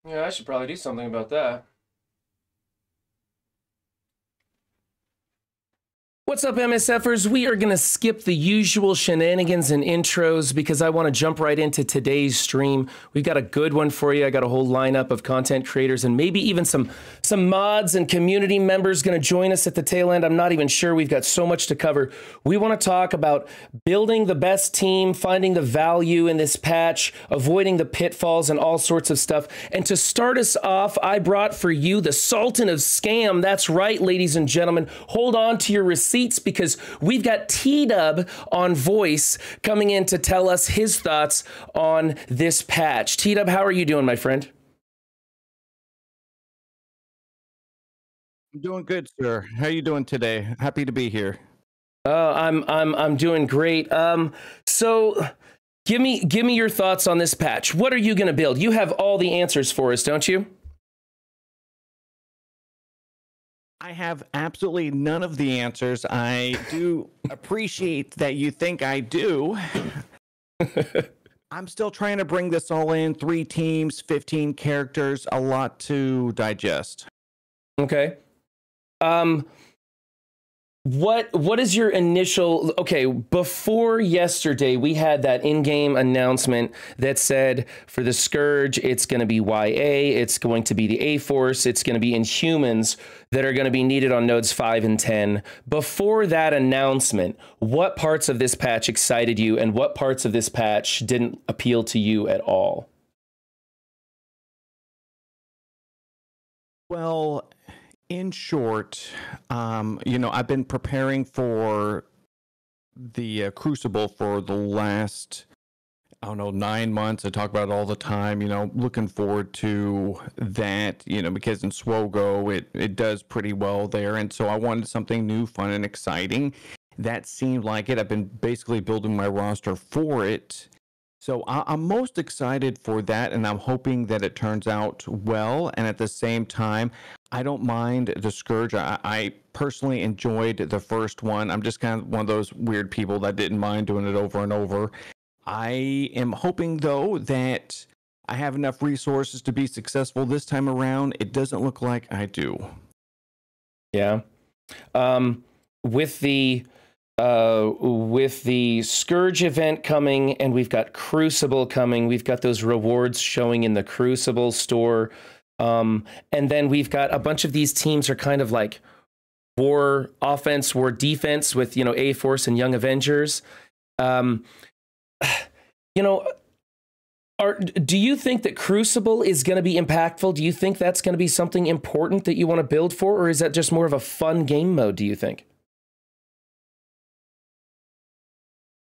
Yeah, I should probably do something about that. What's up, MSFers? We are going to skip the usual shenanigans and intros because I want to jump right into today's stream. We've got a good one for you. I got a whole lineup of content creators and maybe even some mods and community members going to join us at the tail end. I'm not even sure. We've got so much to cover. We want to talk about building the best team, finding the value in this patch, avoiding the pitfalls and all sorts of stuff. And to start us off, I brought for you the Sultan of Scam. That's right, ladies and gentlemen. Hold on to your receipts because we've got T-Dub on voice coming in to tell us his thoughts on this patch. T-Dub, how are you doing, my friend? I'm doing good, sir. How are you doing today? Happy to be here. I'm doing great. So give me your thoughts on this patch. What are you going to build? You have all the answers for us, don't you? I have absolutely none of the answers. I do appreciate that you think I do. I'm still trying to bring this all in. 3 teams, 15 characters, a lot to digest. Okay. What is your initial, okay, before yesterday we had that in-game announcement that said for the Scourge it's going to be YA, it's going to be the A-Force, it's going to be Inhumans that are going to be needed on nodes 5 and 10. Before that announcement, what parts of this patch excited you and what parts of this patch didn't appeal to you at all? Well, in short, I've been preparing for the Crucible for the last, 9 months. I talk about it all the time, looking forward to that, because in Swogo, it does pretty well there. And so I wanted something new, fun, and exciting. That seemed like it. I've been basically building my roster for it. So I'm most excited for that, and I'm hoping that it turns out well. And at the same time, I don't mind the Scourge. I personally enjoyed the first one. I'm just kind of one of those weird people that didn't mind doing it over and over. I am hoping, though, that I have enough resources to be successful this time around. It doesn't look like I do. Yeah. With the Scourge event coming, and we've got Crucible coming, we've got those rewards showing in the Crucible store. And then we've got a bunch of these teams are kind of like war offense, war defense with, A-Force and Young Avengers. Do you think that Crucible is going to be impactful? Do you think that's going to be something important that you want to build for? Or is that just more of a fun game mode, do you think?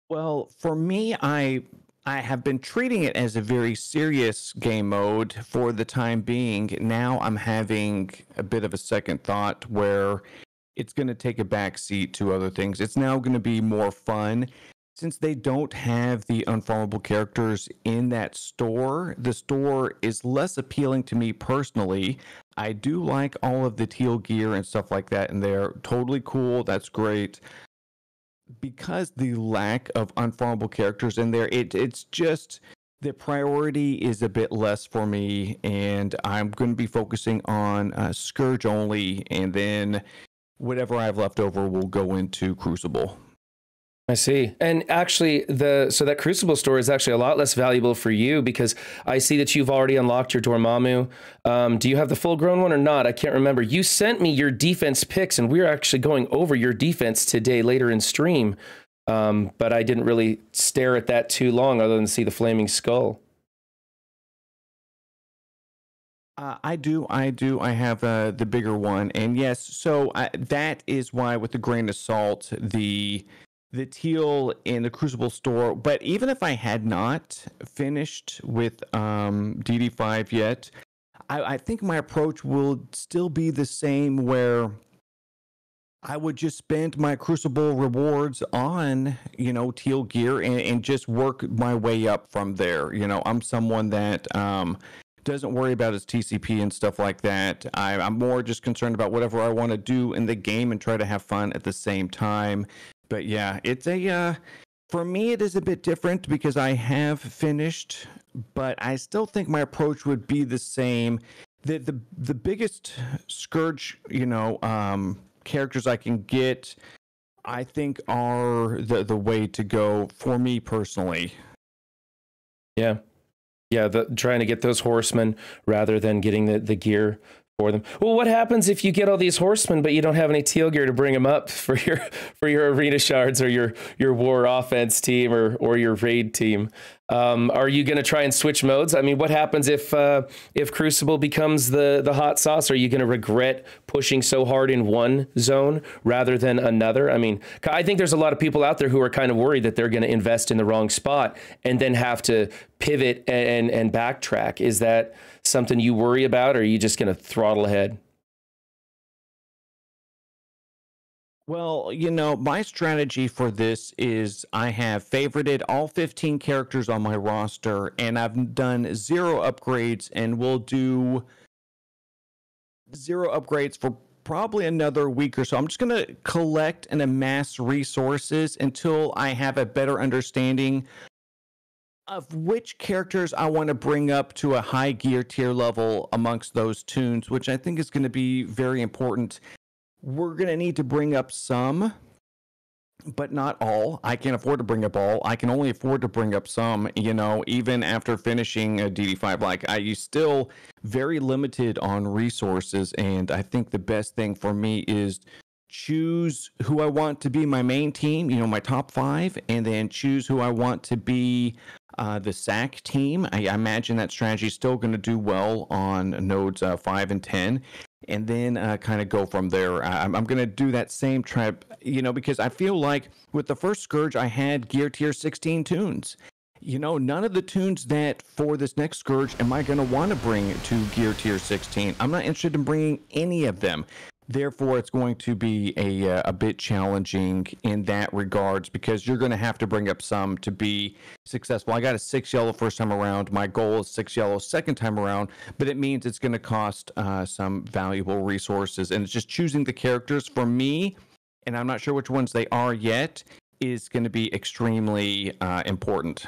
Well, for me, I have been treating it as a very serious game mode for the time being. Now I'm having a bit of a second thought where it's going to take a backseat to other things. It's now going to be more fun. Since they don't have the unfarmable characters in that store, the store is less appealing to me personally. I do like all of the teal gear and stuff like that, and they're totally cool. That's great. Because the lack of unfarmable characters in there, it's just the priority is a bit less for me, and I'm going to be focusing on Scourge only, and then whatever I have left over will go into Crucible. I see. And actually, so that Crucible store is actually a lot less valuable for you because I see that you've already unlocked your Dormammu. Do you have the full-grown one or not? I can't remember. You sent me your defense picks, and we're actually going over your defense today later in stream. But I didn't really stare at that too long other than see the flaming skull. I do. I have the bigger one. And yes, so that is why, with a grain of salt, the teal in the Crucible store. But even if I had not finished with DD5 yet, I think my approach will still be the same, where I would just spend my Crucible rewards on, teal gear and just work my way up from there. I'm someone that doesn't worry about his TCP and stuff like that. I'm more just concerned about whatever I want to do in the game and try to have fun at the same time. But yeah, it's For me, it is a bit different because I have finished, but I still think my approach would be the same. The biggest Scourge, characters I can get, I think are the way to go for me personally. Yeah. Yeah, trying to get those horsemen rather than getting the gear for them. Well, what happens if you get all these horsemen, but you don't have any teal gear to bring them up for your arena shards or your war offense team or your raid team? Are you going to try and switch modes? I mean, what happens if Crucible becomes the hot sauce? Are you going to regret pushing so hard in one zone rather than another? I mean, I think there's a lot of people out there who are kind of worried that they're going to invest in the wrong spot and then have to pivot and backtrack. Is that something you worry about, or are you just going to throttle ahead? Well, my strategy for this is I have favorited all 15 characters on my roster, and I've done 0 upgrades, and will do 0 upgrades for probably another week or so. I'm just going to collect and amass resources until I have a better understanding of which characters I want to bring up to a high gear tier level amongst those tunes, which I think is going to be very important. We're going to need to bring up some, but not all. I can't afford to bring up all. I can only afford to bring up some, even after finishing a DD5. Like, you still very limited on resources, and I think the best thing for me is choose who I want to be my main team, my top 5, and then choose who I want to be the SAC team. I imagine that strategy is still going to do well on nodes 5 and 10. And then kind of go from there. I'm going to do that same trap, because I feel like with the first Scourge, I had gear tier 16 tunes. None of the tunes that for this next Scourge am I going to want to bring to gear tier 16. I'm not interested in bringing any of them. Therefore, it's going to be a bit challenging in that regards, because you're going to have to bring up some to be successful. I got a 6 yellow first time around. My goal is 6 yellow second time around, but it means it's going to cost some valuable resources. And it's just choosing the characters for me, and I'm not sure which ones they are yet, is going to be extremely important.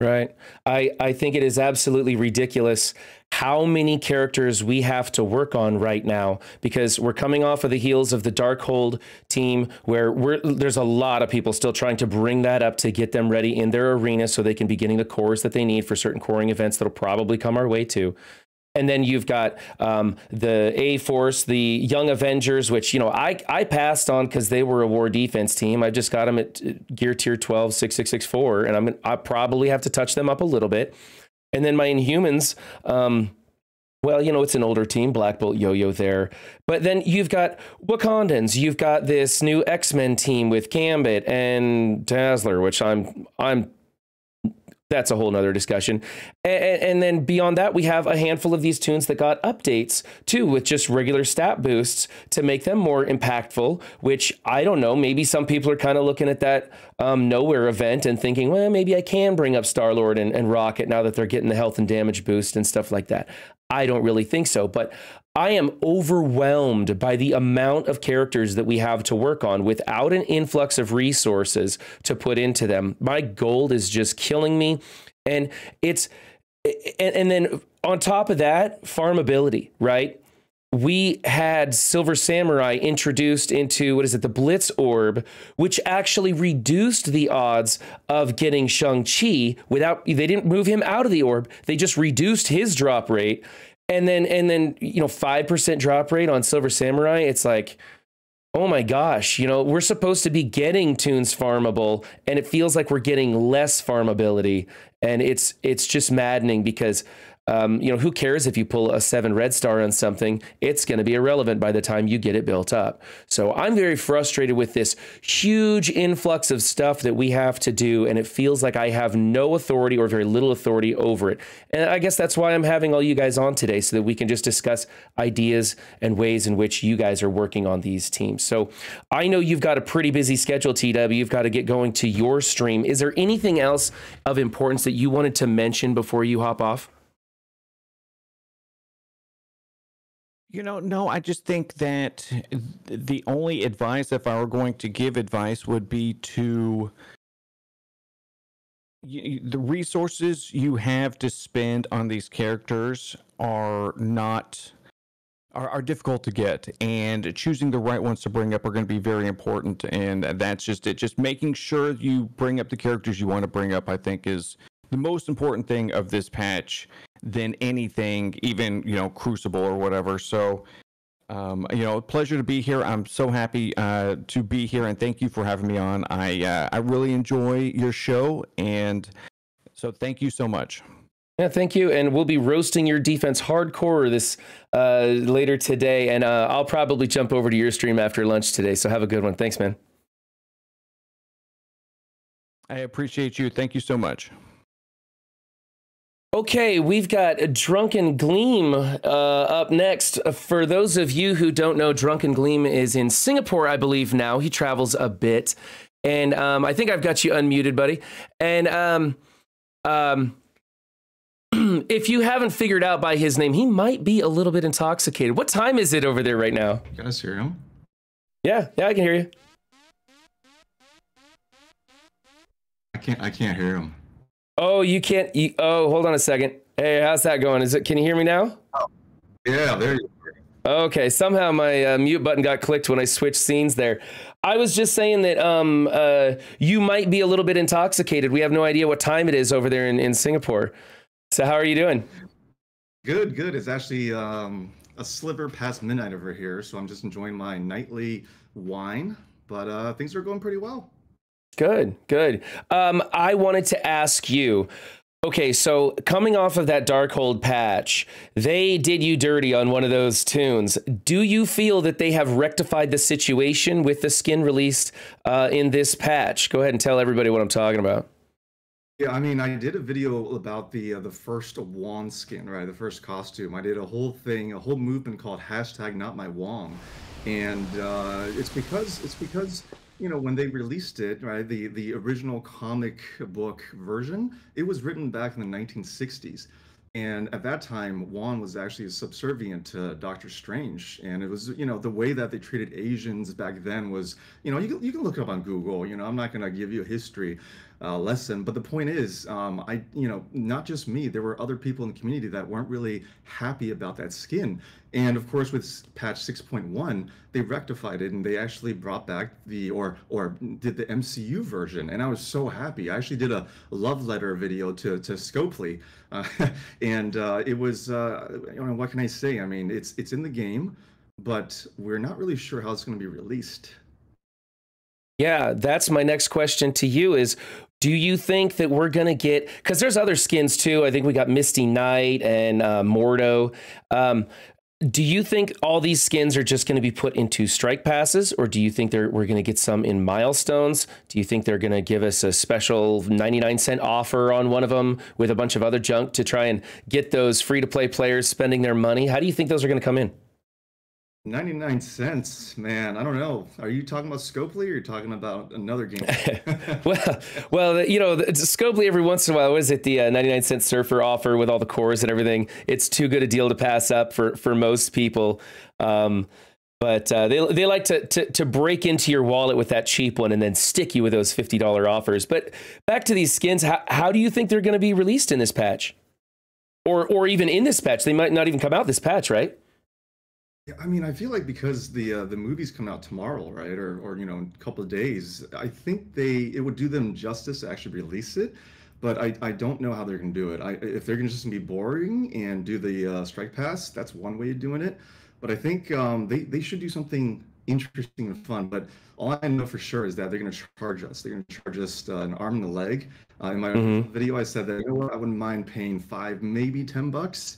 Right. I think it is absolutely ridiculous how many characters we have to work on right now, because we're coming off of the heels of the Darkhold team, where there's a lot of people still trying to bring that up to get them ready in their arena so they can be getting the cores that they need for certain coring events that'll probably come our way too. And then you've got the A-Force, the Young Avengers, which, I passed on because they were a war defense team. I just got them at gear tier 12, 6664, and I probably have to touch them up a little bit. And then my Inhumans, it's an older team, Black Bolt Yo-Yo there. But then you've got Wakandans. You've got this new X-Men team with Gambit and Dazzler, which that's a whole nother discussion. And then beyond that, we have a handful of these tunes that got updates too, with just regular stat boosts to make them more impactful, which I don't know. Maybe some people are kind of looking at that Nowhere event and thinking, well, maybe I can bring up Star-Lord and Rocket now that they're getting the health and damage boost and stuff like that. I don't really think so, but I am overwhelmed by the amount of characters that we have to work on without an influx of resources to put into them. My gold is just killing me. And then on top of that, farmability, right? We had Silver Samurai introduced into, the Blitz Orb, which actually reduced the odds of getting Shang-Chi they didn't move him out of the orb. They just reduced his drop rate. And then 5% drop rate on Silver Samurai. It's like, oh my gosh, we're supposed to be getting tunes farmable, and it feels like we're getting less farmability. And it's just maddening because who cares if you pull a 7 red star on something? It's going to be irrelevant by the time you get it built up. So I'm very frustrated with this huge influx of stuff that we have to do, and it feels like I have no authority or very little authority over it. And I guess that's why I'm having all you guys on today, so that we can just discuss ideas and ways in which you guys are working on these teams. So I know you've got a pretty busy schedule, TW. You've got to get going to your stream. Is there anything else of importance that you wanted to mention before you hop off? No, I just think that the only advice, if I were going to give advice, would be to the resources you have to spend on these characters are not are difficult to get, and choosing the right ones to bring up are going to be very important. And that's just it. Just making sure you bring up the characters you want to bring up, I think, is the most important thing of this patch than anything, even Crucible or whatever. So, pleasure to be here. I'm so happy to be here, and thank you for having me on. I really enjoy your show, and so thank you so much. Yeah, thank you. And we'll be roasting your defense hardcore this later today. And I'll probably jump over to your stream after lunch today. So have a good one. Thanks, man. I appreciate you. Thank you so much. Okay, we've got Drunken Gleam up next. For those of you who don't know, Drunken Gleam is in Singapore, I believe now. He travels a bit. And I think I've got you unmuted, buddy. And if you haven't figured out by his name, he might be a little bit intoxicated. What time is it over there right now? You guys hear him? Yeah, I can hear you. I can't hear him. Oh, you can't. Oh, hold on a second. Hey, how's that going? Can you hear me now? Oh, yeah, there you go. Okay, somehow my mute button got clicked when I switched scenes there. I was just saying that you might be a little bit intoxicated. We have no idea what time it is over there in Singapore. So how are you doing? Good. It's actually a sliver past midnight over here, so I'm just enjoying my nightly wine, but things are going pretty well. Good. I wanted to ask you, okay, so coming off of that Darkhold patch, they did you dirty on one of those tunes. Do you feel that they have rectified the situation with the skin released in this patch? Go ahead and tell everybody what I'm talking about. Yeah, I mean, I did a video about the first Wong skin, right? The first costume. I did a whole movement called #NotMyWong, and it's because when they released it, right, the original comic book version, it was written back in the 1960s. And at that time, Wong was actually subservient to Doctor Strange. And it was, the way that they treated Asians back then was, you can look it up on Google. I'm not going to give you a history lesson. But the point is, not just me, there were other people in the community that weren't really happy about that skin. And of course, with patch 6.1, they rectified it and they actually brought back or did the MCU version. And I was so happy. I actually did a love letter video to Scopely. And it was, what can I say? I mean, it's in the game, but we're not really sure how it's going to be released. Yeah, that's my next question to you is, do you think that we're going to get, because there's other skins too. I think we got Misty Knight and Mordo. Do you think all these skins are just going to be put into strike passes, or do you think we're going to get some in milestones? Do you think they're going to give us a special 99-cent offer on one of them with a bunch of other junk to try and get those free-to-play players spending their money? How do you think those are going to come in? 99 cents, man. I don't know. Are you talking about Scopely or are you talking about another game? well, Scopely every once in a while, what is it? The 99-cent surfer offer with all the cores and everything. It's too good a deal to pass up for most people. But they like to break into your wallet with that cheap one and then stick you with those $50 offers. But back to these skins, how do you think they're going to be released in this patch? Or even in this patch? They might not even come out this patch, right? Yeah, I mean, I feel like because the movies come out tomorrow, right, or in a couple of days, I think it would do them justice to actually release it, but I don't know how they're going to do it. If they're going to just be boring and do the strike pass, that's one way of doing it. But I think they should do something interesting and fun. But all I know for sure is that they're going to charge us. They're going to charge us an arm and a leg. In my video, I said that I wouldn't mind paying $5, maybe $10,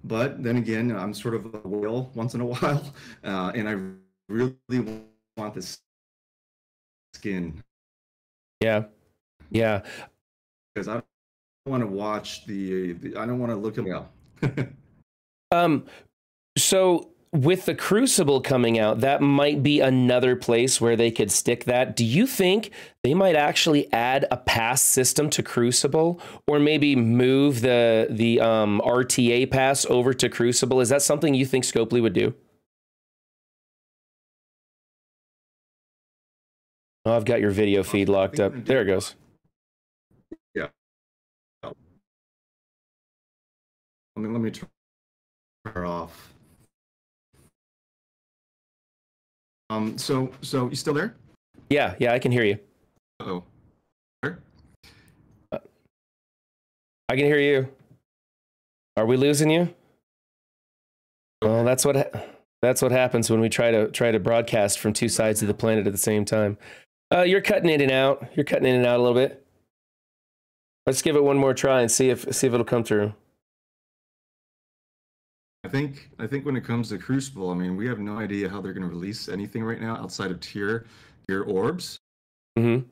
But then again, I'm sort of a whale once in a while, and I really want this skin. Yeah. Because I don't want to watch I don't want to look at it. So with the Crucible coming out, that might be another place where they could stick that. Do you think they might actually add a pass system to Crucible, or maybe move the RTA pass over to Crucible? Is that something you think Scopely would do? Oh, I've got your video feed locked up. There it goes. Let me turn her off. So you still there? Yeah, I can hear you. Uh-oh. I can hear you. Are we losing you? Well, that's what happens when we try to broadcast from two sides of the planet at the same time. You're cutting in and out. You're cutting in and out a little bit. Let's give it one more try and see if it'll come through. I think when it comes to Crucible, I mean, we have no idea how they're going to release anything right now outside of tier orbs. Mm-hmm.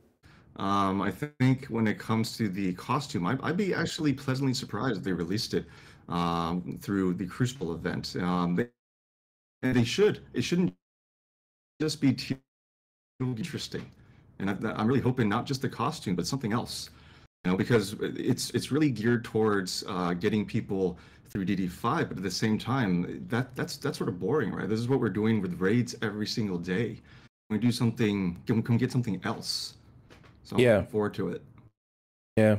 I think when it comes to the costume, I'd be actually pleasantly surprised if they released it through the Crucible event. They should. It shouldn't just be tier interesting, and I'm really hoping not just the costume, but something else. You know, because it's really geared towards getting people through DD5, but at the same time, that's sort of boring, right? This is what we're doing with raids every single day. We do something, can we get something else? So I'm looking forward to it. Yeah.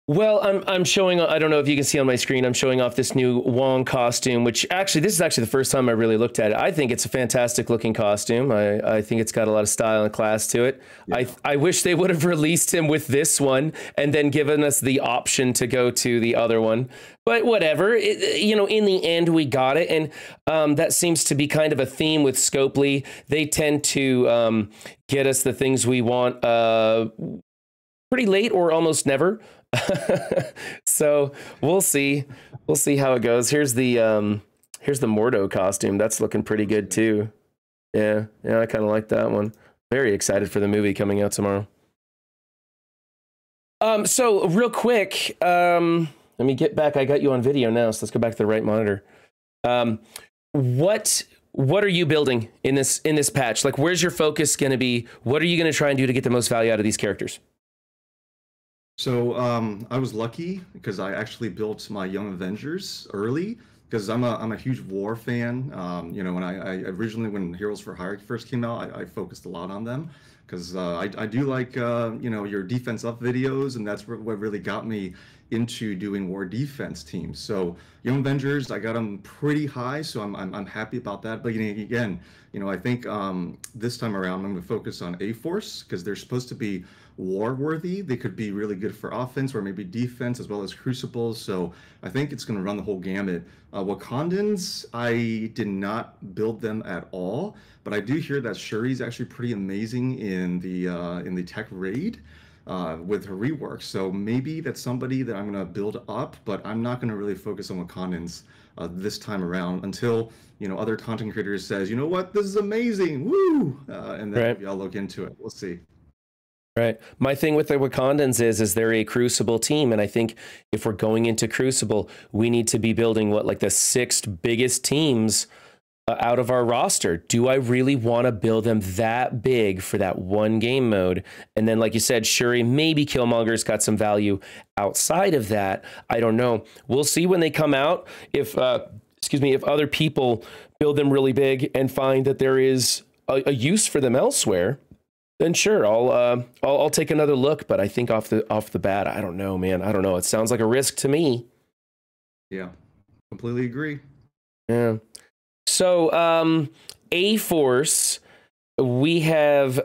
Well, I'm showing, I don't know if you can see on my screen, I'm showing off this new Wong costume, which actually, this is actually the first time I really looked at it. I think it's a fantastic looking costume. I think it's got a lot of style and class to it. Yeah. I wish they would have released him with this one and then given us the option to go to the other one. But whatever, you know, in the end, we got it. And that seems to be kind of a theme with Scopely. They tend to get us the things we want pretty late or almost never. So we'll see how it goes. Here's the Mordo costume. That's looking pretty good too. Yeah, I kind of like that one. Very excited for the movie coming out tomorrow. So real quick, let me get back. I got you on video now, so let's go back to the right monitor. What are you building in this patch? Like, where's your focus going to be? What are you going to try and do to get the most value out of these characters? So I was lucky because I actually built my Young Avengers early because I'm a huge war fan. You know, when I originally, when Heroes for Hire first came out, I focused a lot on them because I do like you know, your defense up videos, and that's what really got me into doing war defense teams. So Young Avengers, I got them pretty high, so I'm happy about that. But again, you know, I think this time around I'm going to focus on A-Force because they're supposed to be war worthy. They could be really good for offense or maybe defense as well as crucibles. So I think it's going to run the whole gamut. Wakandans, I did not build them at all, but I do hear that Shuri's actually pretty amazing in the tech raid with her rework. So maybe that's somebody that I'm going to build up, but I'm not going to really focus on Wakandans this time around until, you know, other content creators says, you know what, this is amazing, woo, and then maybe I'll look into it. We'll see. Right. My thing with the Wakandans is they're a Crucible team. And I think if we're going into Crucible, we need to be building like the 6 biggest teams out of our roster. Do I really want to build them that big for that one game mode? And then, like you said, Shuri, maybe Killmonger's got some value outside of that. I don't know. We'll see when they come out. If, if other people build them really big and find that there is a use for them elsewhere, then sure, I'll take another look. But I think off the bat, I don't know, man. I don't know. It sounds like a risk to me. Yeah, completely agree. Yeah. So A-Force, we have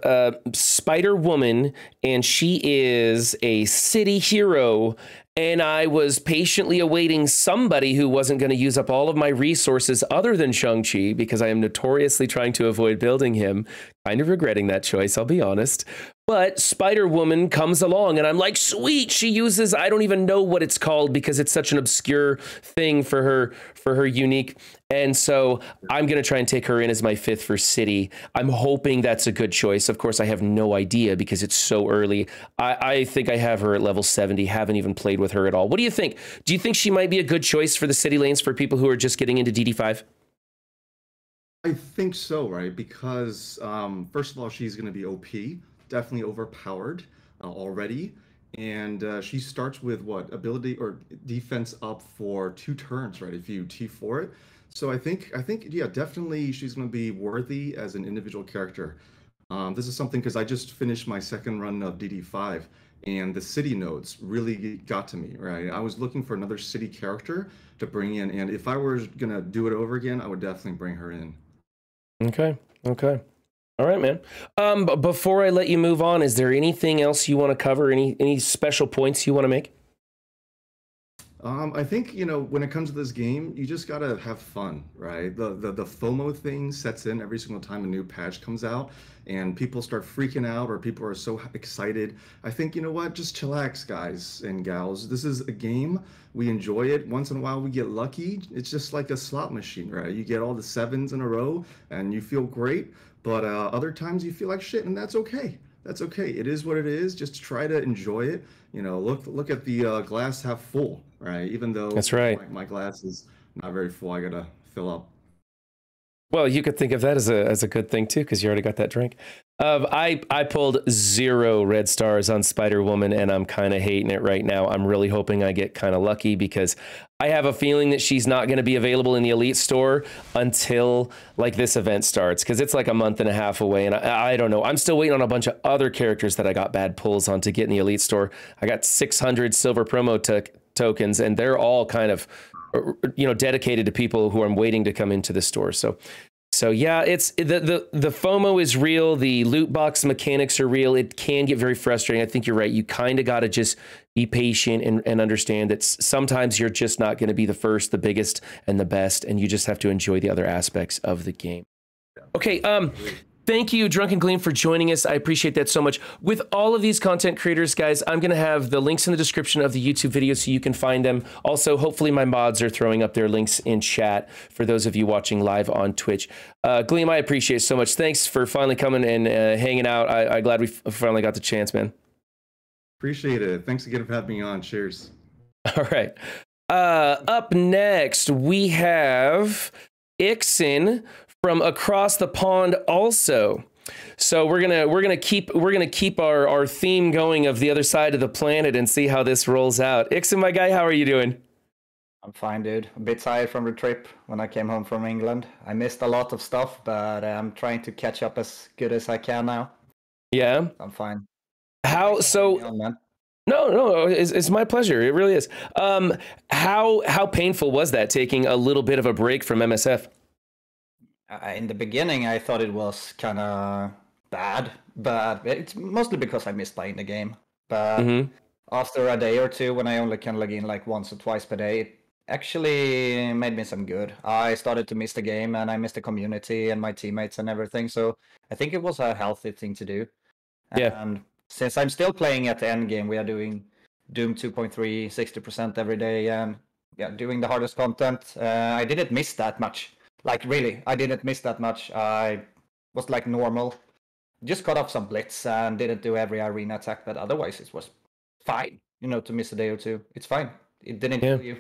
Spider-Woman, and she is a city hero. And I was patiently awaiting somebody who wasn't going to use up all of my resources other than Shang-Chi, because I am notoriously trying to avoid building him. Kind of regretting that choice, I'll be honest. But Spider-Woman comes along, and I'm like, sweet, she uses, I don't even know what it's called because it's such an obscure thing for her unique. And so I'm going to try and take her in as my 5th for City. I'm hoping that's a good choice. Of course, I have no idea because it's so early. I think I have her at level 70, haven't even played with her at all. What do you think? Do you think she might be a good choice for the city lanes for people who are just getting into DD5? I think so, right? Because first of all, she's going to be OP, definitely overpowered already. And she starts with what, ability or defense up for 2 turns, right? If you T4 it. So I think, yeah, definitely she's going to be worthy as an individual character. This is something because I just finished my 2nd run of DD5, and the city nodes really got to me, right? I was looking for another city character to bring in, and if I were gonna do it over again, I would definitely bring her in. Okay. Okay. All right, man. Before I let you move on, is there anything else you want to cover? Any special points you want to make? I think, you know, when it comes to this game, you just gotta have fun, right? The FOMO thing sets in every single time a new patch comes out, and people start freaking out or people are so excited. I think, you know what? Just chillax, guys and gals. This is a game. We enjoy it. Once in a while, we get lucky. It's just like a slot machine, right? You get all the sevens in a row, and you feel great. But other times, you feel like shit, and that's okay. That's okay. It is what it is. Just try to enjoy it. You know, look at the glass half full, right? Even though That's right. my glass is not very full, I gotta fill up. Well, you could think of that as a good thing too, because you already got that drink. I pulled 0 red stars on Spider-Woman, and I'm kind of hating it right now. I'm really hoping I get kind of lucky, because I have a feeling that she's not going to be available in the Elite store until like this event starts, because it's like a month and a half away, and I don't know. I'm still waiting on a bunch of other characters that I got bad pulls on to get in the Elite store. I got 600 silver promo tokens, and they're all kind of, you know, dedicated to people who are waiting to come into the store. So yeah, it's the FOMO is real. The loot box mechanics are real. It can get very frustrating. I think you're right. You kind of got to just be patient and understand that sometimes you're just not going to be the first, the biggest, and the best, and you just have to enjoy the other aspects of the game. Okay, thank you, Drunken Gleam, for joining us. I appreciate that so much. With all of these content creators, guys, I'm going to have the links in the description of the YouTube video so you can find them. Also, hopefully my mods are throwing up their links in chat for those of you watching live on Twitch. Gleam, I appreciate it so much. Thanks for finally coming and hanging out. I'm glad we finally got the chance, man. Appreciate it. Thanks again for having me on. Cheers. All right. Up next, we have Ixen from across the pond also. So we're gonna keep our theme going of the other side of the planet and see how this rolls out. Ixen, my guy, how are you doing? I'm fine, dude. A bit tired from the trip when I came home from England. I missed a lot of stuff, but I'm trying to catch up as good as I can now. Yeah, I'm fine. how so? Man. No, it's my pleasure. It really is. How painful was that, taking a little bit of a break from MSF? In the beginning, I thought it was kind of bad, but it's mostly because I missed playing the game. But after a day or two, when I only can log in like once or twice per day, it actually made me some good. I started to miss the game, and I missed the community and my teammates and everything. So I think it was a healthy thing to do. Yeah. And since I'm still playing at the end game, we are doing Doom 2.3, 60% every day, and yeah, doing the hardest content. I didn't miss that much. Like, really, I didn't miss that much. I was like normal. Just cut off some blitz and didn't do every arena attack, but otherwise it was fine, you know, to miss a day or two. It's fine. It didn't kill you.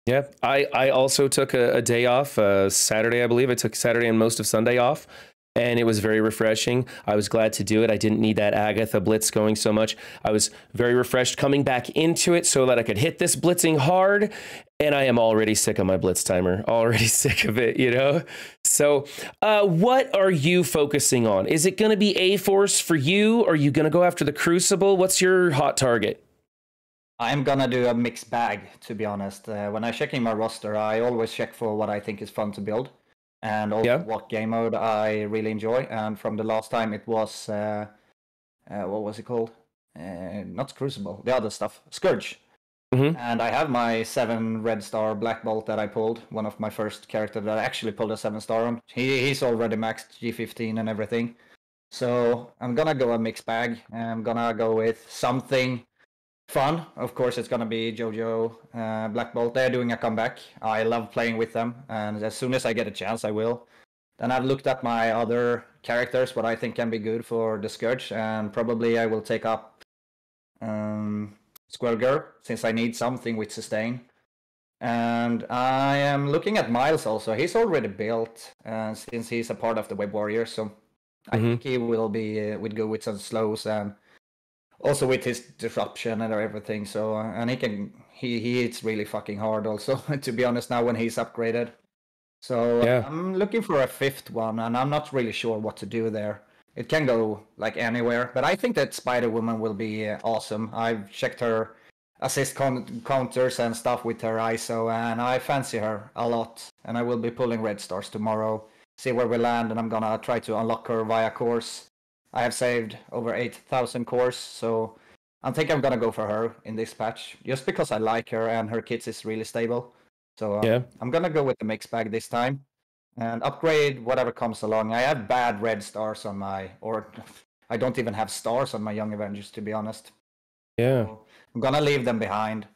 Yeah, I also took a day off, Saturday, I believe. I took Saturday and most of Sunday off, and it was very refreshing. I was glad to do it. I didn't need that Agatha blitz going so much. I was very refreshed coming back into it so that I could hit this blitzing hard. And I am already sick of my blitz timer, already sick of it, you know? So what are you focusing on? Is it going to be A-Force for you? Are you going to go after the Crucible? What's your hot target? I'm going to do a mixed bag, to be honest. When I'm checking my roster, I always check for what I think is fun to build. And also what game mode I really enjoy. And from the last time, it was, what was it called? Not Crucible, the other stuff, Scourge. And I have my 7 red star Black Bolt that I pulled, one of my first characters that I actually pulled a 7-star on. He's already maxed G15 and everything. So I'm gonna go a mixed bag. I'm gonna go with something fun. Of course, it's gonna be JoJo, Black Bolt. They're doing a comeback. I love playing with them, and as soon as I get a chance, I will. Then I've looked at my other characters, what I think can be good for the Scourge, and probably I will take up Squirrel Girl, since I need something with sustain. And I am looking at Miles also. He's already built, since he's a part of the Web Warriors, so I think he will be would go with some slows and also with his disruption and everything. So and he hits really fucking hard also, to be honest, now when he's upgraded. So I'm looking for a 5th one, and I'm not really sure what to do there. it can go like anywhere. But I think that Spider-Woman will be awesome. I've checked her assist counters and stuff with her ISO, and I fancy her a lot. And I will be pulling red stars tomorrow, see where we land, and I'm gonna try to unlock her via course. I have saved over 8,000 cores, so I think I'm gonna go for her in this patch, just because I like her and her kits is really stable. So I'm gonna go with the mix bag this time and upgrade whatever comes along. I have bad red stars on or I don't even have stars on my Young Avengers, to be honest. Yeah. So I'm gonna leave them behind.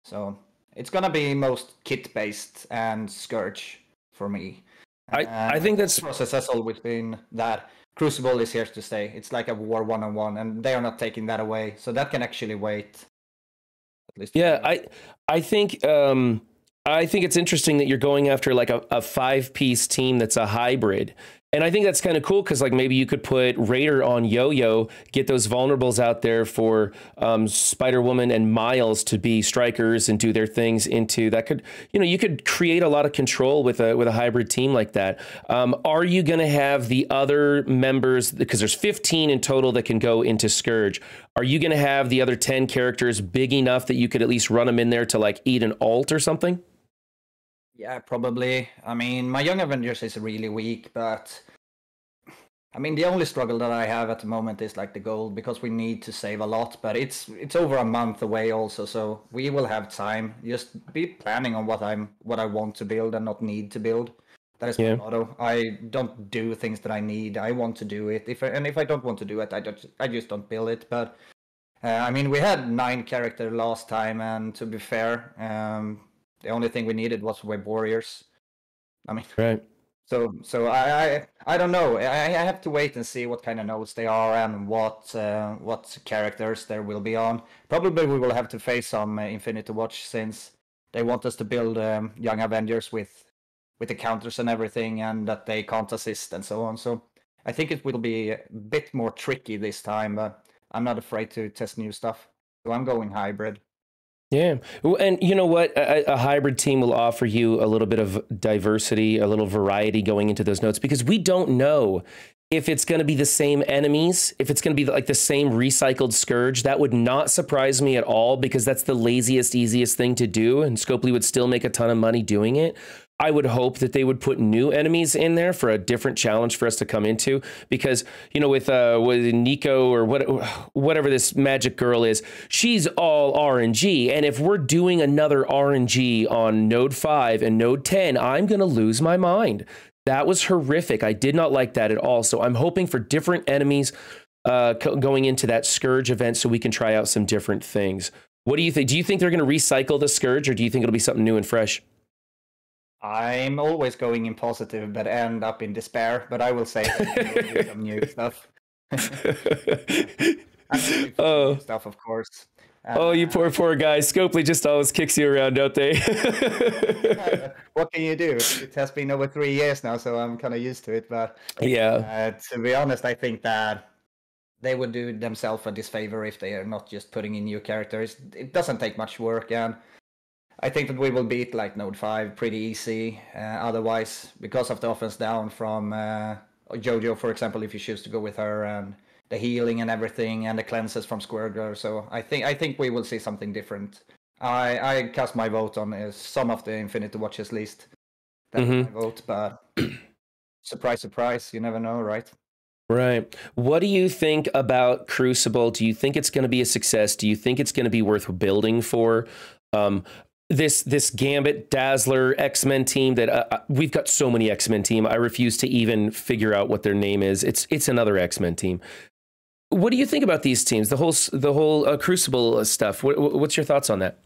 So it's gonna be most kit based and Scourge for me. I think that's the process has always been that Crucible is here to stay. It's like a war 1-on-1, and they are not taking that away. So that can actually wait. At least. Yeah, I think it's interesting that you're going after like a 5-piece team that's a hybrid. And I think that's kind of cool because like maybe you could put Raider on Yo-Yo, get those vulnerables out there for Spider-Woman and Miles to be strikers and do their things into that. Could, you could create a lot of control with a hybrid team like that. Are you going to have the other members, because there's 15 in total that can go into Scourge, are you going to have the other 10 characters big enough that you could at least run them in there to like eat an ult or something? Yeah, probably. I mean, my Young Avengers is really weak, but I mean, the only struggle that I have at the moment is like the gold, because we need to save a lot, but it's over a month away also, so we will have time. Just be planning on what I want to build and not need to build. That is my motto. I don't do things that I need. I want to do it. If I don't want to do it, I just don't build it. But I mean, we had 9 characters last time, and to be fair, the only thing we needed was web warriors. I mean, right. So I don't know. I have to wait and see what kind of nodes they are and what characters there will be on. Probably we will have to face some Infinity Watch, since they want us to build Young Avengers with the counters and everything, and that they can't assist and so on. So I think it will be a bit more tricky this time, but I'm not afraid to test new stuff. So I'm going hybrid. Yeah. And you know what? A hybrid team will offer you a little bit of diversity, a little variety going into those nodes, because we don't know if it's going to be the same enemies, if it's going to be like the same recycled Scourge. That would not surprise me at all, because that's the laziest, easiest thing to do. And Scopely would still make a ton of money doing it. I would hope that they would put new enemies in there for a different challenge for us to come into, because, with Nico or whatever this magic girl is, she's all RNG. And if we're doing another RNG on node 5 and node 10, I'm going to lose my mind. That was horrific. I did not like that at all. So I'm hoping for different enemies going into that Scourge event so we can try out some different things. What do you think? Do you think they're going to recycle the Scourge, or do you think it'll be something new and fresh? I'm always going in positive, but end up in despair. But I will say that some new stuff. New stuff, of course. Oh, you poor guy. Scopely just always kicks you around, don't they? What can you do? It has been over 3 years now, so I'm kind of used to it. But yeah, to be honest, I think that they would do themselves a disfavor if they are not just putting in new characters. It doesn't take much work, and I think that we will beat like node 5 pretty easy. Otherwise, because of the offense down from Jojo, for example, if you choose to go with her, and the healing and everything, and the cleanses from Squirrel. So I think we will see something different. I cast my vote on some of the Infinity Watches list. That's my vote, but surprise, surprise, you never know, right? Right. What do you think about Crucible? Do you think it's going to be a success? Do you think it's going to be worth building for? This Gambit, Dazzler, X-Men team that we've got so many X-Men team. I refuse to even figure out what their name is. It's another X-Men team. What do you think about these teams? The whole Crucible stuff. What's your thoughts on that?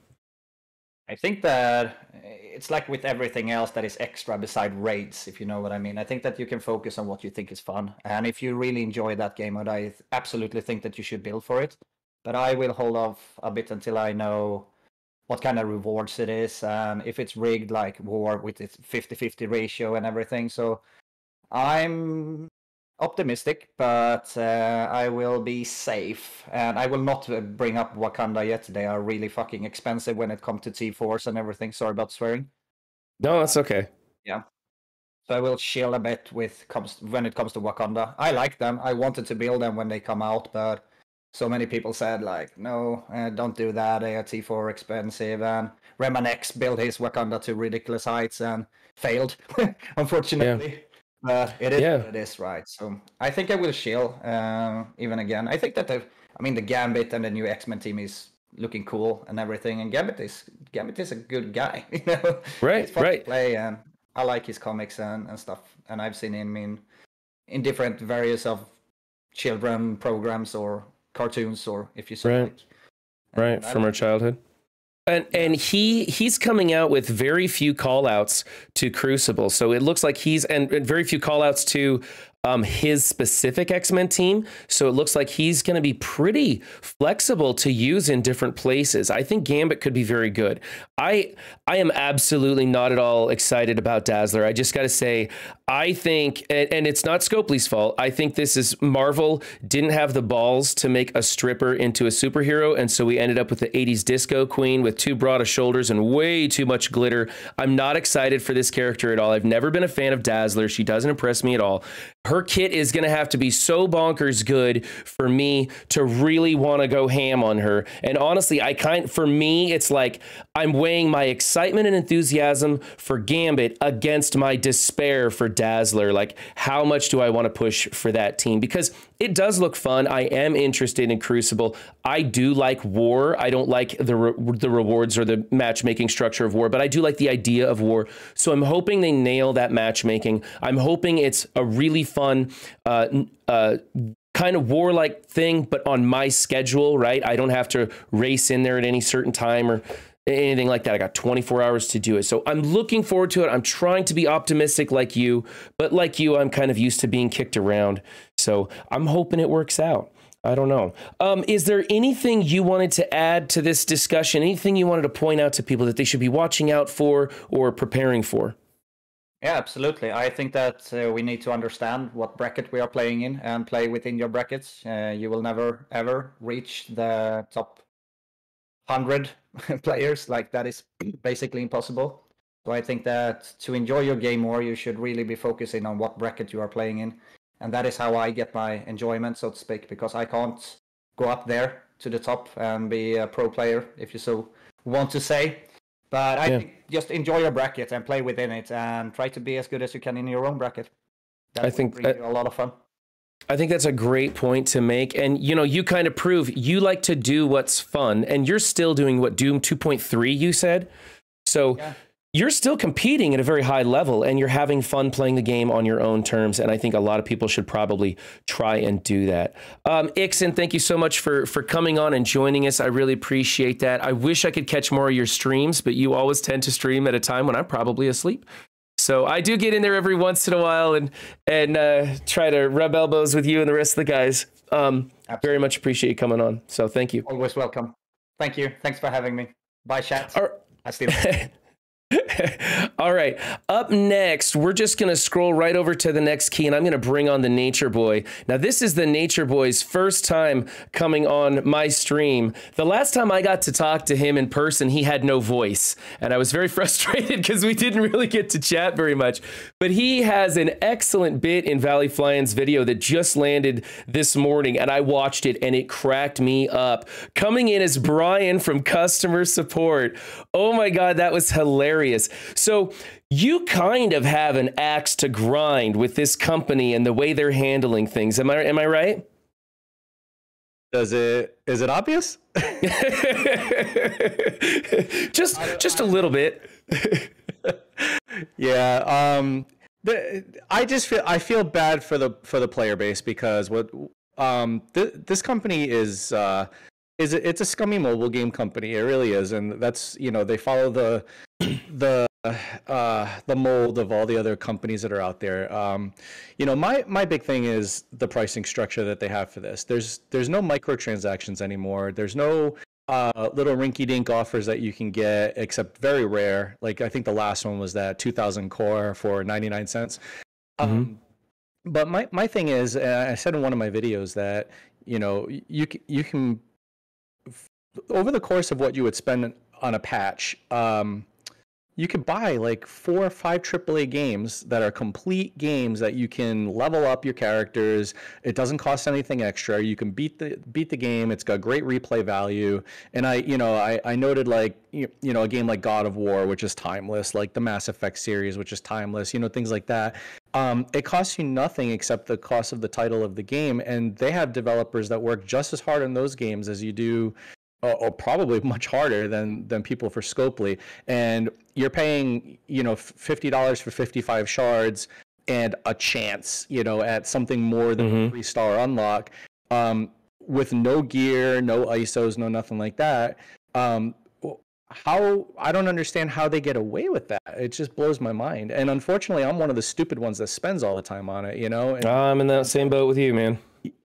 I think that it's like with everything else that is extra beside raids, if you know what I mean. I think that you can focus on what you think is fun. And if you really enjoy that game mode, I absolutely think that you should build for it. But I will hold off a bit until I know what kind of rewards it is, and if it's rigged like War with its 50-50 ratio and everything. So I'm optimistic, but I will be safe, and I will not bring up Wakanda yet. They are really fucking expensive when it comes to T-Force and everything. Sorry about swearing. No, that's okay. Yeah. So I will chill a bit when it comes to Wakanda. I like them. I wanted to build them when they come out, but so many people said like, no, don't do that. They are T4 expensive. And Remanex built his Wakanda to ridiculous heights and failed, unfortunately. But it is what it is, right? So I think I will chill even again. I think that the Gambit and the new X-Men team is looking cool and everything. And Gambit is a good guy, you know. Right, it's fun to play, and I like his comics and stuff. And I've seen him in different various of children programs or cartoons, or if you say right from our childhood. And he's coming out with very few call outs to Crucible. So it looks like and very few call outs to his specific X-Men team. So it looks like he's going to be pretty flexible to use in different places. I think Gambit could be very good. I am absolutely not at all excited about Dazzler. I just got to say, I think, and it's not Scopely's fault, I think this is Marvel didn't have the balls to make a stripper into a superhero. And so we ended up with the 80s disco queen with too broad of shoulders and way too much glitter. I'm not excited for this character at all. I've never been a fan of Dazzler. She doesn't impress me at all. Her kit is going to have to be so bonkers good for me to really want to go ham on her. And honestly, for me, it's like I'm weighing my excitement and enthusiasm for Gambit against my despair for Dazzler. Like, how much do I want to push for that team? Because it does look fun. I am interested in Crucible. I do like war. I don't like the rewards or the matchmaking structure of war, but I do like the idea of war. So I'm hoping they nail that matchmaking. I'm hoping it's a really fun kind of warlike thing, but on my schedule, right? I don't have to race in there at any certain time or anything like that. I got 24 hours to do it. So I'm looking forward to it. I'm trying to be optimistic like you, but like you, I'm kind of used to being kicked around. So I'm hoping it works out. I don't know. Is there anything you wanted to add to this discussion? Anything you wanted to point out to people that they should be watching out for or preparing for? Yeah, absolutely. I think that we need to understand what bracket we are playing in and play within your brackets. You will never, ever reach the top 100 players. Like, that is basically impossible. So I think that to enjoy your game more, you should really be focusing on what bracket you are playing in. And that is how I get my enjoyment, so to speak, because I can't go up there to the top and be a pro player, if you so want to say. But I think just enjoy your bracket and play within it and try to be as good as you can in your own bracket. That will bring you a lot of fun. I think that's a great point to make. And, you know, you kind of prove you like to do what's fun, and you're still doing what, Doom 2.3, you said? So you're still competing at a very high level, and you're having fun playing the game on your own terms. And I think a lot of people should probably try and do that. Ixen, thank you so much for coming on and joining us. I really appreciate that. I wish I could catch more of your streams, but you always tend to stream at a time when I'm probably asleep. So I do get in there every once in a while and try to rub elbows with you and the rest of the guys. Very much appreciate you coming on. So thank you. Always welcome. Thank you. Thanks for having me. Bye, chat. I still. All right. Up next, we're just going to scroll right over to the next key, and I'm going to bring on the Nature Boy. Now, this is the Nature Boy's first time coming on my stream. The last time I got to talk to him in person, he had no voice, and I was very frustrated because we didn't really get to chat very much. But he has an excellent bit in Valley Flying's video that just landed this morning, and I watched it, and it cracked me up. Coming in as Brian from customer support. Oh my God, that was hilarious. So you kind of have an axe to grind with this company and the way they're handling things. Am I right? Is it obvious? just a little bit. Yeah. I feel bad for the player base because this company is it's a scummy mobile game company. It really is, and that's, you know, they follow the mold of all the other companies that are out there. You know, my big thing is the pricing structure that they have for this. There's no microtransactions anymore. There's no little rinky-dink offers that you can get, except very rare. Like, I think the last one was that 2000 core for 99 cents. But my thing is, I said in one of my videos that, you know, you can over the course of what you would spend on a patch, you could buy like 4 or 5 AAA games that are complete games that you can level up your characters. It doesn't cost anything extra. You can beat the game. It's got great replay value. And I noted like a game like God of War, which is timeless, like the Mass Effect series, which is timeless, things like that. It costs you nothing except the cost of the title of the game, and they have developers that work just as hard on those games as you do, or probably much harder than people for Scopely. And you're paying $50 for 55 shards and a chance at something more than a 3-star unlock, with no gear, no ISOs, no nothing like that. I don't understand how they get away with that. It just blows my mind. And unfortunately, I'm one of the stupid ones that spends all the time on it, And, I'm in that same boat with you, man.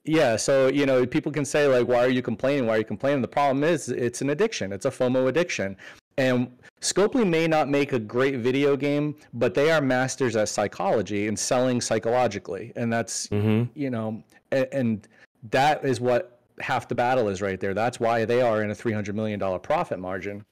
Yeah, so people can say like, why are you complaining? Why are you complaining? The problem is it's an addiction. It's a FOMO addiction. And Scopely may not make a great video game, but they are masters at psychology and selling psychologically. And that's and that is what half the battle is right there. That's why they are in a $300 million profit margin.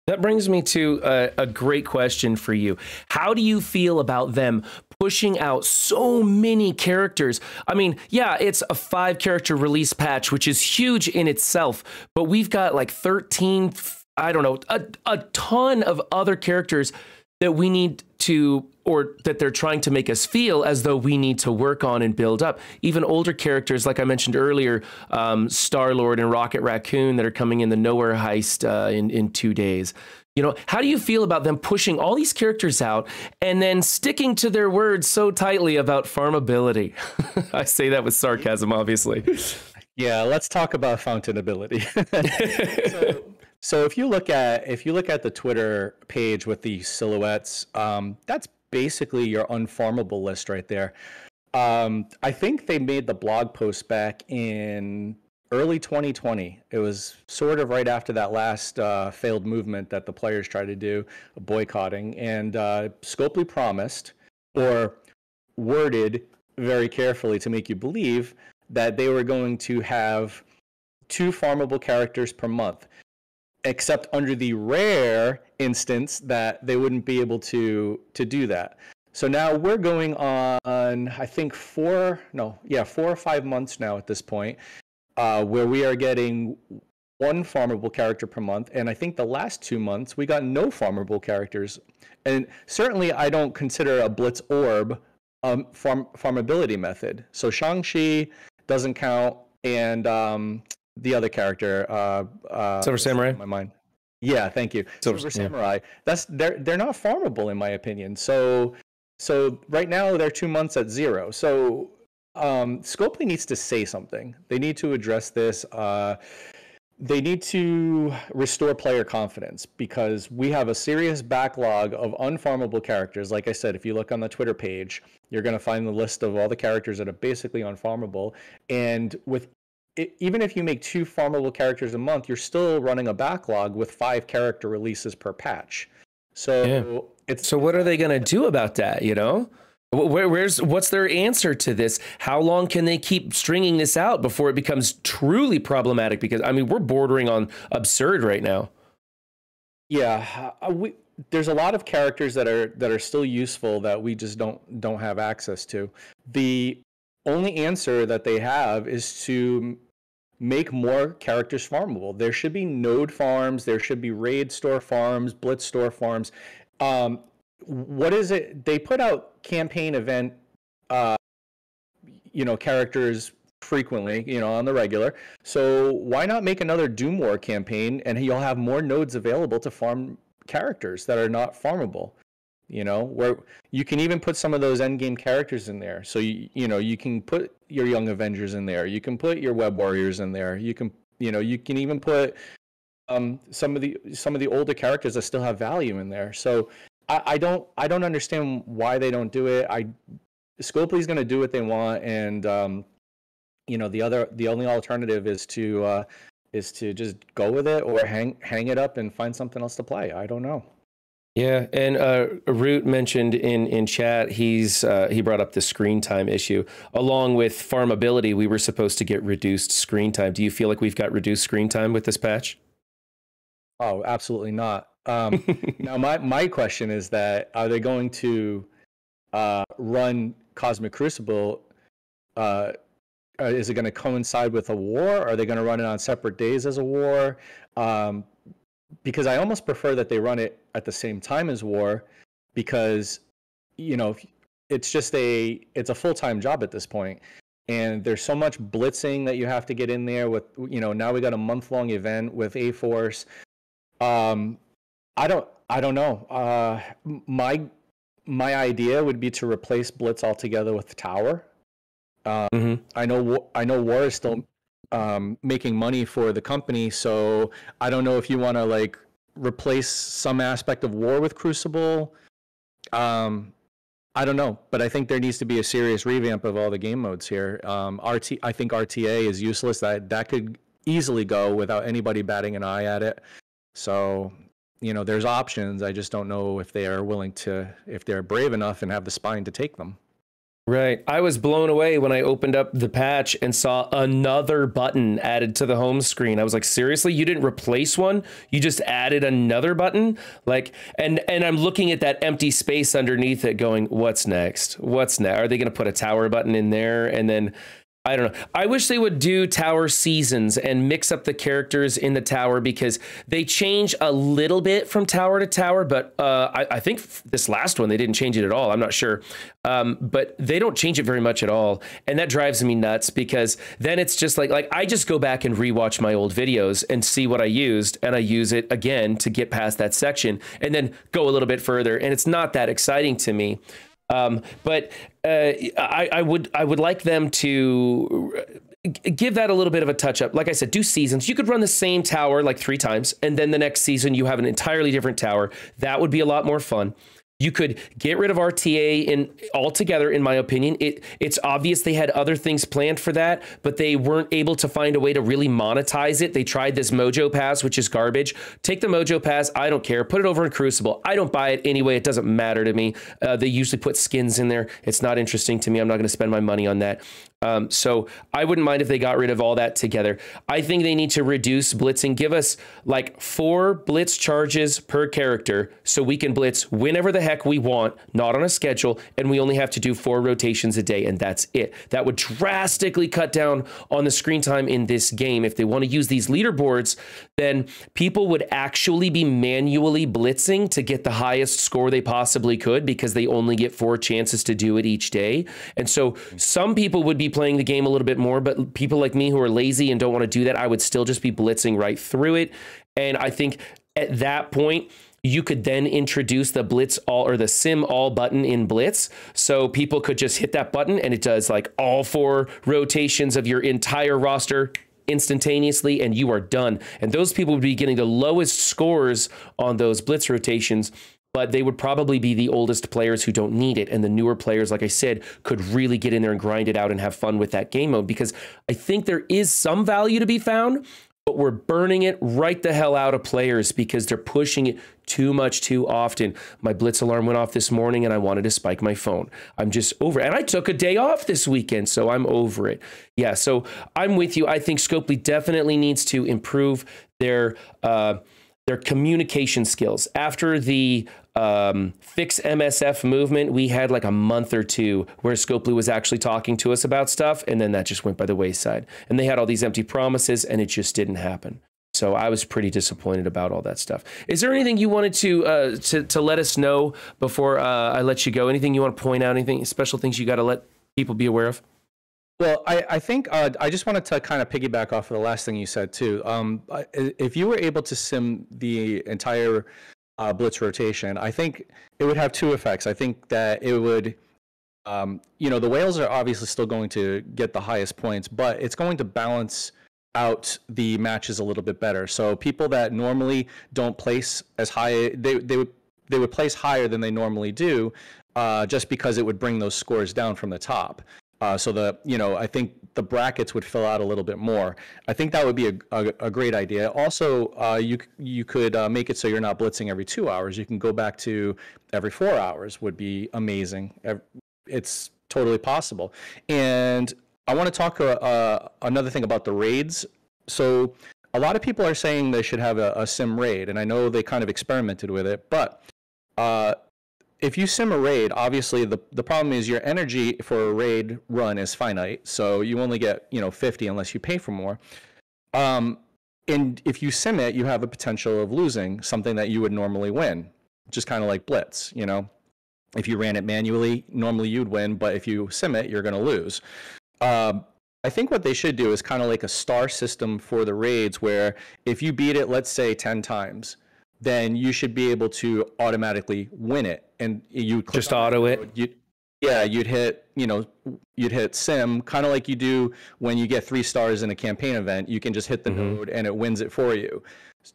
That brings me to a great question for you. How do you feel about them pushing out so many characters? I mean, yeah, it's a 5-character release patch, which is huge in itself, but we've got like 13, I don't know, a ton of other characters that we need to, or that they're trying to make us feel as though we need to work on and build up. Even older characters, like I mentioned earlier, Star-Lord and Rocket Raccoon that are coming in the Nowhere heist in 2 days. How do you feel about them pushing all these characters out and then sticking to their words so tightly about farmability? I say that with sarcasm, obviously. Yeah, let's talk about fountainability. So if you look at the Twitter page with the silhouettes, that's basically your unfarmable list right there. I think they made the blog post back in early 2020. It was sort of right after that last failed movement that the players tried to do, boycotting, and Scopely promised, or worded very carefully to make you believe, that they were going to have 2 farmable characters per month, except under the rare instance that they wouldn't be able to do that. So now we're going on, I think 4 or 5 months now at this point, where we are getting 1 farmable character per month. And I think the last 2 months we got no farmable characters. And certainly I don't consider a Blitz Orb farmability method. So Shang-Chi doesn't count, and the other character, Silver Samurai. In my mind. Yeah, thank you. Silver Samurai. They're not farmable in my opinion. So right now they're 2 months at 0. So Scopely needs to say something. They need to address this. They need to restore player confidence, because we have a serious backlog of unfarmable characters. Like I said, if you look on the Twitter page, you're going to find the list of all the characters that are basically unfarmable. And even if you make 2 farmable characters a month, you're still running a backlog with 5 character releases per patch. So So what are they going to do about that? What's their answer to this? How long can they keep stringing this out before it becomes truly problematic? Because I mean, we're bordering on absurd right now. Yeah, there's a lot of characters that are still useful that we just don't have access to. The only answer that they have is to make more characters farmable. There should be node farms. There should be raid store farms, blitz store farms. What is it? They put out campaign event, characters frequently, on the regular. So why not make another Doom War campaign, and you'll have more nodes available to farm characters that are not farmable. Where you can even put some of those endgame characters in there. So you can put your Young Avengers in there. You can put your Web Warriors in there. You can even put some of the older characters that still have value in there. So I don't understand why they don't do it. Scopely's going to do what they want, and the only alternative is to just go with it, or hang it up and find something else to play. I don't know. Yeah, and Root mentioned in chat, he brought up the screen time issue. Along with farmability, we were supposed to get reduced screen time. Do you feel like we've got reduced screen time with this patch? Oh, absolutely not. Now, my question is that are they going to run Cosmic Crucible? Is it going to coincide with a war? Are they going to run it on separate days as a war? Because I almost prefer that they run it at the same time as war, because it's a full-time job at this point, and there's so much blitzing that you have to get in there with. Now we got a month-long event with A-Force. I don't know. My idea would be to replace Blitz altogether with Tower. I know War is still making money for the company, so I don't know if you want to like replace some aspect of War with Crucible. I don't know, but I think there needs to be a serious revamp of all the game modes here. I think RTA is useless. That could easily go without anybody batting an eye at it. So, there's options. I just don't know if they are willing to, if they're brave enough and have the spine to take them. Right. I was blown away when I opened up the patch and saw another button added to the home screen. I was like, seriously, you didn't replace one? You just added another button? Like, and I'm looking at that empty space underneath it going, what's next? What's next? Are they going to put a tower button in there? And then I don't know. I wish they would do tower seasons and mix up the characters in the tower, because they change a little bit from tower to tower. But I think this last one, they didn't change it at all. I'm not sure. But they don't change it very much at all. And that drives me nuts, because then it's just like I just go back and rewatch my old videos and see what I used, and I use it again to get past that section and then go a little bit further. And it's not that exciting to me. But I would like them to give that a little bit of a touch up. Like I said, do seasons. You could run the same tower like 3 times, and then the next season you have an entirely different tower. That would be a lot more fun. You could get rid of RTA altogether, in my opinion. It's obvious they had other things planned for that, but they weren't able to find a way to really monetize it. They tried this Mojo Pass, which is garbage. Take the Mojo Pass. I don't care. Put it over in Crucible. I don't buy it anyway. It doesn't matter to me. They usually put skins in there. It's not interesting to me. I'm not going to spend my money on that. So I wouldn't mind if they got rid of all that together. I think they need to reduce blitzing. Give us like 4 blitz charges per character, so we can blitz whenever the heck we want, not on a schedule, and we only have to do 4 rotations a day, and that's it. That would drastically cut down on the screen time in this game. If they want to use these leaderboards, then people would actually be manually blitzing to get the highest score they possibly could, because they only get 4 chances to do it each day. And so some people would be playing the game a little bit more, but people like me who are lazy and don't want to do that, I would still just be blitzing right through it. And I think at that point, you could then introduce the blitz all, or the sim all button in Blitz. So people could just hit that button and it does like all 4 rotations of your entire roster instantaneously, and you are done. And those people would be getting the lowest scores on those blitz rotations, but they would probably be the oldest players who don't need it. And the newer players, like I said, could really get in there and grind it out and have fun with that game mode, because I think there is some value to be found, but we're burning it right the hell out of players because they're pushing it too much too often. My blitz alarm went off this morning and I wanted to spike my phone. I'm just over it. And I took a day off this weekend, so I'm over it. Yeah, so I'm with you. I think Scopely definitely needs to improve their communication skills. After the fix MSF movement, we had like a month or 2 where Scopely was actually talking to us about stuff, and then that just went by the wayside. And they had all these empty promises, and it just didn't happen. So I was pretty disappointed about all that stuff. Is there anything you wanted to let us know before I let you go? Anything you want to point out? Anything special things you got to let people be aware of? Well, I think I just wanted to kind of piggyback off of the last thing you said too. If you were able to sim the entire blitz rotation, I think it would have 2 effects. I think that it would, the whales are obviously still going to get the highest points, but it's going to balance out the matches a little bit better. So people that normally don't place as high, they would place higher than they normally do, just because it would bring those scores down from the top. So I think the brackets would fill out a little bit more. I think that would be a great idea. Also, you could make it so you're not blitzing every 2 hours. You can go back to every 4 hours. Would be amazing. It's totally possible. And I want to talk another thing about the raids. So a lot of people are saying they should have a sim raid, and I know they kind of experimented with it, but if you sim a raid, obviously the problem is your energy for a raid run is finite, so you only get 50 unless you pay for more. And if you sim it, you have a potential of losing something that you would normally win, just kind of like Blitz. If you ran it manually, normally you'd win, but if you sim it, you're going to lose. I think what they should do is kind of like a star system for the raids, where if you beat it, let's say 10 times, then you should be able to automatically win it. And you just auto it. You'd hit sim, kind of like you do when you get 3 stars in a campaign event. You can just hit the node and it wins it for you.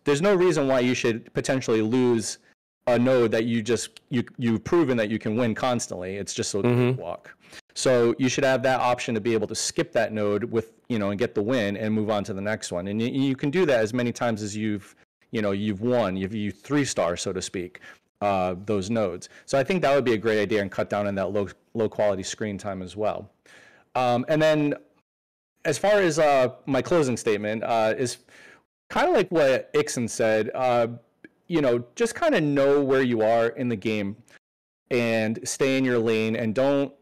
There's no reason why you should potentially lose a node that you've proven that you can win constantly. It's just a walk. So you should have that option to be able to skip that node with, and get the win and move on to the next one. And you can do that as many times as you've won. You've 3 stars, so to speak. Those nodes. So I think that would be a great idea and cut down on that low quality screen time as well. And then as far as my closing statement is kind of like what Ixon said, just kind of know where you are in the game and stay in your lane, and don't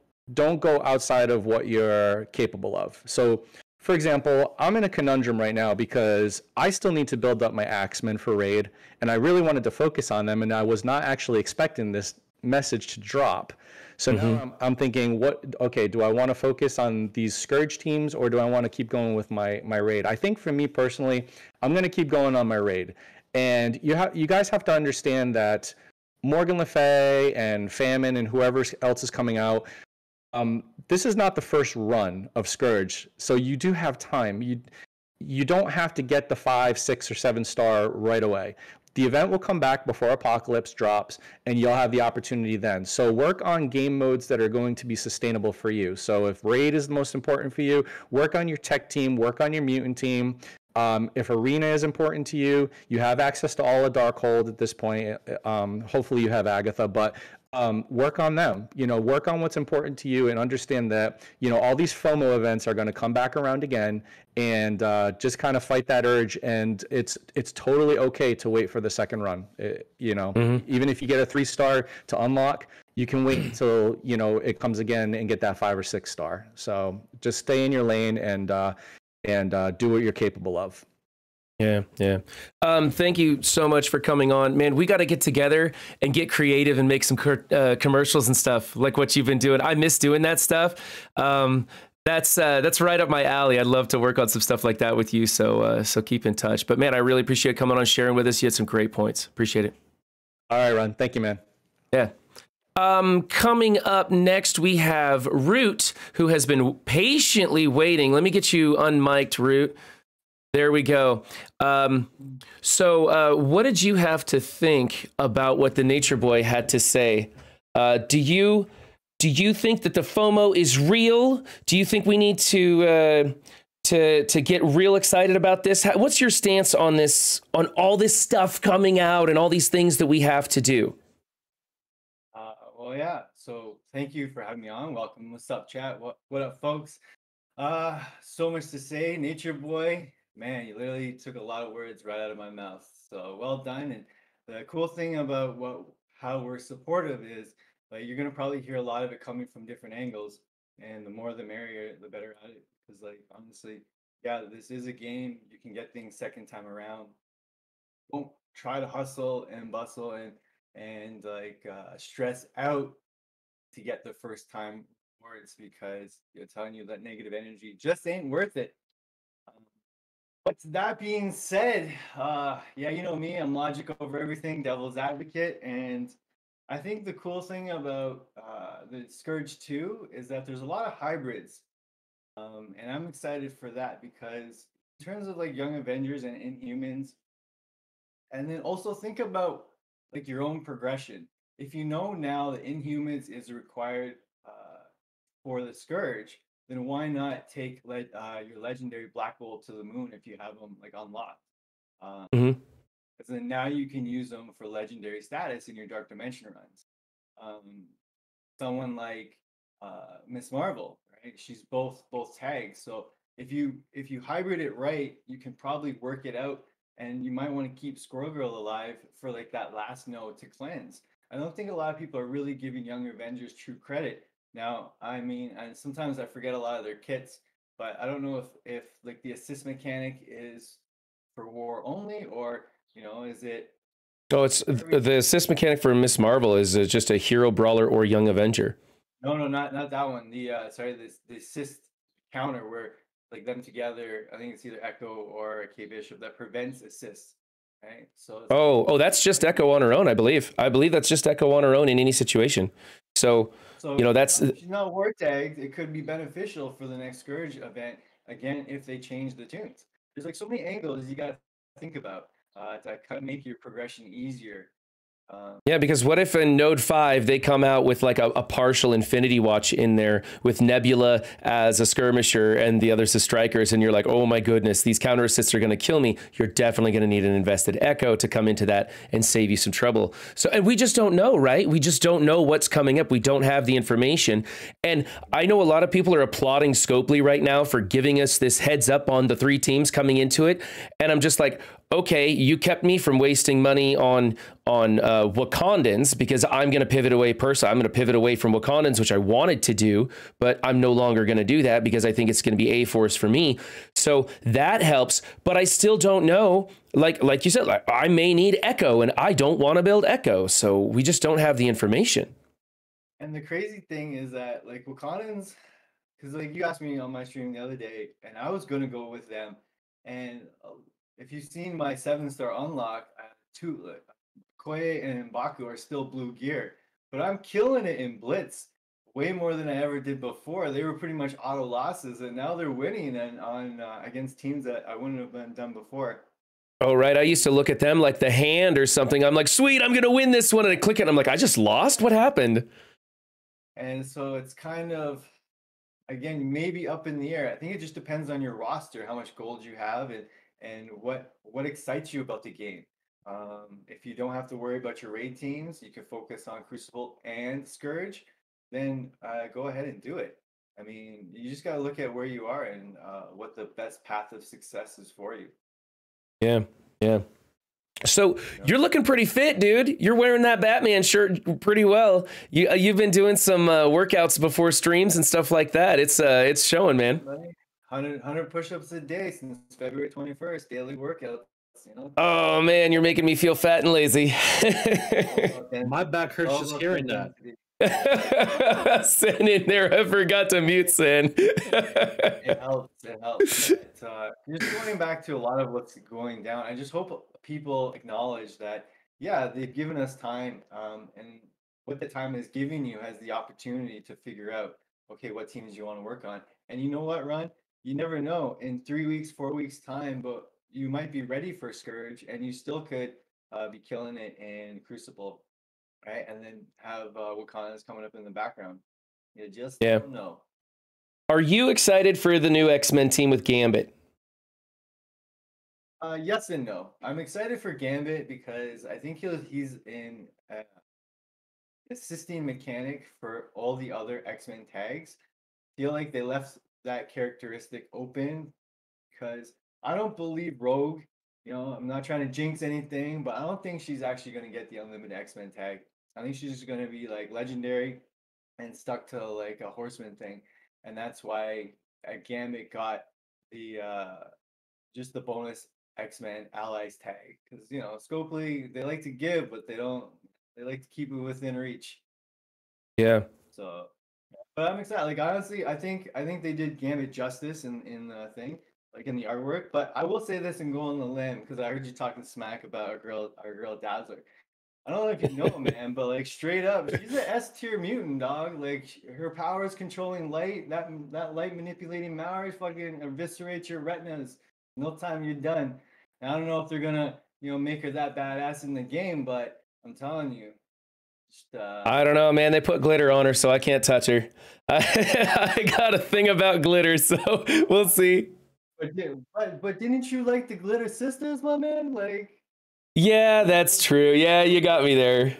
go outside of what you're capable of. So for example, I'm in a conundrum right now because I still need to build up my axemen for raid, and I really wanted to focus on them, and I was not actually expecting this message to drop. So now I'm thinking, do I want to focus on these Scourge teams, or do I want to keep going with my raid? I think for me personally, I'm going to keep going on my raid. And you guys have to understand that Morgan Le Fay and Famine and whoever else is coming out, this is not the first run of Scourge, so you do have time. You don't have to get the 5, 6, or 7 star right away. The event will come back before Apocalypse drops, and you'll have the opportunity then. So work on game modes that are going to be sustainable for you. So if Raid is the most important for you, work on your tech team, work on your mutant team. If Arena is important to you, you have access to all of Darkhold at this point. Hopefully you have Agatha, but work on them. Work on what's important to you, and understand that all these FOMO events are going to come back around again, and just kind of fight that urge. And it's totally okay to wait for the second run. Even if you get a 3-star to unlock, you can wait until it comes again and get that 5 or 6 star. So just stay in your lane and do what you're capable of. Yeah. Thank you so much for coming on, man. We got to get together and get creative and make some commercials and stuff like what you've been doing. I miss doing that stuff. That's right up my alley. I'd love to work on some stuff like that with you. So keep in touch. But man, I really appreciate coming on, sharing with us. You had some great points. Appreciate it. All right, Ron. Thank you, man. Yeah. Coming up next, we have Root, who has been patiently waiting. Let me get you unmiked, Root. There we go. So what did you have to think about what the Nature Boy had to say? Do you think that the FOMO is real? Do you think we need to get real excited about this? What's your stance on this, on all this stuff coming out and all these things that we have to do? Well, yeah. So thank you for having me on. Welcome. What's up, chat? What up, folks? So much to say. Nature Boy, man, you literally took a lot of words right out of my mouth. So well done. And the cool thing about how we're supportive is, like, you're gonna probably hear a lot of it coming from different angles, and the more the merrier, the better at it. Because, like, honestly, yeah, this is a game. You can get things second time around. Don't try to hustle and bustle and stress out to get the first time rewards, because you're telling you that negative energy just ain't worth it. But that being said, yeah, you know me, I'm logic over everything, devil's advocate. And I think the cool thing about the Scourge 2 is that there's a lot of hybrids. And I'm excited for that, because in terms of like Young Avengers and Inhumans, and then also think about like your own progression. If you know now that Inhumans is required for the Scourge, then why not take your legendary Black Bolt to the moon if you have them like unlocked? Because then now you can use them for legendary status in your Dark Dimension runs. Someone like Miss Marvel, right? She's both tags, so if you hybrid it right, you can probably work it out, and you might want to keep Squirrel Girl alive for like that last node to cleanse. I don't think a lot of people are really giving Young Avengers true credit. Now, I mean, and sometimes I forget a lot of their kits, but I don't know if like the assist mechanic is for war only, or is it? Oh, it's the assist mechanic for Miss Marvel is just a hero brawler or Young Avenger. No, not that one. The the assist counter where like them together. I think it's either Echo or K Bishop that prevents assists. Right. So. Oh, that's just Echo on her own, I believe. I believe that's just Echo on her own in any situation. So that's. If she's not war tagged, it could be beneficial for the next Scourge event again if they change the tunes. There's like so many angles you got to think about to kind of make your progression easier. Yeah, because what if in Node 5 they come out with like a partial Infinity Watch in there with Nebula as a skirmisher and the others as strikers, and you're like, oh my goodness, these counter assists are going to kill me. You're definitely going to need an invested Echo to come into that and save you some trouble. So, and we just don't know, right? We just don't know what's coming up. We don't have the information. And I know a lot of people are applauding Scopely right now for giving us this heads up on the 3 teams coming into it. And I'm just like, okay, you kept me from wasting money on Wakandans because I'm going to pivot away personally. I'm going to pivot away from Wakandans, which I wanted to do, but I'm no longer going to do that because I think it's going to be A-Force for me. So that helps, but I still don't know. Like you said, like I may need Echo and I don't want to build Echo. So we just don't have the information. And the crazy thing is that like Wakandans, because like you asked me on my stream the other day and I was going to go with them. And if you've seen my 7-star unlock, Koye and Mbaku are still blue gear, but I'm killing it in Blitz way more than I ever did before. They were pretty much auto losses, and now they're winning and on against teams that I wouldn't have been done before. Oh, right. I used to look at them like the hand or something. I'm like, sweet, I'm going to win this one. And I click it. And I'm like, I just lost. What happened? And so it's kind of, again, maybe up in the air. I think it just depends on your roster, how much gold you have, and what excites you about the game. If you don't have to worry about your raid teams, you can focus on Crucible and Scourge, then go ahead and do it. I mean, you just got to look at where you are and what the best path of success is for you. Yeah. So you're looking pretty fit, dude. You're wearing that Batman shirt pretty well. You've been doing some workouts before streams and stuff like that. It's showing, man. 100 push-ups a day since February 21st, daily workouts. Oh man, you're making me feel fat and lazy. My back hurts just hearing that. Sen in there, I forgot to mute Sen. It helps. But, just going back to a lot of what's going down, I just hope people acknowledge that, yeah, they've given us time, and what the time is giving you has the opportunity to figure out, okay, what teams you want to work on. And you know what, Ron? You never know in 3 weeks, 4 weeks time, but you might be ready for Scourge and you still could be killing it in Crucible, right? And then have Wakanda's coming up in the background. You just don't know. Are you excited for the new X-Men team with Gambit? Yes and no. I'm excited for Gambit because I think he's in assisting mechanic for all the other X-Men tags. Feel like they left that characteristic open because I don't believe Rogue, I'm not trying to jinx anything, but I don't think she's actually going to get the unlimited X-Men tag. I think she's just going to be like legendary and stuck to like a horseman thing. And that's why Gambit got the just the bonus X-Men allies tag. Because Scopely, they like to give, but they like to keep it within reach. Yeah. So but I'm excited. Like honestly, I think they did Gambit justice in the thing. Like in the artwork, but I will say this and go on the limb because I heard you talking smack about our girl Dazzler. I don't know if you know, man, but like straight up, she's an S tier mutant, dog. Like her power is controlling light. That light manipulating Maori fucking eviscerates your retinas. No time you're done. And I don't know if they're gonna make her that badass in the game, but I'm telling you. I don't know, man. They put glitter on her, so I can't touch her. I got a thing about glitter, so we'll see. But didn't you like the Glitter Sisters, my man? Like, yeah, that's true. Yeah, you got me there.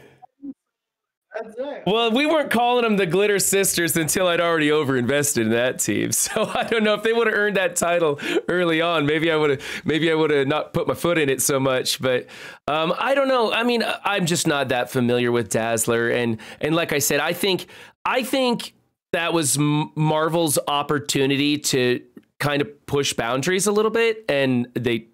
That's right. Well, we weren't calling them the Glitter Sisters until I'd already overinvested in that team. So I don't know if they would have earned that title early on. Maybe I would have not put my foot in it so much. But I don't know. I mean, I'm just not that familiar with Dazzler. And like I said, I think that was Marvel's opportunity to kind of push boundaries a little bit, and they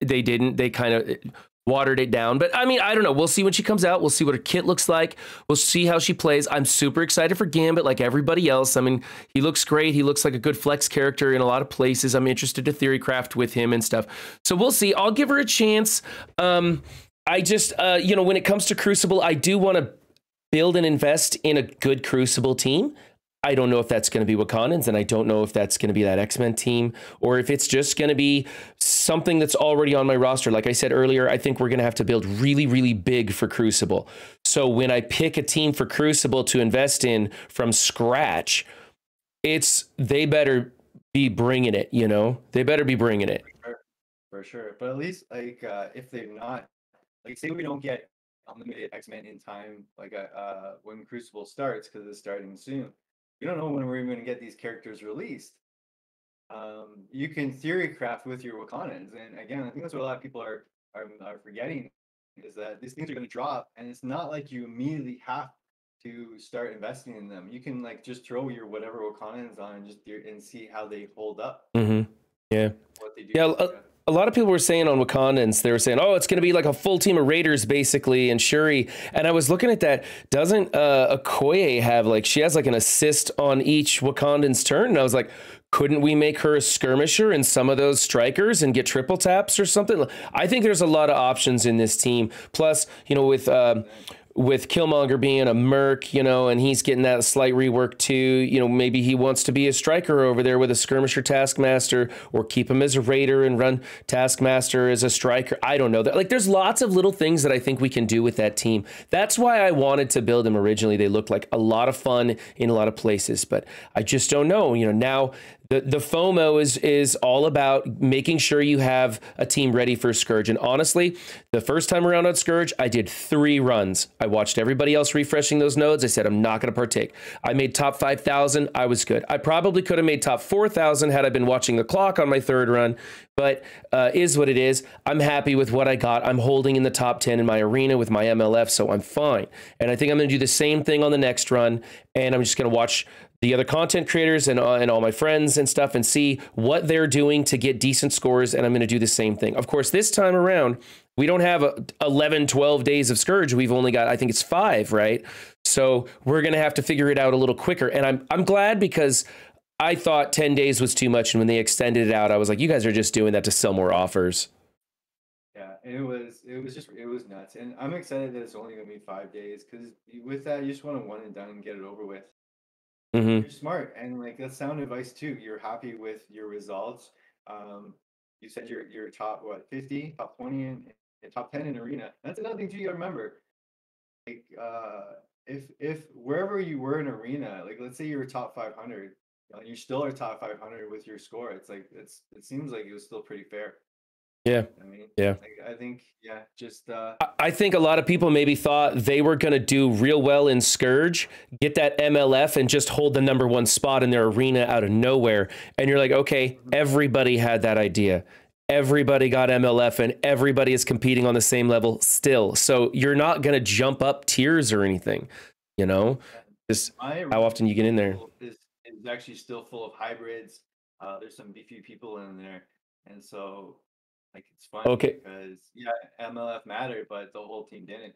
didn't. They kind of watered it down. But I mean, I don't know. We'll see when she comes out. We'll see what her kit looks like. We'll see how she plays. I'm super excited for Gambit, like everybody else. I mean, he looks great. He looks like a good flex character in a lot of places. I'm interested to theorycraft with him and stuff. So we'll see. I'll give her a chance. I just, when it comes to Crucible, I do want to build and invest in a good Crucible team. I don't know if that's going to be Wakandans, and I don't know if that's going to be that X-Men team, or if it's just going to be something that's already on my roster. Like I said earlier, I think we're going to have to build really, really big for Crucible. So when I pick a team for Crucible to invest in from scratch, they better be bringing it, They better be bringing it. For sure. But at least, if they're not, say we don't get unlimited X-Men in time, when Crucible starts, because it's starting soon. We don't know when we're even going to get these characters released. You can theorycraft with your Wakandans, and again, I think that's what a lot of people are forgetting, is that these things are going to drop, and it's not like you immediately have to start investing in them. You can just throw your whatever Wakandans on and see how they hold up. Mm-hmm. Yeah. What they do. Yeah. A lot of people were saying on Wakandans, they were saying, oh, it's going to be like a full team of Raiders, basically, and Shuri. And I was looking at that. Doesn't Okoye have, she has an assist on each Wakandan's turn? And I was like, couldn't we make her a skirmisher in some of those strikers and get triple taps or something? I think there's a lot of options in this team. Plus, with Killmonger being a merc, and he's getting that slight rework too, maybe he wants to be a striker over there with a skirmisher Taskmaster, or keep him as a raider and run Taskmaster as a striker. I don't know. There's lots of little things that I think we can do with that team. That's why I wanted to build them originally. They looked like a lot of fun in a lot of places, but I just don't know. Now the FOMO is all about making sure you have a team ready for Scourge. And honestly, the first time around on Scourge, I did 3 runs. I watched everybody else refreshing those nodes. I said, I'm not going to partake. I made top 5,000. I was good. I probably could have made top 4,000 had I been watching the clock on my 3rd run, but is what it is. I'm happy with what I got. I'm holding in the top 10 in my arena with my MLF, so I'm fine. And I think I'm going to do the same thing on the next run, and I'm just going to watch the other content creators and all my friends and stuff and see what they're doing to get decent scores, and I'm going to do the same thing. Of course, this time around, we don't have 11, 12 days of Scourge. We've only got, I think it's 5, right? So we're going to have to figure it out a little quicker. And I'm glad, because I thought 10 days was too much, and when they extended it out, I was like, you guys are just doing that to sell more offers. Yeah, it was nuts. And I'm excited that it's only going to be 5 days, because with that, you just want to one and done and get it over with. Mm-hmm. You're smart, and that's sound advice too. You're happy with your results. You said you're top 50, top 20, and top 10 in arena. That's another thing too. You gotta remember, if wherever you were in arena, let's say you were top 500, you still are top 500 with your score. It seems like it was still pretty fair. Yeah. I mean, yeah. I think, I think a lot of people maybe thought they were going to do real well in Scourge, get that MLF, and just hold the #1 spot in their arena out of nowhere. And you're like, okay, everybody had that idea. Everybody got MLF, and everybody is competing on the same level still. So you're not going to jump up tiers or anything, just how often you get in there. Is actually still full of hybrids. There's some beefy people in there. And so, it's fun, okay, because MLF mattered, but the whole team didn't.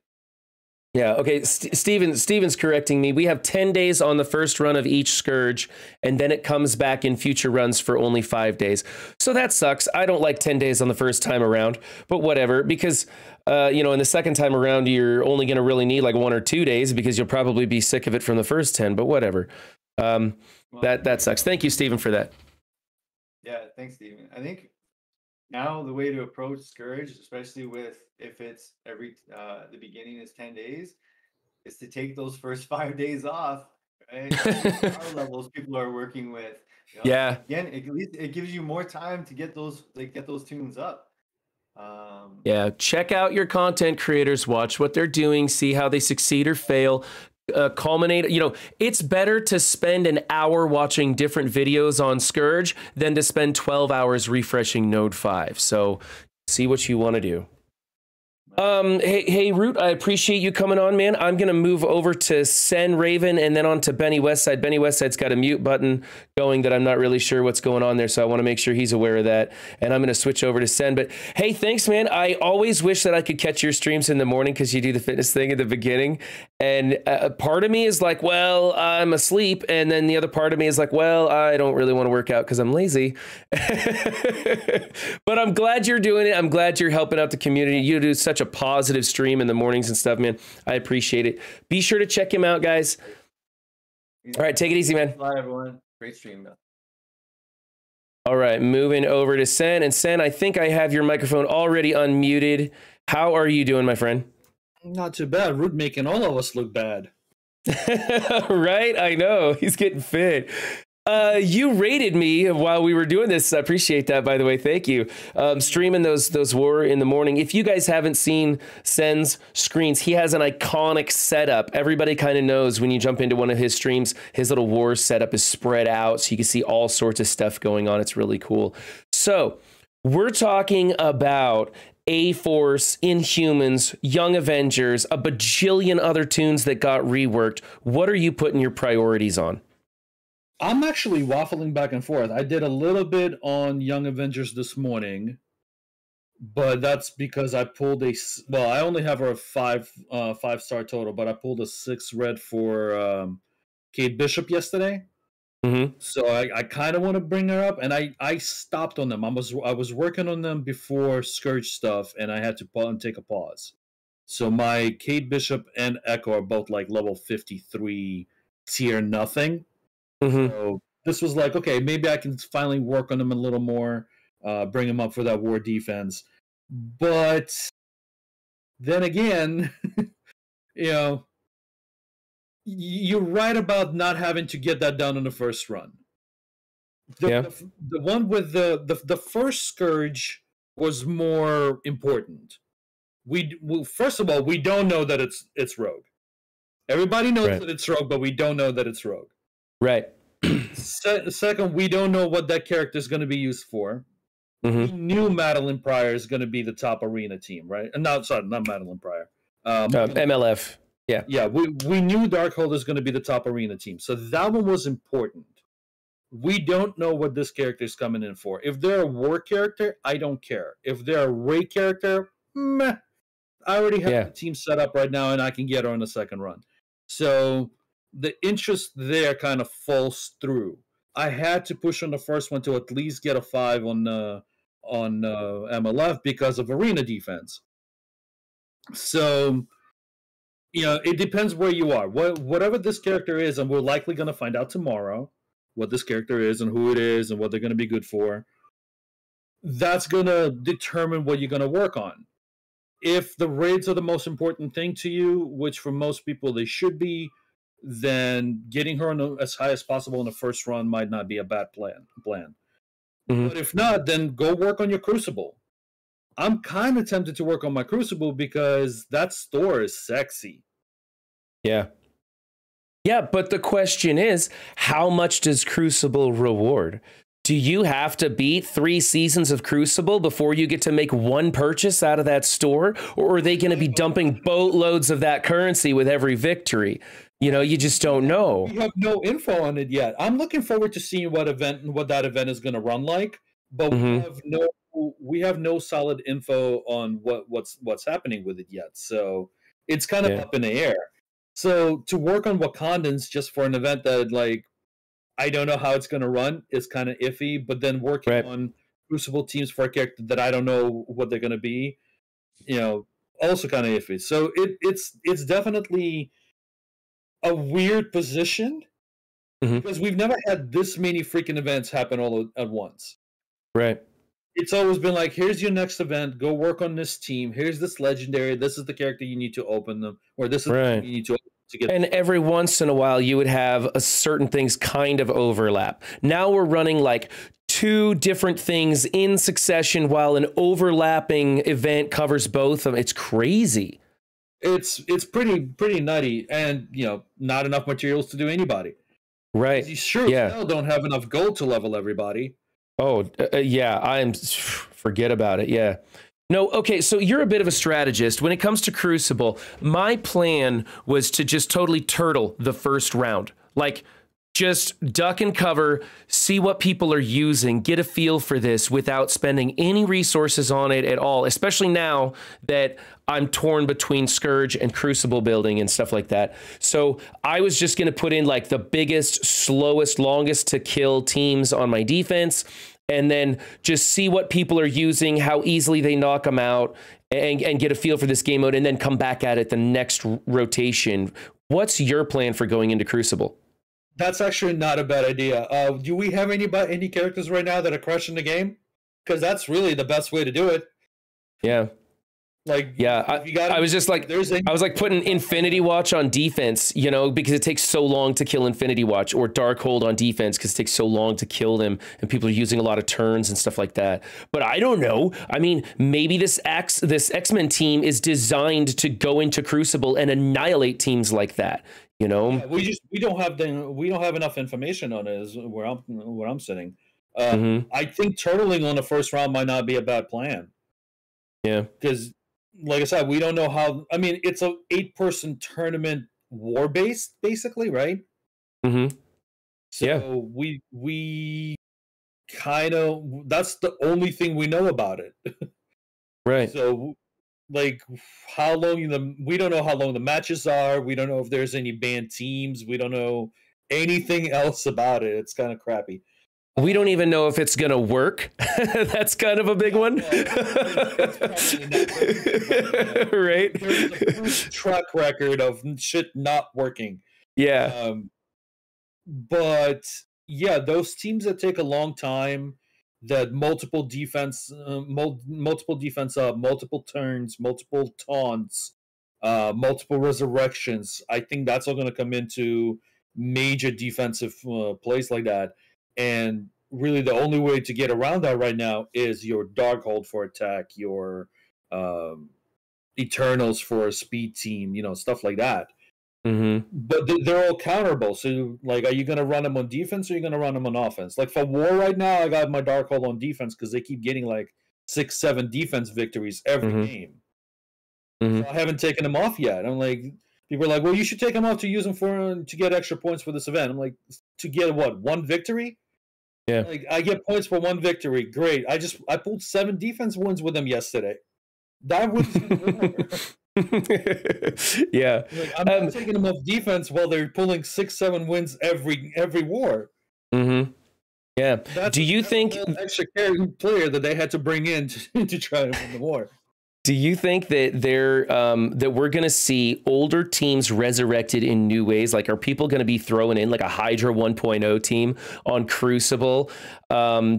Yeah. Okay. Steven's correcting me. We have 10 days on the first run of each Scourge, and then it comes back in future runs for only 5 days. So that sucks. I don't like 10 days on the first time around, but whatever, because, in the second time around, you're only going to really need 1 or 2 days, because you'll probably be sick of it from the first 10, but whatever. That sucks. Thank you, Steven, for that. Yeah. Thanks, Steven. I think now the way to approach Scourge, especially if it's the beginning is 10 days, is to take those first 5 days off, right? Power levels people are working with. Yeah. Again, at least it gives you more time to get those tunes up. Yeah. Check out your content creators, watch what they're doing, see how they succeed or fail. culminate. You know, it's better to spend an hour watching different videos on Scourge than to spend 12 hours refreshing Node 5. So see what you want to do. Hey, Root, I appreciate you coming on, man. I'm going to move over to Sen Raven and then on to Benny Westside. Benny Westside's got a mute button going that I'm not really sure what's going on there, so I want to make sure he's aware of that. And I'm going to switch over to Sen. But hey, thanks, man. I always wish that I could catch your streams in the morning because you do the fitness thing at the beginning. And part of me is like, well, I'm asleep. And then the other part of me is like, well, I don't really want to work out because I'm lazy. But I'm glad you're doing it. I'm glad you're helping out the community. You do such a positive stream in the mornings and stuff, man. I appreciate it. Be sure to check him out, guys. All right, take it easy, man. Bye, everyone. Great stream. All right, moving over to Sen. And Sen, I think I have your microphone already unmuted. How are you doing, my friend? Not too bad. Root making all of us look bad. Right? I know. He's getting fit. You rated me while we were doing this. I appreciate that, by the way. Thank you. Streaming those War in the Morning. If you guys haven't seen Sen's screens, he has an iconic setup. Everybody kind of knows when you jump into one of his streams, his little War setup is spread out, so you can see all sorts of stuff going on. It's really cool. So we're talking about A-Force, Inhumans, Young Avengers, a bajillion other tunes that got reworked. What are you putting your priorities on? I'm actually waffling back and forth. I did a little bit on Young Avengers this morning, but that's because I pulled I only have a five-star total, but I pulled a 6 red for Kate Bishop yesterday. Mm-hmm. So I kind of want to bring her up, and I stopped on them. I was working on them before Scourge stuff, and I had to take a pause. So my Kate Bishop and Echo are both like level 53 tier nothing. Mm-hmm. So this was like, okay, maybe I can finally work on them a little more, bring them up for that war defense. But then again, you know, you're right about not having to get that done in the first run. The one with the first Scourge was more important. First of all, we don't know that it's Rogue. Everybody knows that it's Rogue, but we don't know that it's Rogue. Right. Second, we don't know what that character is going to be used for. Mm-hmm. We knew Madeline Pryor is going to be the top arena team, right? Not Madeline Pryor. MLF. Yeah. Yeah, we knew Darkhold is going to be the top arena team. So that one was important. We don't know what this character is coming in for. If they're a war character, I don't care. If they're a Ray character, meh. I already have the team set up right now, and I can get her on the second run. So the interest there kind of falls through. I had to push on the first one to at least get a 5 on MLF because of arena defense. So, you know, it depends where you are. Whatever this character is, and we're likely going to find out tomorrow what this character is and who it is and what they're going to be good for. That's going to determine what you're going to work on. If the raids are the most important thing to you, which for most people they should be, then getting her on as high as possible in the first run might not be a bad plan. Mm-hmm. But if not, then go work on your Crucible. I'm kind of tempted to work on my Crucible because that store is sexy. Yeah. Yeah, but the question is, how much does Crucible reward? Do you have to beat 3 seasons of Crucible before you get to make one purchase out of that store? Or are they going to be dumping boatloads of that currency with every victory? You know, you just don't know. We have no info on it yet. I'm looking forward to seeing what that event is going to run like, but we have no solid info on what's happening with it yet. So it's kind of up in the air. So to work on Wakandans just for an event that, like, I don't know how it's going to run is kind of iffy, but then working on Crucible teams for a character that I don't know what they're going to be, you know, also kind of iffy. So it's definitely a weird position because we've never had this many freaking events happen all at once. Right. It's always been like, here's your next event, go work on this team, here's this legendary, this is the character you need to open them, or this is the you need to get. And every once in a while you would have certain things kind of overlap. Now we're running like 2 different things in succession while an overlapping event covers both of them. It's crazy. it's pretty nutty, and not enough materials to do anybody. Right. You sure as hell don't have enough gold to level everybody. Oh, yeah. Forget about it. Yeah. No, okay, so you're a bit of a strategist. When it comes to Crucible, my plan was to just totally turtle the first round. Like, just duck and cover, see what people are using, get a feel for this without spending any resources on it at all, especially now that I'm torn between Scourge and Crucible building and stuff like that. So I was just going to put in like the biggest, slowest, longest to kill teams on my defense, and then just see what people are using, how easily they knock them out, and get a feel for this game mode, and then come back at it the next rotation. What's your plan for going into Crucible? That's actually not a bad idea. Do we have any characters right now that are crushing the game? Because that's really the best way to do it. Yeah. Like, yeah, I was just like, I was like putting Infinity Watch on defense, because it takes so long to kill Infinity Watch, or Darkhold on defense because it takes so long to kill them, and people are using a lot of turns and stuff like that. But I don't know. I mean, maybe this X-Men team is designed to go into Crucible and annihilate teams like that. Yeah, we don't have enough information on it. Is where I'm sitting. I think turtling on the first round might not be a bad plan. Yeah, because, like I said, we don't know how. I mean, it's a 8-person tournament war based, basically, right? Mm-hmm. So we kind of, that's the only thing we know about it. Right. So, like, we don't know how long the matches are. We don't know if there's any banned teams. We don't know anything else about it. It's kind of crappy. We don't even know if it's going to work. That's kind of a big one. Right? There's a proof track record of shit not working. Yeah. But yeah, those teams that take a long time, that multiple defense up, multiple turns, multiple taunts, multiple resurrections. I think that's all going to come into major defensive plays like that. And really, the only way to get around that right now is your Darkhold for attack, your Eternals for a speed team, stuff like that. Mm-hmm. But they're all counterable. So, like, are you going to run them on defense, or are you going to run them on offense? Like, for War right now, I got my Darkhold on defense because they keep getting, like, 6-7 defense victories every game. Mm-hmm. So I haven't taken them off yet. I'm like, people are like, well, you should take them off to use them to get extra points for this event. I'm like, to get what, 1 victory? Yeah. Like, I get points for 1 victory. Great. I pulled 7 defense wins with them yesterday. That was yeah. Like, I'm not taking them off defense while they're pulling 6-7 wins every war. Mm-hmm. Yeah. Do you think extra player that they had to bring in to try to win the war? Do you think that that we're going to see older teams resurrected in new ways? Like, are people going to be throwing in like a Hydra 1.0 team on Crucible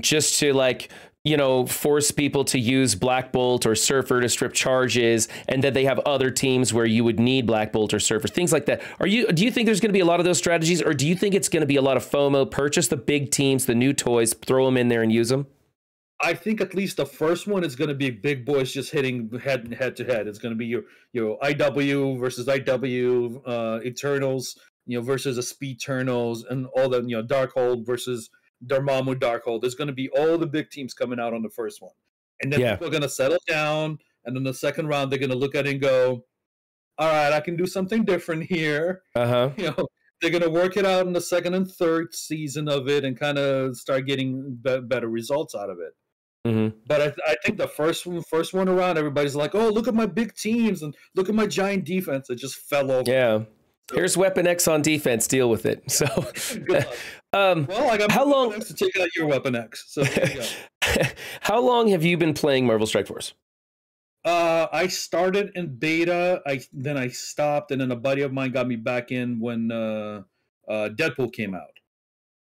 just to, like, force people to use Black Bolt or Surfer to strip charges, and that they have other teams where you would need Black Bolt or Surfer, things like that? Do you think there's going to be a lot of those strategies, or do you think it's going to be a lot of FOMO, purchase the big teams, the new toys, throw them in there and use them? I think at least the first one is going to be big boys just hitting head to head. It's going to be your IW versus IW, Eternals, versus a Speed Eternals, and all the Darkhold versus Dormammu Darkhold. There's going to be all the big teams coming out on the first one, and then people are going to settle down, and then the second round they're going to look at it and go, "All right, I can do something different here." They're going to work it out in the second and third season of it, and kind of start getting better results out of it. Mm-hmm. But I think the first one around, everybody's like, "Oh, look at my big teams and look at my giant defense." It just fell over. Yeah. So, here's Weapon X on defense. Deal with it. So, well, I got how long X to take out your Weapon X? So, how long have you been playing Marvel Strike Force? I started in beta. Then I stopped, and then a buddy of mine got me back in when Deadpool came out.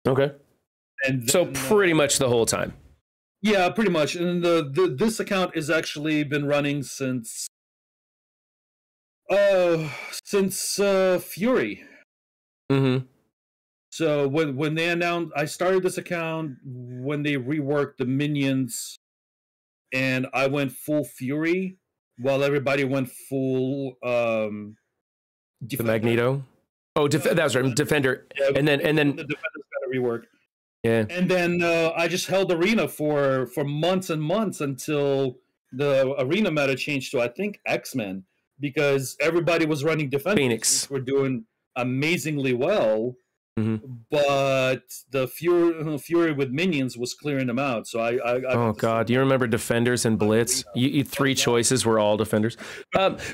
Okay. And then, so pretty much the whole time. Yeah, pretty much. And this account has actually been running since Fury. Mm-hmm. So when they announced, I started this account when they reworked the minions, and I went full Fury. while everybody went full the Magneto. Oh, that was right, Defender. Yeah, and then the Defender's got to rework. Yeah. And then I just held Arena for months and months until the Arena meta changed to, I think, X-Men, because everybody was running Defenders, Phoenix. which were doing amazingly well. But the Fury with minions was clearing them out. So I oh God, you remember Defenders and Blitz? You three choices were all Defenders.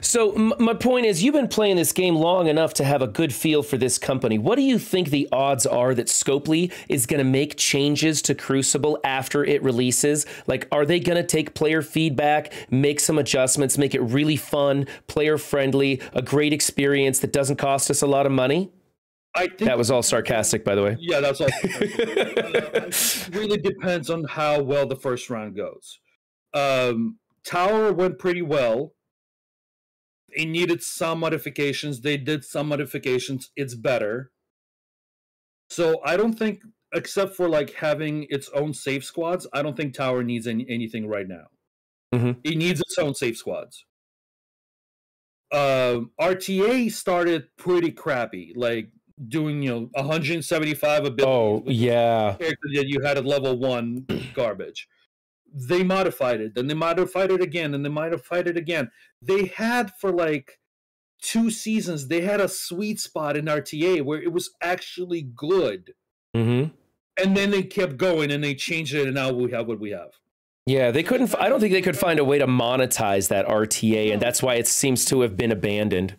So my point is, you've been playing this game long enough to have a good feel for this company. What do you think the odds are that Scopely is going to make changes to Crucible after it releases? Like, are they going to take player feedback, make some adjustments, make it really fun, player friendly, a great experience that doesn't cost us a lot of money? I think that was all sarcastic, by the way. Yeah, that's all. It really depends on how well the first round goes. Tower went pretty well. It needed some modifications. They did some modifications. It's better. So I don't think, except for like having its own safe squads, I don't think Tower needs anything right now. It needs its own safe squads. RTA started pretty crappy, like doing 175 abilities. Oh yeah, character that you had at level 1 garbage. They modified it, then they modified it again, and they modified it again. They had for like 2 seasons, they had a sweet spot in RTA where it was actually good. And then they kept going and they changed it, and now we have what we have. Yeah, they couldn't. I don't think they could find a way to monetize that RTA, and that's why it seems to have been abandoned.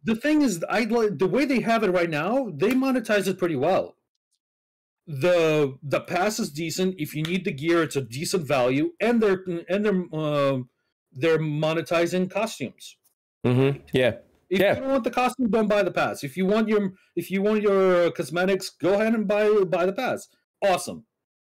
The thing is, the way they have it right now, they monetize it pretty well. The pass is decent. If you need the gear, it's a decent value, and they're monetizing costumes. Yeah. If you don't want the costume, don't buy the pass. If you want your cosmetics, go ahead and buy the pass. Awesome.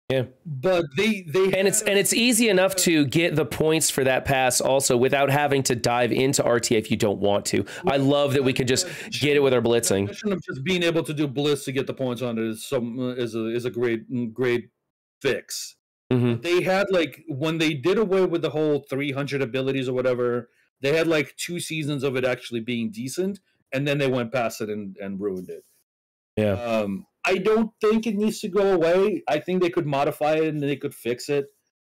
Yeah, but it's easy enough to get the points for that pass also without having to dive into RTA if you don't want to. I love that we can just get it with our blitzing. The of just being able to do blitz to get the points on it is a great fix. They had like when they did away with the whole 300 abilities or whatever, they had like 2 seasons of it actually being decent, and then they went past it and ruined it. Yeah. I don't think it needs to go away. I think they could modify it and they could fix it.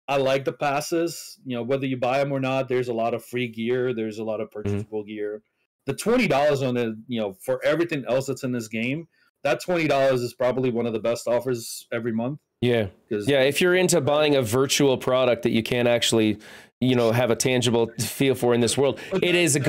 I like the passes. Whether you buy them or not, there's a lot of free gear. There's a lot of purchasable gear. The $20 on it, for everything else that's in this game, that $20 is probably one of the best offers every month. Yeah. Yeah. If you're into buying a virtual product that you can't actually, have a tangible feel for in this world, it's a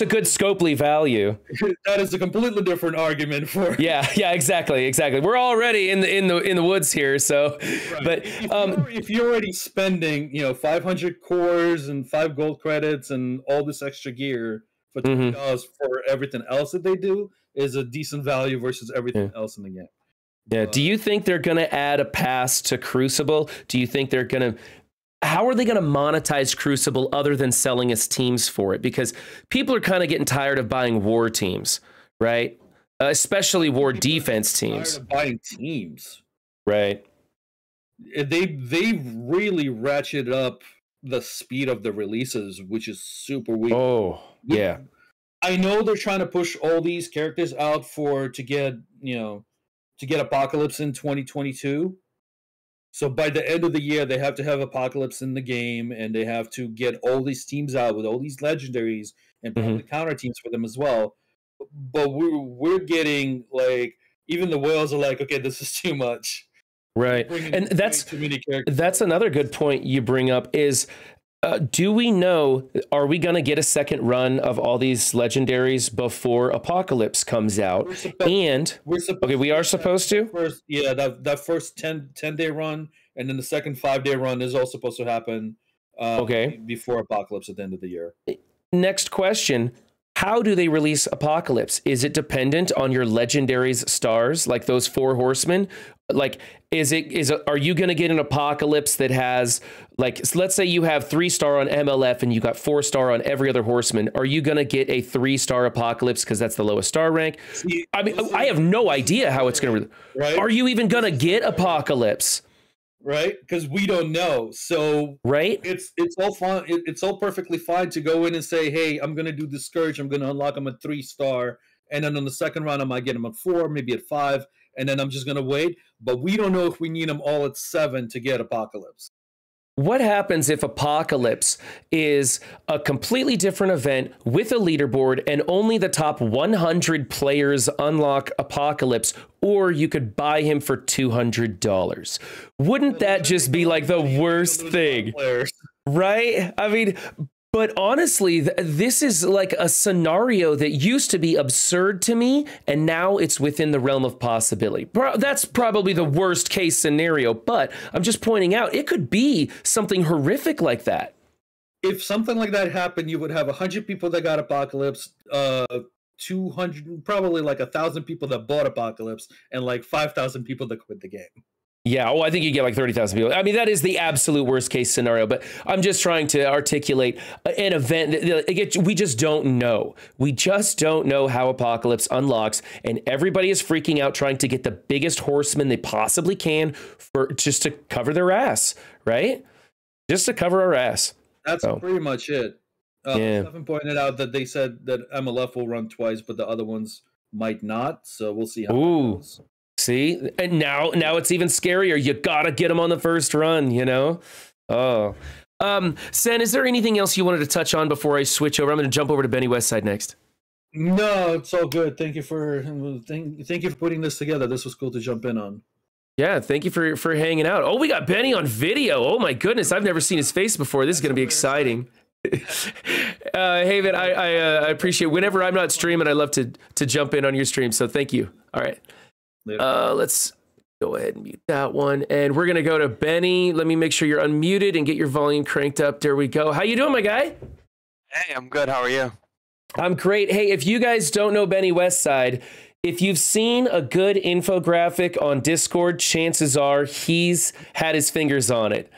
good Scopely value. That is a completely different argument for. Yeah. Exactly. We're already in the woods here. So, right. But if you're already spending, 500 cores and 5 gold credits and all this extra gear for $20 for everything else that they do, is a decent value versus everything else in the game. Yeah. Do you think they're going to add a pass to Crucible? Do you think they're going to? How are they going to monetize Crucible other than selling us teams for it? Because people are kind of getting tired of buying war teams, right? Especially war defense teams. Tired of buying teams, right? They really ratcheted up the speed of the releases, which is super weak. Oh, yeah. I know they're trying to push all these characters out to get Apocalypse in 2022. So by the end of the year, they have to have Apocalypse in the game, and they have to get all these teams out with all these legendaries and probably counter teams for them as well. But we're getting like, even the whales are like, okay, this is too much. Right, and that's another good point you bring up is. Do we know, are we going to get a second run of all these legendaries before Apocalypse comes out? We are supposed to? That first 10-day run, and then the second 5-day run is all supposed to happen before Apocalypse at the end of the year. Next question. How do they release Apocalypse? Is it dependent on your legendaries stars, like those 4 horsemen? Like, are you going to get an Apocalypse that has, like, so let's say you have 3-star on MLF and you got 4-star on every other horseman. Are you going to get a 3-star Apocalypse because that's the lowest star rank? I mean, I have no idea how it's going to. Right? Are you even going to get Apocalypse? right? Because we don't know. So right? It's all fine. It's all perfectly fine to go in and say, hey, I'm gonna do the Scourge. I'm gonna unlock him at 3-star, and then on the second round I might get him at 4, maybe at 5, and then I'm just gonna wait. But we don't know if we need them all at 7 to get Apocalypse. What happens if Apocalypse is a completely different event with a leaderboard and only the top 100 players unlock Apocalypse, or you could buy him for $200? Wouldn't that just be like the worst thing? Right? I mean, but honestly, this is like a scenario that used to be absurd to me, and now it's within the realm of possibility. That's probably the worst case scenario, but I'm just pointing out it could be something horrific like that. If something like that happened, you would have 100 people that got Apocalypse, 200, probably like 1,000 people that bought Apocalypse, and like 5,000 people that quit the game. Yeah, I think you get like 30,000 people. I mean, that is the absolute worst case scenario, but I'm just trying to articulate an event that we just don't know. We just don't know how Apocalypse unlocks, and everybody is freaking out trying to get the biggest horseman they possibly can for just to cover their ass, right? Just to cover our ass. That's pretty much it. Yeah. Stephen pointed out that they said that MLF will run twice, but the other ones might not, so we'll see how it goes. See, and now it's even scarier. You gotta get them on the first run, you know? Oh. Sen, is there anything else you wanted to touch on before I switch over? I'm going to jump over to Benny Westside next. No, it's all good. Thank you for putting this together. This was cool to jump in on. Yeah, thank you for hanging out. Oh, we got Benny on video. Oh my goodness, I've never seen his face before. This is going to be exciting. Hey, man, I appreciate it. Whenever I'm not streaming, I love to jump in on your stream. So thank you. All right. Let's go ahead and mute that one. And we're going to go to Benny. Let me make sure you're unmuted and get your volume cranked up. There we go. How you doing, my guy? Hey, I'm good. How are you? I'm great. Hey, if you guys don't know Benny Westside, if you've seen a good infographic on Discord, chances are he's had his fingers on it.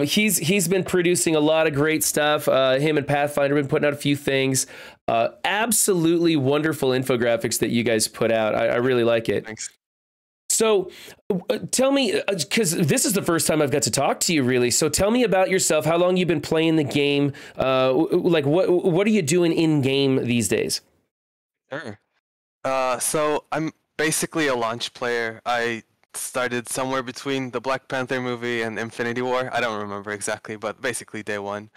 He's been producing a lot of great stuff. Him and Pathfinder have been putting out a few things. Absolutely wonderful infographics that you guys put out. I really like it. Thanks. So tell me, because this is the first time I've got to talk to you, really. So tell me about yourself, how long you've been playing the game. Like, what are you doing in game these days? Sure. So I'm basically a launch player. I started somewhere between the Black Panther movie and Infinity War. I don't remember exactly, but basically day one.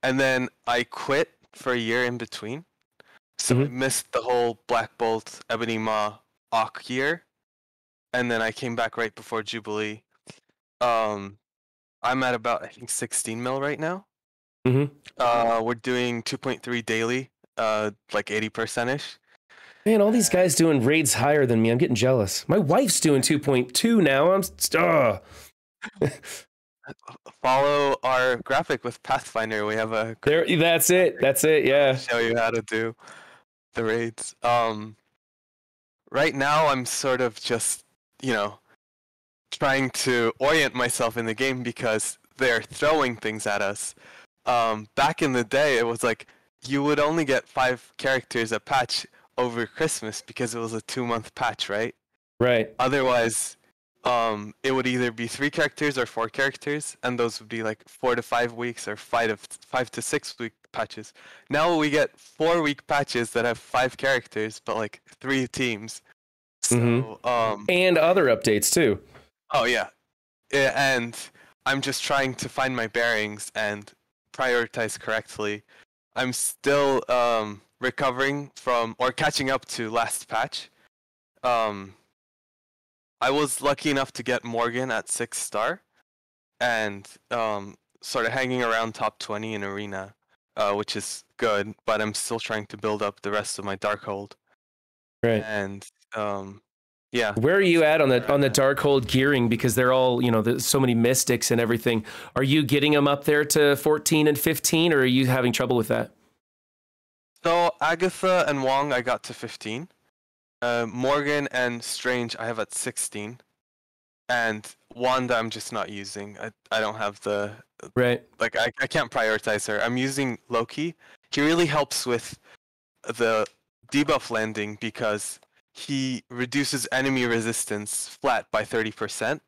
And then I quit for a year in between. So I missed the whole Black Bolt, Ebony Maw, Ock year. And then I came back right before Jubilee. I'm at about, I think, 16 mil right now. We're doing 2.3 daily, like 80%-ish. Man, all these guys doing raids higher than me. I'm getting jealous. My wife's doing 2.2 now. Follow our graphic with Pathfinder. We have a there. That's it. Yeah. Show you how to do the raids. Right now I'm sort of just, trying to orient myself in the game because they're throwing things at us. Back in the day, it was like you would only get 5 characters a patch over Christmas because it was a 2-month patch, right? Right. Otherwise, it would either be 3 characters or 4 characters, and those would be like 4 to 5 weeks or 5 to 6 week patches. Now we get 4-week patches that have 5 characters, but like 3 teams. So, and other updates too. Oh yeah, and I'm just trying to find my bearings and prioritize correctly. I'm still recovering from or catching up to last patch. I was lucky enough to get Morgan at 6-star and sort of hanging around top 20 in arena, which is good, but I'm still trying to build up the rest of my Darkhold. Right. And yeah. Where are you at on the Darkhold gearing? Because they're all, there's so many mystics and everything. Are you getting them up there to 14 and 15, or are you having trouble with that? So Agatha and Wong, I got to 15. Morgan and Strange, I have at 16. And Wanda, I'm just not using. I don't have the... Right. Like, I can't prioritize her. I'm using Loki. He really helps with the debuff landing because he reduces enemy resistance flat by 30%.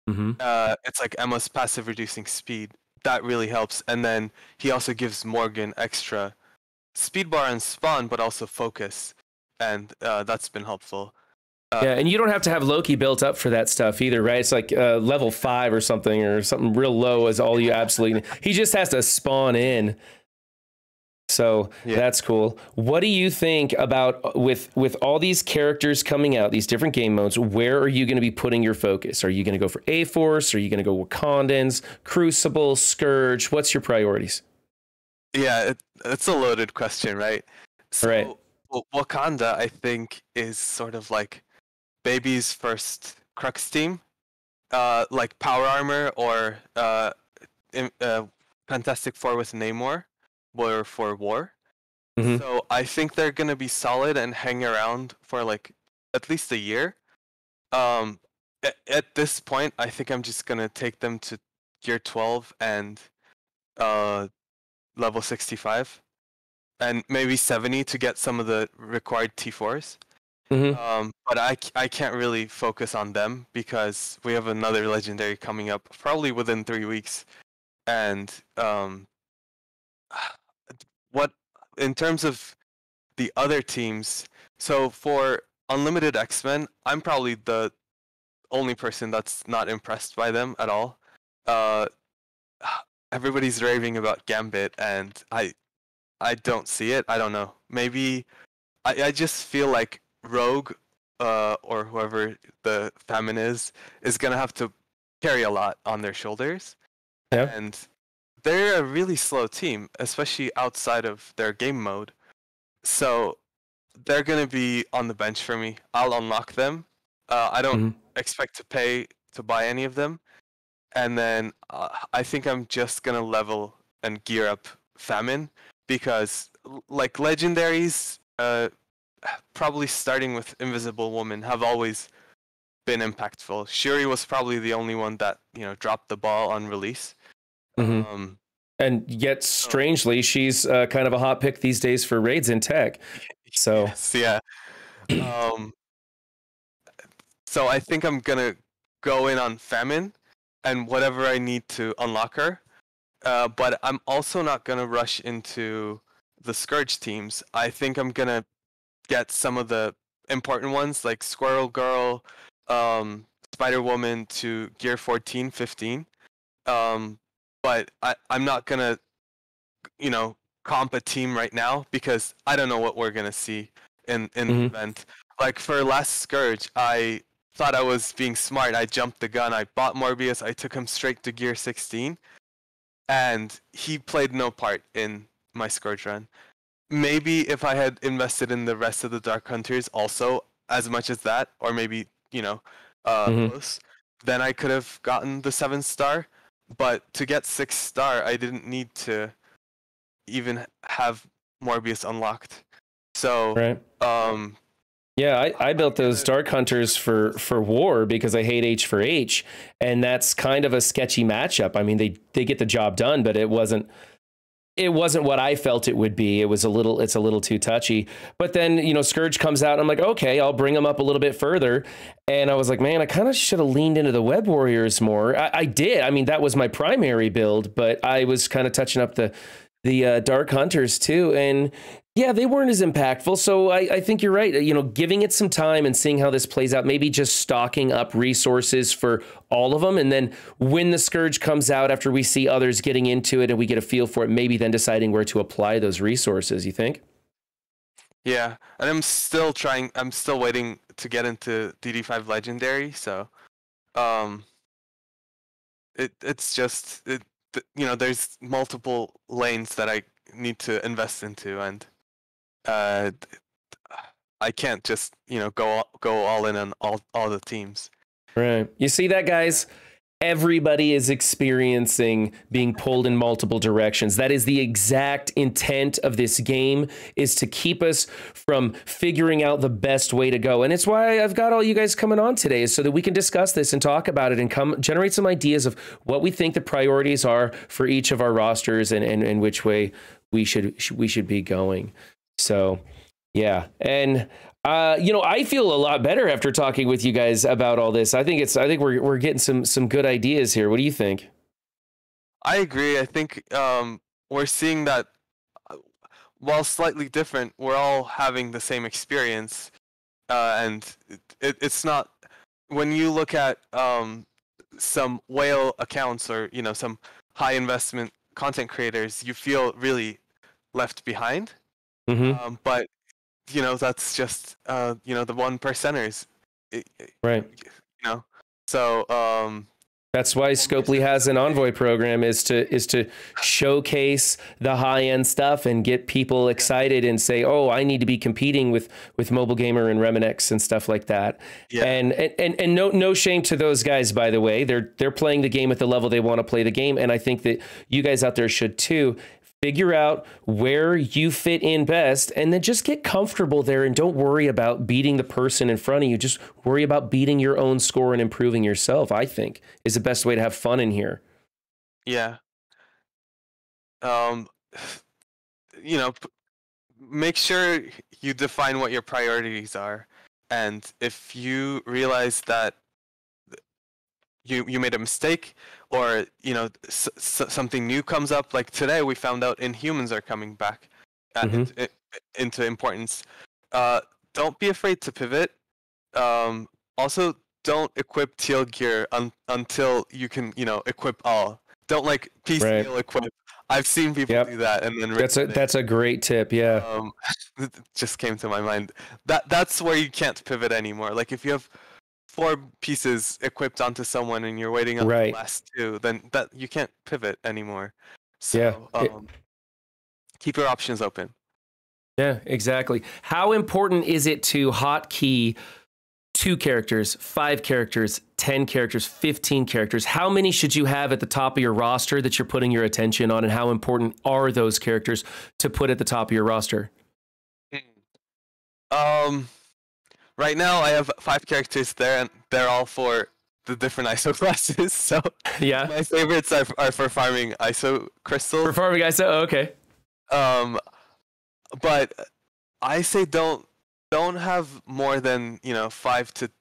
It's like Emma's passive reducing speed. That really helps. And then he also gives Morgan extra speed bar and spawn, but also focus. And that's been helpful. Yeah, and you don't have to have Loki built up for that stuff either, right? It's like level 5 or something real low is all you absolutely need. He just has to spawn in. So that's cool. What do you think about with all these characters coming out, these different game modes, where are you going to be putting your focus? Are you going to go for A-Force? Are you going to go Wakandans, Crucible, Scourge? What's your priorities? Yeah, it's a loaded question, right? So, right. Wakanda, I think, is sort of like Baby's first Crux team, like Power Armor or Fantastic Four with Namor were for War. So I think they're gonna be solid and hang around for like at least a year. At this point, I think I'm just gonna take them to Gear 12 and level 65, and maybe 70 to get some of the required T4s. But I can't really focus on them because we have another legendary coming up probably within 3 weeks. And what in terms of the other teams, so for Unlimited X-Men, I'm probably the only person that's not impressed by them at all. Everybody's raving about Gambit, and I don't see it. I don't know. Maybe I just feel like Rogue or whoever the famine is gonna have to carry a lot on their shoulders. And they're a really slow team, especially outside of their game mode. So they're gonna be on the bench for me. I'll unlock them. I don't expect to pay to buy any of them. And then I think I'm just gonna level and gear up Famine, because like legendaries, probably starting with Invisible Woman, have always been impactful. Shuri was probably the only one that dropped the ball on release. And yet, strangely, she's kind of a hot pick these days for raids in tech. So yes, yeah. So I think I'm gonna go in on Famine and whatever I need to unlock her. But I'm also not gonna rush into the Scourge teams. I think I'm gonna get some of the important ones like Squirrel Girl, Spider Woman to Gear 14, 15. But I'm not gonna, comp a team right now because I don't know what we're gonna see in the event. Like for last Scourge, I thought I was being smart. I jumped the gun. I bought Morbius. I took him straight to Gear 16, and he played no part in my Scourge run. Maybe if I had invested in the rest of the Dark Hunters also as much as that, or maybe close, then I could have gotten the 7-star. But to get 6-star, I didn't need to even have Morbius unlocked. So, yeah, I built those Dark Hunters for War because I hate H for H, and that's kind of a sketchy matchup. I mean, they get the job done, but it wasn't what I felt it would be. It's a little too touchy. But then, Scourge comes out and I'm like, okay, I'll bring him up a little bit further. And I was like, man, I kind of should have leaned into the Web Warriors more. I did. I mean, that was my primary build, but I was kind of touching up the Dark Hunters too. And yeah, they weren't as impactful. So I think you're right. Giving it some time and seeing how this plays out, maybe just stocking up resources for all of them. And then when the Scourge comes out, after we see others getting into it and we get a feel for it, maybe then deciding where to apply those resources, you think? Yeah. And I'm still waiting to get into DD5 Legendary. So, it's just, there's multiple lanes that I need to invest into, and I can't just go all in on all the teams. Right. You see that, guys? Everybody is experiencing being pulled in multiple directions. That is the exact intent of this game, is to keep us from figuring out the best way to go. And it's why I've got all you guys coming on today, is so that we can discuss this and talk about it and generate some ideas of what we think the priorities are for each of our rosters and which way we should be going. So, yeah. And I feel a lot better after talking with you guys about all this. I think we're getting some good ideas here. What do you think? I agree. I think we're seeing that while slightly different, we're all having the same experience, and it's not when you look at some whale accounts or some high investment content creators, you feel really left behind. But that's just the one percenters, right? So that's why Scopely has an Envoy program is to showcase the high end stuff and get people excited and say, oh, I need to be competing with Mobile Gamer and Remenex and stuff like that. Yeah. And no shame to those guys, by the way. They're playing the game at the level they want to play the game, and I think that you guys out there should too. Figure out where you fit in best and then just get comfortable there and don't worry about beating the person in front of you. Just worry about beating your own score and improving yourself, I think, is the best way to have fun in here. Yeah. Make sure you define what your priorities are. And if you realize that you made a mistake, or something new comes up, like today we found out Inhumans are coming back into importance. Don't be afraid to pivot. Also, don't equip teal gear until you can equip all. Don't piecemeal equip. I've seen people do that, and then that's a great tip. Yeah, it just came to my mind. That's where you can't pivot anymore. Like if you have 4 pieces equipped onto someone and you're waiting on the last 2, then that you can't pivot anymore. So keep your options open. Yeah, exactly. How important is it to hotkey 2 characters, 5 characters, 10 characters, 15 characters? How many should you have at the top of your roster that you're putting your attention on, and how important are those characters to put at the top of your roster? Right now, I have 5 characters there, and they're all for the different ISO classes. So yeah, my favorites are for farming ISO crystals. For farming ISO, okay. But I say don't have more than 5 to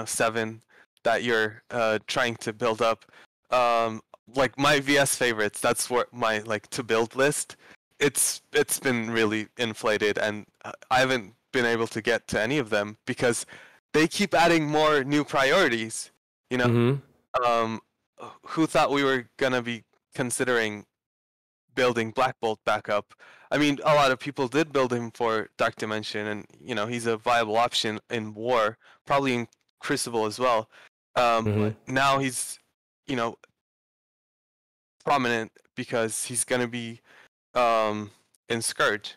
7 that you're trying to build up. Like my VS favorites, that's what my to build list. It's been really inflated, and I haven't been able to get to any of them because they keep adding more new priorities. Who thought we were gonna be considering building Black Bolt back up? I mean, a lot of people did build him for Dark Dimension, and he's a viable option in War, probably in Crucible as well. But now he's prominent because he's gonna be in Scourge.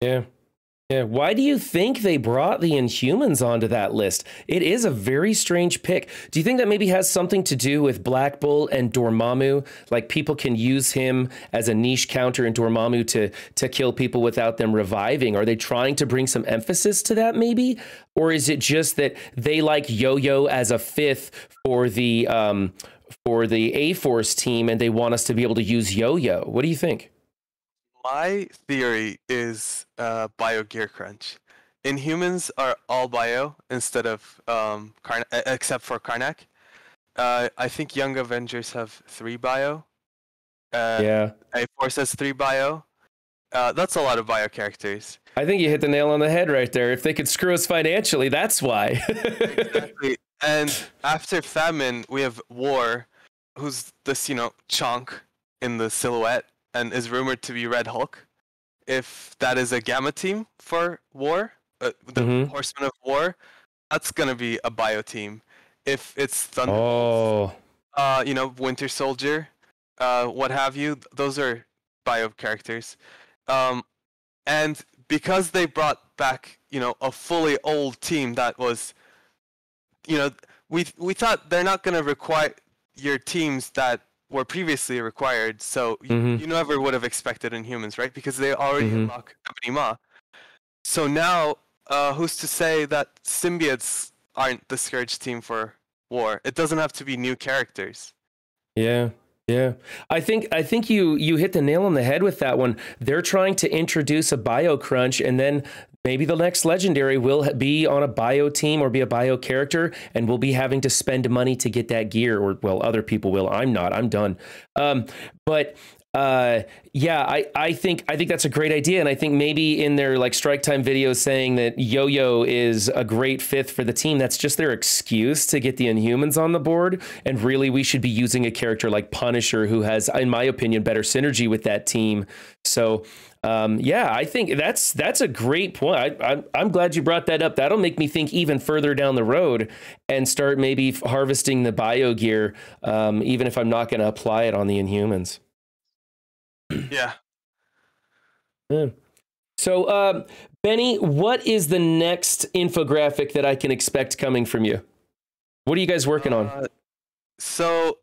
Yeah. Why do you think they brought the Inhumans onto that list? It is a very strange pick. Do you think that maybe has something to do with Black Bolt and Dormammu? Like people can use him as a niche counter in Dormammu to kill people without them reviving? Are they trying to bring some emphasis to that maybe? Or is it just that they like Yo-Yo as a 5th for the A-Force team and they want us to be able to use Yo-Yo? What do you think? My theory is bio gear crunch. Inhumans are all bio instead of except for Karnak. I think Young Avengers have 3 bio. A-Force has 3 bio. That's a lot of bio characters. I think you hit the nail on the head right there. If they could screw us financially, that's why. Exactly. And after Famine, we have War, who's this chonk in the silhouette, and is rumored to be Red Hulk. If that is a Gamma team for War, the Horsemen of War, that's gonna be a bio team. If it's Thunder, Winter Soldier, what have you, those are bio characters. And because they brought back, a fully old team that was, we thought they're not gonna require your teams that were previously required, so you never would have expected Inhumans, right? Because they already unlock Ebony Maw. So now, who's to say that symbiotes aren't the Scourge team for War? It doesn't have to be new characters. Yeah. I think you hit the nail on the head with that one. They're trying to introduce a bio crunch, and then maybe the next legendary will be on a bio team or be a bio character, and we'll be having to spend money to get that gear, or well, other people will. I'm not. I'm done. Yeah, I think that's a great idea, and I think maybe in their like strike time videos saying that Yo-Yo is a great fifth for the team, that's just their excuse to get the Inhumans on the board. And really, we should be using a character like Punisher, who has, in my opinion, better synergy with that team. So yeah, I think that's a great point. I'm glad you brought that up. That'll make me think even further down the road and start maybe harvesting the bio gear, even if I'm not going to apply it on the Inhumans. Yeah. So, Benny, what is the next infographic that I can expect coming from you? What are you guys working on? So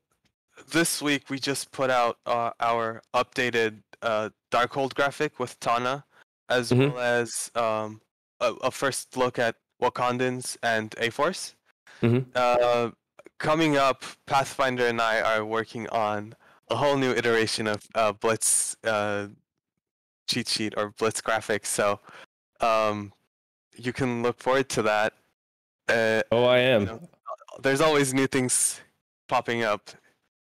this week we just put out our updated Darkhold graphic with Tana, as well as a first look at Wakandans and A-Force. Coming up, Pathfinder and I are working on a whole new iteration of Blitz cheat sheet or Blitz graphics, so you can look forward to that. I am. You know, there's always new things popping up.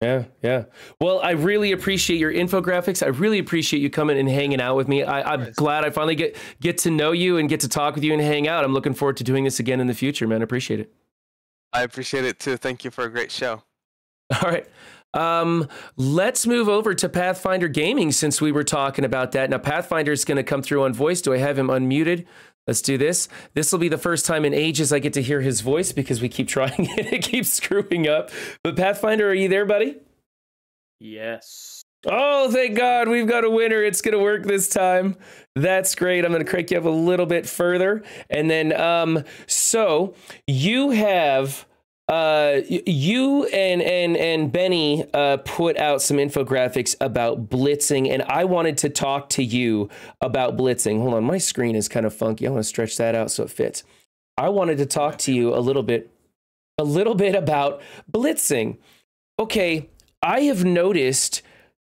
Yeah. Well, I really appreciate your infographics. I really appreciate you coming and hanging out with me. I'm glad I finally get to know you and get to talk with you and hang out. I'm looking forward to doing this again in the future, man. I appreciate it. I appreciate it too. Thank you for a great show. All right. Let's move over to Pathfinder Gaming, since we were talking about that. Now, Pathfinder is going to come through on voice. Do I have him unmuted? Let's do this. This will be the first time in ages I get to hear his voice, because we keep trying it. It keeps screwing up. But Pathfinder, are you there, buddy? Yes. Oh, thank God. We've got a winner. It's going to work this time. That's great. I'm going to crank you up a little bit further. And then, so you have... you and Benny put out some infographics about blitzing, and I wanted to talk to you about blitzing. Hold on, my screen is kind of funky. I want to stretch that out so it fits. I wanted to talk to you a little bit about blitzing. Okay, I have noticed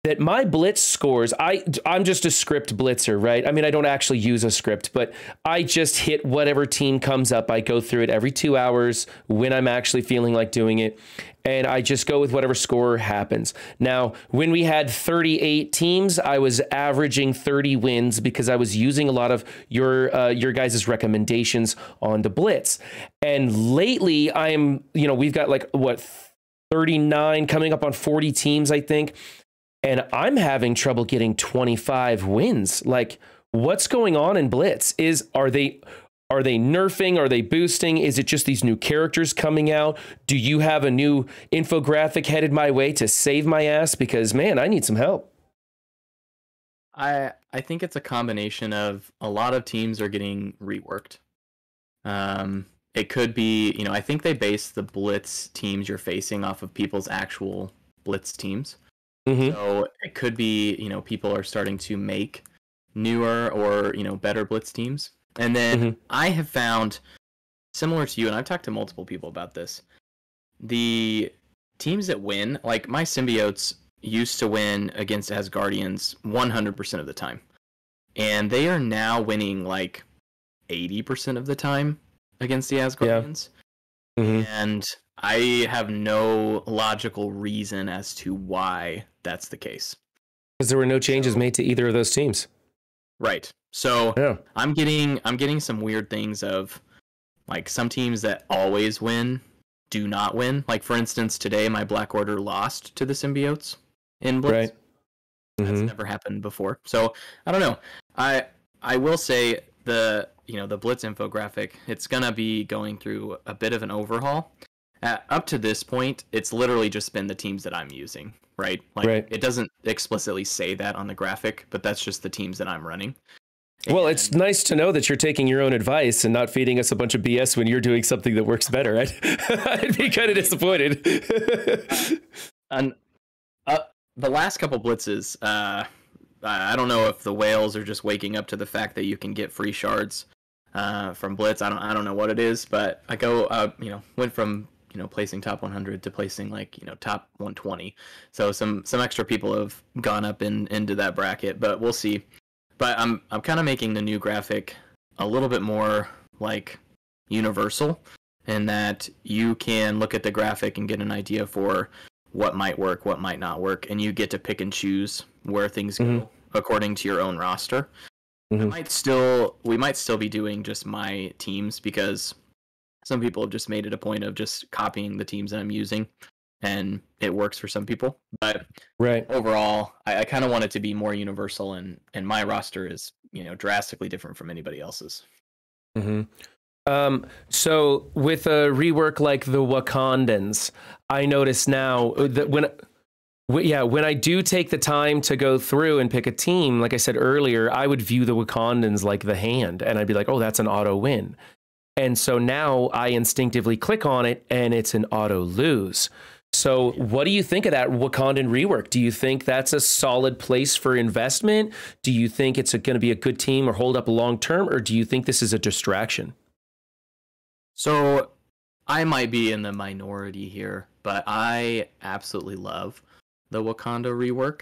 that my blitz scores, I'm just a script blitzer, right? I mean, I don't actually use a script, but I just hit whatever team comes up. I go through it every 2 hours when I'm actually feeling like doing it, and I just go with whatever score happens. Now, when we had 38 teams, I was averaging 30 wins because I was using a lot of your guys' recommendations on the blitz. And lately, we've got like, 39 coming up on 40 teams, I think. And I'm having trouble getting 25 wins. Like, what's going on in Blitz? Are they nerfing? Are they boosting? Is it just these new characters coming out? Do you have a new infographic headed my way to save my ass? Because, man, I need some help. I think it's a combination of a lot of teams are getting reworked. It could be, I think they base the Blitz teams you're facing off of people's actual Blitz teams. So it could be, people are starting to make newer or, better Blitz teams. And then I have found, similar to you, and I've talked to multiple people about this, the teams that win, like my symbiotes used to win against Asgardians 100% of the time. And they are now winning like 80% of the time against the Asgardians. And I have no logical reason as to why that's the case. Because there were no changes made to either of those teams. Right. So I'm getting some weird things of like some teams that always win do not win. Like for instance, today my Black Order lost to the symbiotes in Blitz. Right. That's never happened before. So I don't know. I will say the Blitz infographic, it's gonna be going through a bit of an overhaul. Up to this point, it's literally just been the teams that I'm using, right? Like it doesn't explicitly say that on the graphic, but that's just the teams that I'm running. Well, it's nice to know that you're taking your own advice and not feeding us a bunch of BS when you're doing something that works better, right? I'd be kind of disappointed. And the last couple blitzes, I don't know if the whales are just waking up to the fact that you can get free shards from Blitz. I don't know what it is, but I went from placing top 100 to placing top 120. So some extra people have gone up into that bracket, but we'll see. But I'm kind of making the new graphic a little bit more like universal, in that you can look at the graphic and get an idea for what might work, what might not work, and you get to pick and choose where things go according to your own roster. We might still be doing just my teams, because some people have just made it a point of just copying the teams that I'm using, and it works for some people. But overall, I kind of want it to be more universal, and my roster is, drastically different from anybody else's. So with a rework like the Wakandans, I notice now that when I do take the time to go through and pick a team, like I said earlier, I would view the Wakandans like the hand, and I'd be like, oh, that's an auto win. And so now I instinctively click on it and it's an auto lose. So what do you think of that Wakandan rework? Do you think that's a solid place for investment? Do you think it's going to be a good team or hold up long term? Or do you think this is a distraction? So I might be in the minority here, but I absolutely love the Wakanda rework.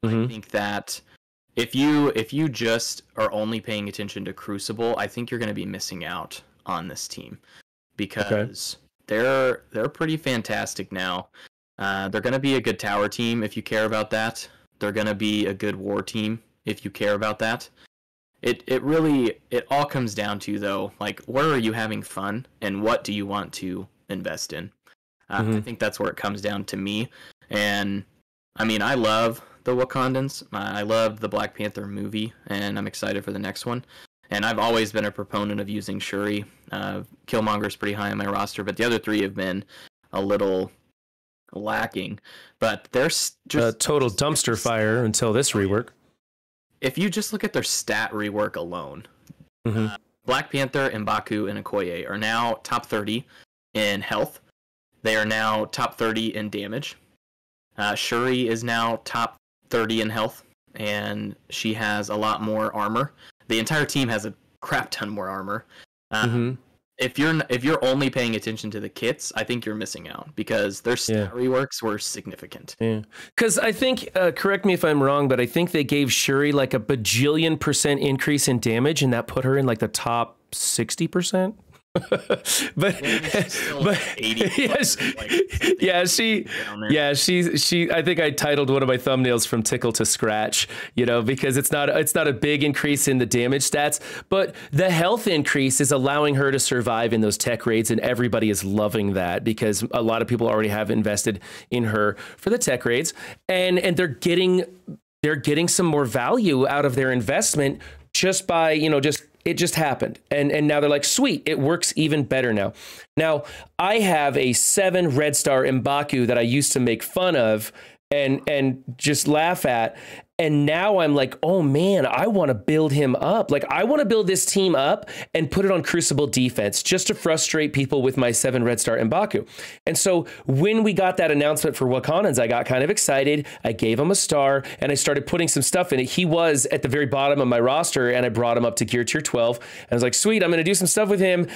I think that if you just are only paying attention to Crucible, I think you're going to be missing out on this team, because they're pretty fantastic now. They're going to be a good tower team if you care about that. They're going to be a good war team if you care about that. It all comes down to, though, like, where are you having fun and what do you want to invest in? I think that's where it comes down to me. And I mean, I love the Wakandans. I love the Black Panther movie, and I'm excited for the next one. And I've always been a proponent of using Shuri. Killmonger's pretty high on my roster, but the other three have been a little lacking. But they're just a total dumpster fire until this rework. If you just look at their stat rework alone, Black Panther, M'Baku, and Okoye are now top 30 in health. They are now top 30 in damage. Shuri is now top 30 in health, and she has a lot more armor. The entire team has a crap ton more armor. If you're only paying attention to the kits, I think you're missing out, because their stat reworks were significant. Because I think, correct me if I'm wrong, but I think they gave Shuri like a bajillion% increase in damage, and that put her in like the top 60%. but 80, she I think I titled one of my thumbnails "From Tickle to Scratch," because it's not a big increase in the damage stats, but the health increase is allowing her to survive in those tech raids, and everybody is loving that, because a lot of people already have invested in her for the tech raids, and they're getting some more value out of their investment just by it just happened. And now they're like, sweet, it works even better now. Now, I have a 7 red star M'Baku that I used to make fun of and just laugh at. And now I'm like, oh man, I want to build him up. Like, I want to build this team up and put it on Crucible defense just to frustrate people with my 7 red star M'Baku. And so when we got that announcement for Wakandans, I got kind of excited. I gave him a star and I started putting some stuff in it. He was at the very bottom of my roster, and I brought him up to gear tier 12. And I was like, sweet, I'm going to do some stuff with him.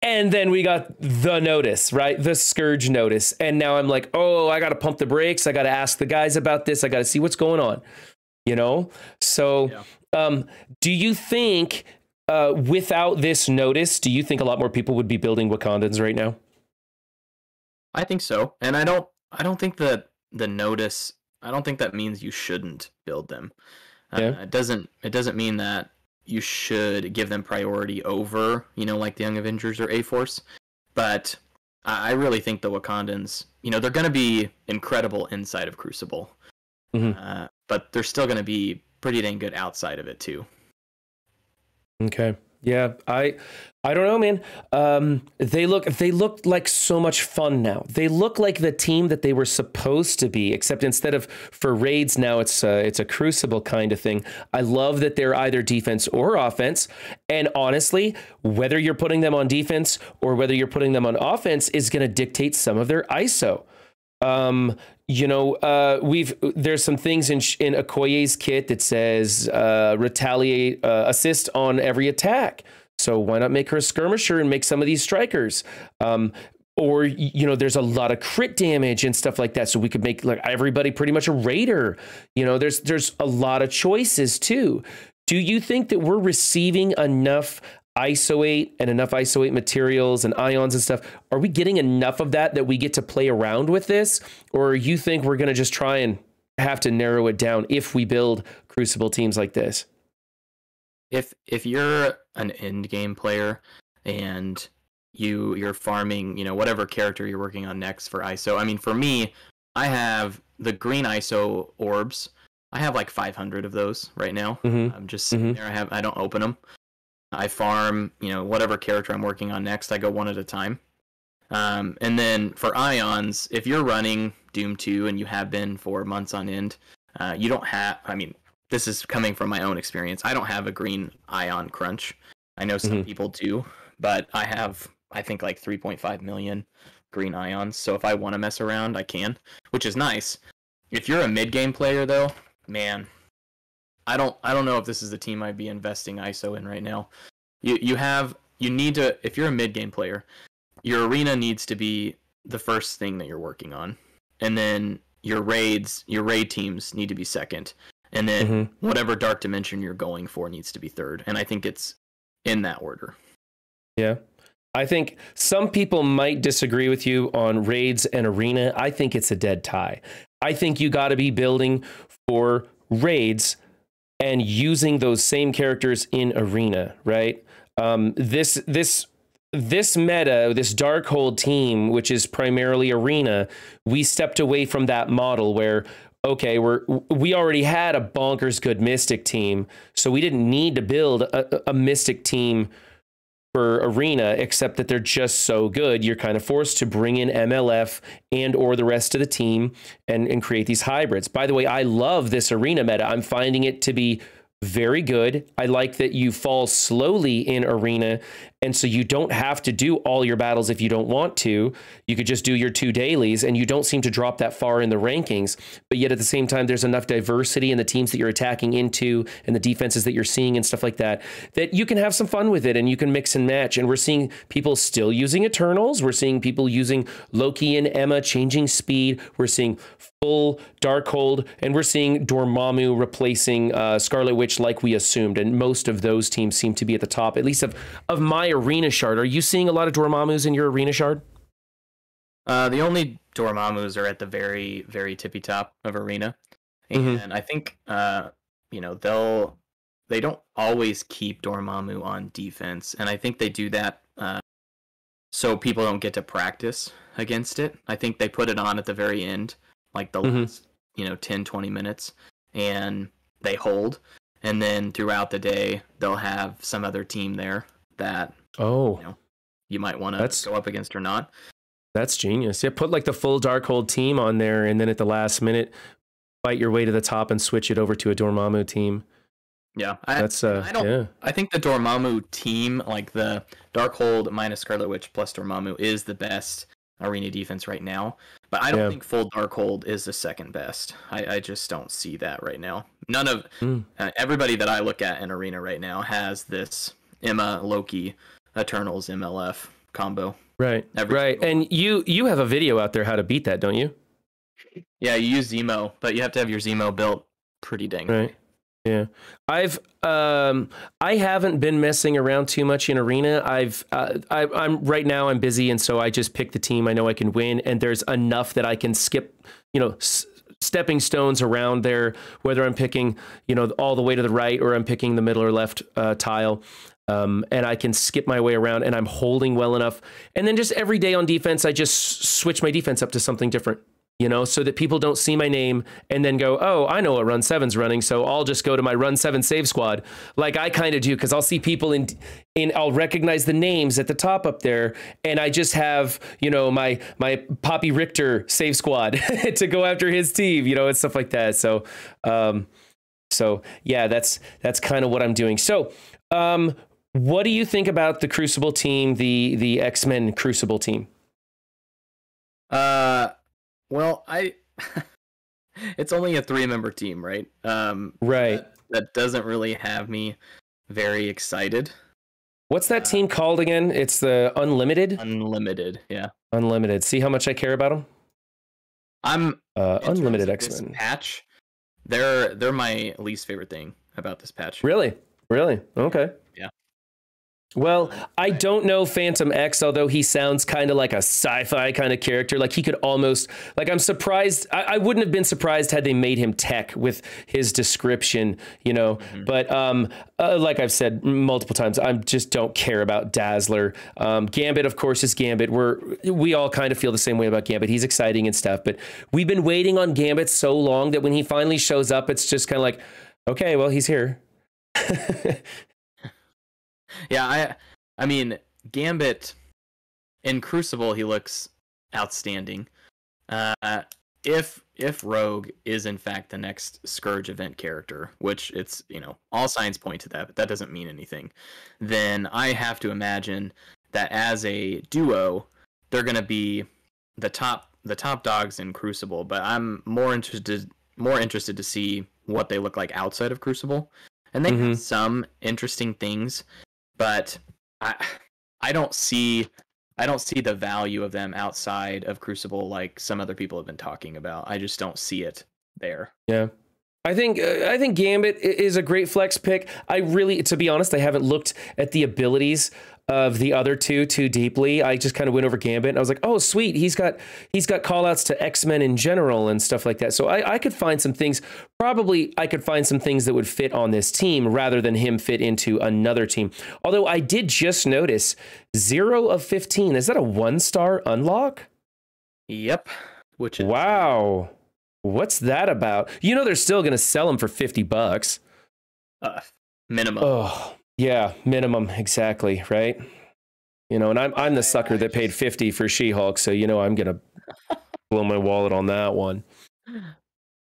And then we got the notice, right? The Scourge notice. And now I'm like, oh, I got to pump the brakes. I got to ask the guys about this. I got to see what's going on, So do you think without this notice, do you think a lot more people would be building Wakandans right now? I think so. And I don't think that the notice, I don't think that means you shouldn't build them. It doesn't mean that you should give them priority over, like the Young Avengers or A-Force. But I really think the Wakandans, they're going to be incredible inside of Crucible. But they're still going to be pretty dang good outside of it too. Okay. Yeah, I don't know, man. They look like so much fun now. They look like the team that they were supposed to be, except instead of for raids now, it's a Crucible kind of thing. I love that they're either defense or offense. And honestly, whether you're putting them on defense or whether you're putting them on offense is going to dictate some of their ISO. There's some things in Okoye's kit that says retaliate, assist on every attack. So why not make her a skirmisher and make some of these strikers? Or, there's a lot of crit damage and stuff like that. So we could make like everybody pretty much a raider. There's a lot of choices too. Do you think that we're receiving enough ISO-8 and enough ISO-8 materials and ions and stuff? Are we getting enough of that we get to play around with this? Or you think we're going to just try and have to narrow it down if we build Crucible teams like this? If you're an end game player and you're farming, whatever character you're working on next for ISO. I mean, for me, I have the green ISO orbs. I have like 500 of those right now. I'm just sitting there. I don't open them. I farm, whatever character I'm working on next. I go one at a time. And then for ions, if you're running Doom 2 and you have been for months on end, you don't have, this is coming from my own experience. I don't have a green ion crunch. I know some people do, but I have, I think, like 3.5 million green ions. So if I want to mess around, I can, which is nice. If you're a mid-game player, though, man, I don't know if this is the team I'd be investing ISO in right now. You need to, if you're a mid-game player, your arena needs to be the first thing that you're working on. And then your raid teams need to be second. And then whatever dark dimension you're going for needs to be third. And I think it's in that order. Yeah. I think some people might disagree with you on raids and arena. I think it's a dead tie. I think you got to be building for raids and using those same characters in arena, right? This meta, this Darkhold team, which is primarily arena, we stepped away from that model where, okay, we already had a bonkers good Mystic team, so we didn't need to build a Mystic team for arena, except that they're just so good. You're kind of forced to bring in MLF and or the rest of the team and create these hybrids. By the way, I love this arena meta. I'm finding it to be very good. I like that you fall slowly in arena, and so you don't have to do all your battles if you don't want to. You could just do your 2 dailies, and you don't seem to drop that far in the rankings. But yet at the same time, there's enough diversity in the teams that you're attacking into and the defenses that you're seeing and stuff like that, that you can have some fun with it and you can mix and match. And we're seeing people still using Eternals. We're seeing people using Loki and Emma changing speed. We're seeing full Darkhold, and we're seeing Dormammu replacing Scarlet Witch like we assumed. And most of those teams seem to be at the top, at least of my arena shard. Are you seeing a lot of Dormammus in your arena shard? The only Dormammus are at the very, very tippy top of arena. And I think, they don't always keep Dormammu on defense. And I think they do that so people don't get to practice against it. I think they put it on at the very end, like the last, 10, 20 minutes, and they hold. And then throughout the day, they'll have some other team there that you might want to go up against or not. That's genius. Yeah, put like the full Darkhold team on there, and then at the last minute, fight your way to the top and switch it over to a Dormammu team. Yeah, I think the Dormammu team, like the Darkhold minus Scarlet Witch plus Dormammu, is the best arena defense right now. But I don't think full Darkhold is the second best. I just don't see that right now. None of everybody that I look at in arena right now has this Emma, Loki, Eternals, MLF combo. Right, right. And you have a video out there how to beat that, don't you? Yeah, you use Zemo, but you have to have your Zemo built pretty dang right. Yeah, I haven't been messing around too much in arena. I'm right now I'm busy, and so I just pick the team I know I can win, and there's enough that I can skip, stepping stones around there, whether I'm picking, all the way to the right or I'm picking the middle or left tile. And I can skip my way around, and I'm holding well enough. And then just every day on defense, I just switch my defense up to something different, so that people don't see my name and then go, oh, I know what run 7's running, so I'll just go to my run 7 save squad, like I kind of do, because I'll see people I'll recognize the names at the top up there, and I just have, my Poppy Richter save squad to go after his team, and stuff like that. So yeah, that's kind of what I'm doing. So, what do you think about the Crucible team, the X-Men Crucible team? Well, it's only a 3-member team, right? Right. That doesn't really have me very excited. What's that team called again? It's the Unlimited? Unlimited, yeah. Unlimited. See how much I care about them? I'm Unlimited X-Men. Patch, they're my least favorite thing. about this patch. Really? Okay. Yeah. Well, I don't know Phantom X, although he sounds kind of like a sci-fi kind of character. Like he could almost, like I'm surprised. I wouldn't have been surprised had they made him tech with his description, you know. But like I've said multiple times, I just don't care about Dazzler. Gambit, of course, is Gambit. We all kind of feel the same way about Gambit. He's exciting and stuff, but we've been waiting on Gambit so long that when he finally shows up, it's just kind of like, okay, well, he's here. Yeah, I mean, Gambit in Crucible, he looks outstanding. If Rogue is in fact the next Scourge event character, which it's, you know, all signs point to that, but that doesn't mean anything, then I have to imagine that as a duo, they're going to be the top dogs in Crucible. But I'm more interested to see what they look like outside of Crucible, and they have some interesting things. But I don't see the value of them outside of Crucible like some other people have been talking about. I just don't see it there. Yeah. I think Gambit is a great flex pick. To be honest, I haven't looked at the abilities of the other two too deeply. I just kind of went over Gambit and I was like, oh, sweet. He's got call outs to X-Men in general and stuff like that. So I could find some things. Probably I could find some things that would fit on this team rather than him fit into another team. Although I did just notice 0 of 15. Is that a 1-star unlock? Yep. Which is wow. What's that about? You know, they're still going to sell them for $50. Minimum. Oh, yeah, minimum. Exactly. Right. You know, and I'm the sucker that paid 50 for She-Hulk. So, you know, I'm going to blow my wallet on that one.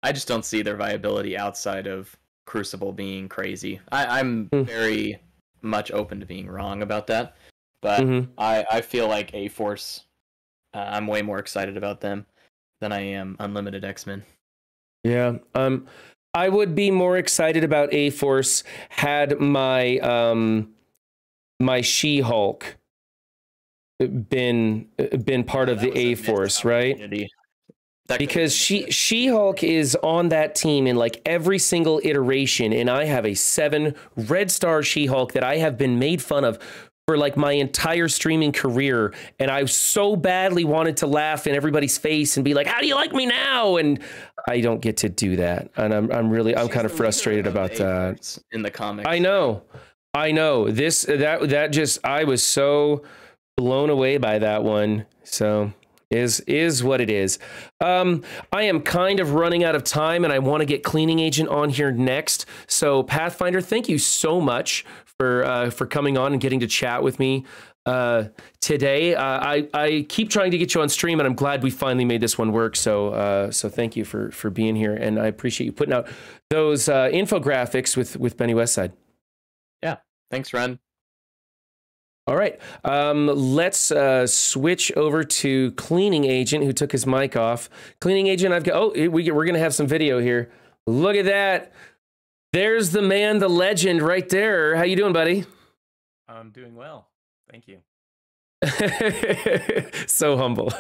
I just don't see their viability outside of Crucible being crazy. I'm very much open to being wrong about that. But I feel like A-Force, I'm way more excited about them than I am Unlimited X-Men. Yeah. I would be more excited about A-Force had my my She-Hulk been part of the A-Force, right? Because She-Hulk is on that team in like every single iteration, and I have a 7 red star She-Hulk that I have been made fun of for like my entire streaming career, and I so badly wanted to laugh in everybody's face and be like, how do you like me now? And I don't get to do that, and I'm kind of frustrated about that. In the comics, I know this that just, I was so blown away by that one. So is what it is. I am kind of running out of time, and I want to get Cleaning Agent on here next. So Pathfinder, thank you so much for coming on and getting to chat with me today. I keep trying to get you on stream, and I'm glad we finally made this one work. So thank you for being here, and I appreciate you putting out those infographics with Benny Westside. Yeah, thanks, Ren. All right, let's switch over to Cleaning Agent, who took his mic off. Cleaning Agent, we're gonna have some video here. Look at that. There's the man, the legend, right there. How you doing, buddy? I'm doing well, thank you. So humble.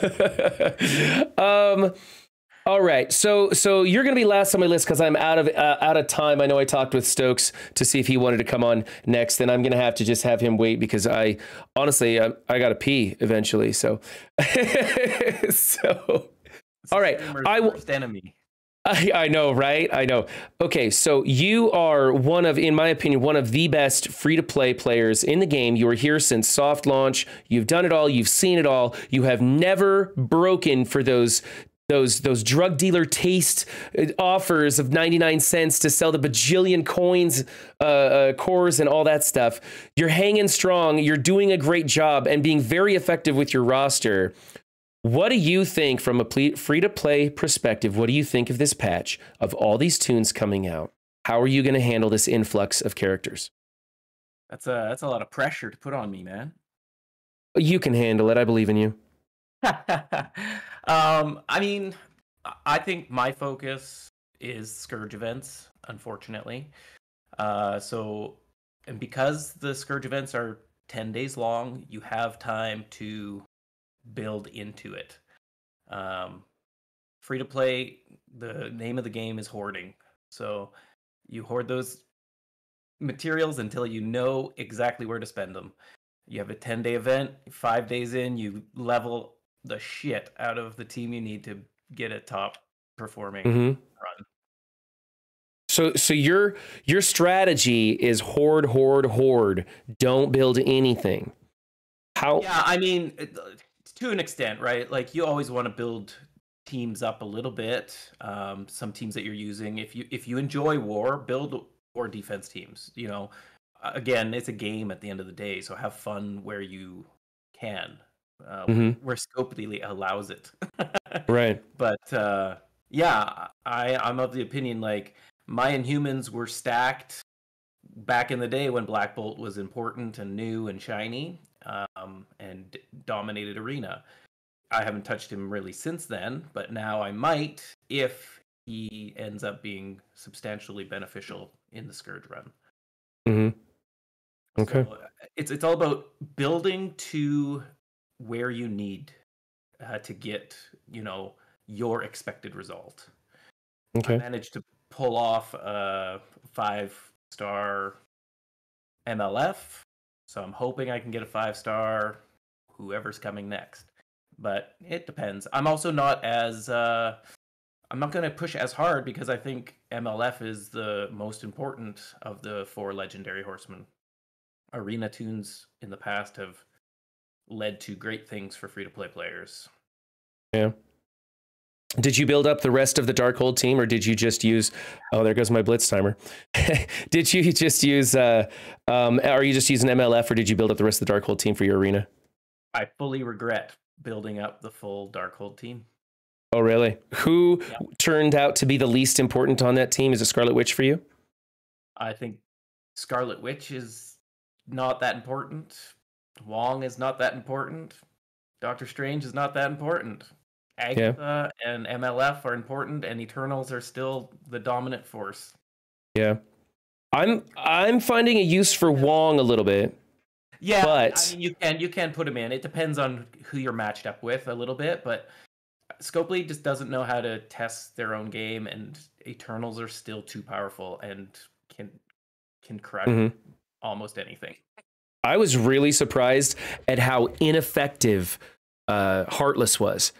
All right, so you're gonna be last on my list because I'm out of time. I know I talked with Stokes to see if he wanted to come on next, and I'm gonna have to just have him wait because I honestly gotta pee eventually. So, all right, worst enemy. I know, right? I know. Okay, so you are in my opinion, one of the best free-to-play players in the game. You were here since soft launch. You've done it all. You've seen it all. You have never broken for those drug dealer taste offers of 99 cents to sell the bajillion coins, cores, and all that stuff. You're hanging strong. You're doing a great job and being very effective with your roster. What do you think from a free-to-play perspective? What do you think of this patch, of all these tunes coming out? How are you going to handle this influx of characters? That's a lot of pressure to put on me, man. You can handle it. I believe in you. I mean, I think my focus is Scourge events, unfortunately. And because the Scourge events are 10 days long, you have time to build into it. Free to play, the name of the game is hoarding. So you hoard those materials until you know exactly where to spend them. You have a 10-day event, 5 days in, you level the shit out of the team you need to get a top performing run. So your strategy is hoard. Don't build anything. How? Yeah, I mean, to an extent, right? Like you always want to build teams up a little bit. Some teams that you're using, if you enjoy war, build war defense teams. You know, again, it's a game at the end of the day, so have fun where you can, where Scopely allows it. Right. But yeah, I'm of the opinion like my Inhumans were stacked back in the day when Black Bolt was important and new and shiny, and dominated Arena. I haven't touched him really since then, but now I might if he ends up being substantially beneficial in the Scourge run. Okay. So it's all about building to where you need to get, you know, your expected result. Okay. I managed to pull off a 5-star MLF, so I'm hoping I can get a 5-star whoever's coming next. But it depends. I'm also not as I'm not going to push as hard because I think MLF is the most important of the 4 legendary horsemen. Arena tunes in the past have led to great things for free-to-play players. Yeah. Did you build up the rest of the Darkhold team, or did you just use? Oh, there goes my Blitz timer. Did you just use? Are you just using MLF, or did you build up the rest of the Darkhold team for your arena? I fully regret building up the full Darkhold team. Oh, really? Who turned out to be the least important on that team? Is it Scarlet Witch for you? I think Scarlet Witch is not that important. Wong is not that important. Doctor Strange is not that important. Agatha and MLF are important, and Eternals are still the dominant force. Yeah, I'm finding a use for Wong a little bit. Yeah, but I mean, you can put him in. It depends on who you're matched up with a little bit, but Scopely just doesn't know how to test their own game, and Eternals are still too powerful and can crush almost anything. I was really surprised at how ineffective Heartless was.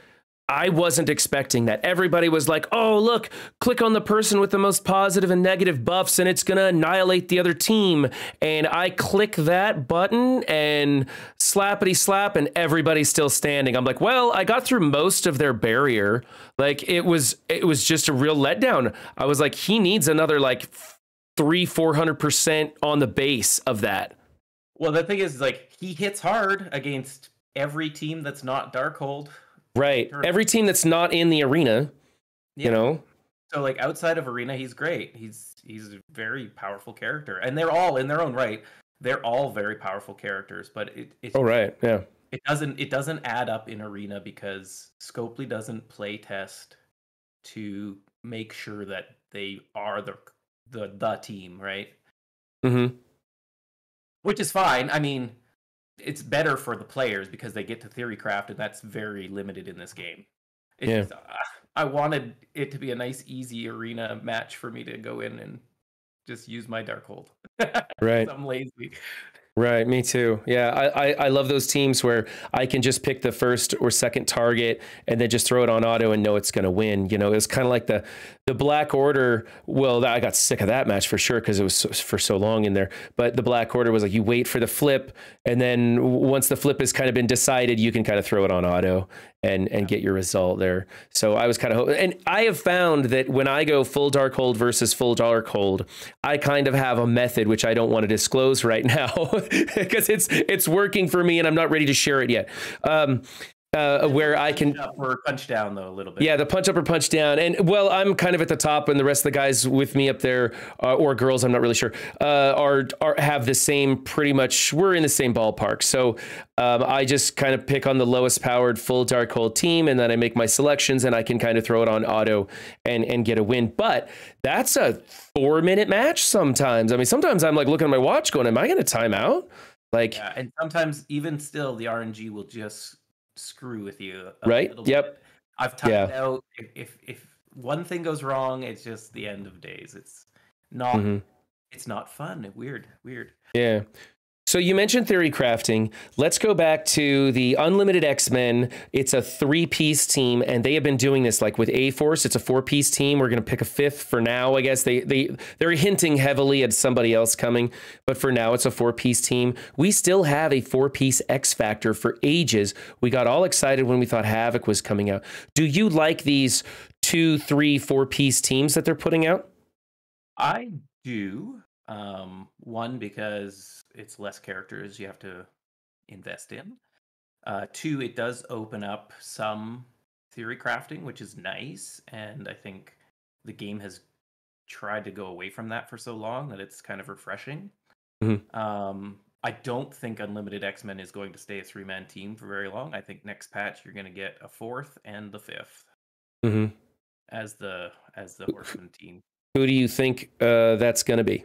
I wasn't expecting that. Everybody was like, oh, look, click on the person with the most positive and negative buffs and it's going to annihilate the other team. And I click that button and slappity slap and everybody's still standing. I'm like, well, I got through most of their barrier. Like it was just a real letdown. I was like, he needs another like 300-400% on the base of that. Well, the thing is, like, he hits hard against every team that's not Darkhold. Right. Every team that's not in the arena, you know? So, like, outside of arena, he's great. He's a very powerful character. And they're all, in their own right, they're all very powerful characters. But it's... Oh, right, yeah. It doesn't add up in arena because Scopely doesn't play test to make sure that they are the team, right? Mm-hmm. Which is fine. I mean, it's better for the players because they get to theorycraft, and that's very limited in this game. It's just, I wanted it to be a nice, easy arena match for me to go in and just use my Darkhold. Right. I'm lazy. Right, me too. Yeah, I love those teams where I can just pick the first or second target and then just throw it on auto and know it's going to win. You know, it was kind of like the Black Order. Well, I got sick of that match for sure because it was for so long in there. But the Black Order was like you wait for the flip, and then once the flip has kind of been decided, you can kind of throw it on auto and get your result there. So I was kind of and I have found that when I go full Darkhold versus full Darkhold, I kind of have a method which I don't want to disclose right now because it's working for me and I'm not ready to share it yet. Where I can up or punch down though a little bit. Yeah, the punch up or punch down, and well, I'm kind of at the top, and the rest of the guys with me up there, or girls, I'm not really sure, are have the same pretty much. We're in the same ballpark, so I just kind of pick on the lowest powered full Darkhold team, and then I make my selections, and I can kind of throw it on auto and get a win. But that's a 4-minute match sometimes. I mean, sometimes I'm like looking at my watch, going, "Am I going to time out?" Like, yeah, and sometimes even still, the RNG will just screw with you right. Yep. I've timed out. If one thing goes wrong, it's just the end of days. It's not It's not fun. Weird. Yeah. So you mentioned theory crafting. Let's go back to the Unlimited X-Men. It's a 3-piece team, and they have been doing this like with A-Force. It's a 4-piece team. We're going to pick a 5th for now. I guess they're hinting heavily at somebody else coming, but for now it's a 4-piece team. We still have a 4-piece X Factor for ages. We got all excited when we thought Havoc was coming out. Do you like these 2, 3, 4-piece teams that they're putting out? I do. One, because it's less characters you have to invest in. 2, it does open up some theory crafting, which is nice. And I think the game has tried to go away from that for so long that it's kind of refreshing. I don't think Unlimited X-Men is going to stay a 3-man team for very long. I think next patch you're going to get a 4th and the 5th as the Horseman team. Who do you think that's going to be?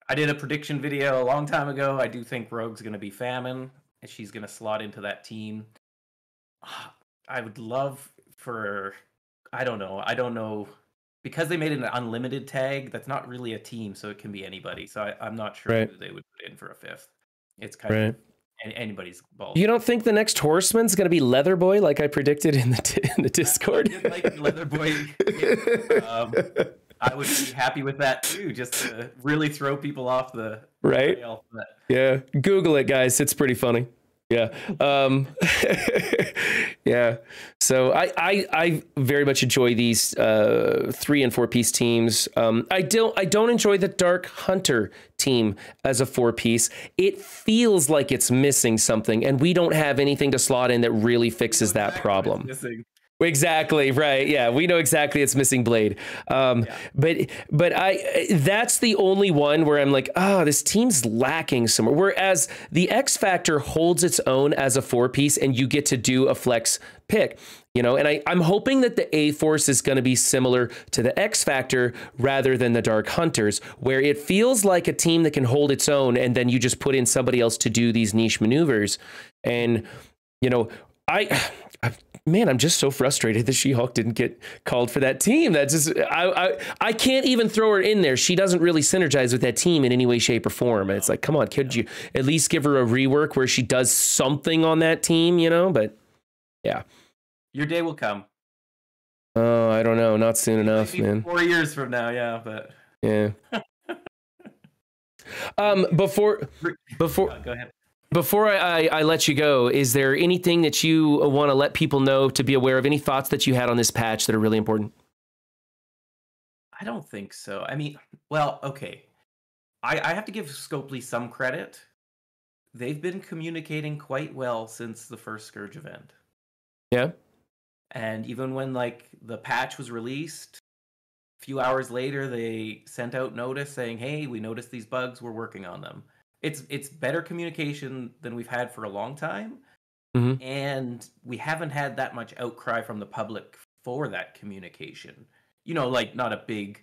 I did a prediction video a long time ago. I do think Rogue's going to be Famine, and she's going to slot into that team. I would love for, I don't know, because they made an unlimited tag. That's not really a team, so it can be anybody. So I'm not sure who they would put in for a 5th. It's kind of anybody's ball. You don't think the next Horseman's going to be Leatherboy, like I predicted in the Discord? I did like Leatherboy. I would be happy with that too, just to really throw people off the rail. Yeah, Google it, guys. It's pretty funny. Yeah. Yeah. So I very much enjoy these 3 and 4-piece teams. I don't enjoy the Dark Hunter team as a 4-piece. It feels like it's missing something, and we don't have anything to slot in that really fixes that problem. Exactly, right. Yeah, we know exactly it's missing Blade. But that's the only one where I'm like, this team's lacking somewhere. Whereas the X Factor holds its own as a 4-piece, and you get to do a flex pick. And I'm hoping that the A-Force is going to be similar to the X Factor rather than the Dark Hunters, where it feels like a team that can hold its own, and then you just put in somebody else to do these niche maneuvers. And man, I'm just so frustrated that She-Hulk didn't get called for that team. That just I can't even throw her in there. She doesn't really synergize with that team in any way, shape, or form. And it's like, come on, could you at least give her a rework where she does something on that team, But yeah. Your day will come. Oh, I don't know. Not soon enough, man. 4 years from now, yeah, but yeah. Before go ahead. Before I let you go, is there anything that you want to let people know to be aware of? Any thoughts that you had on this patch that are really important? I don't think so. I mean, well, okay. I have to give Scopely some credit. They've been communicating quite well since the first Scourge event. Yeah. And even when the patch was released, a few hours later, they sent out notice saying, hey, we noticed these bugs, we're working on them. It's better communication than we've had for a long time. And we haven't had that much outcry from the public for that communication. Not a big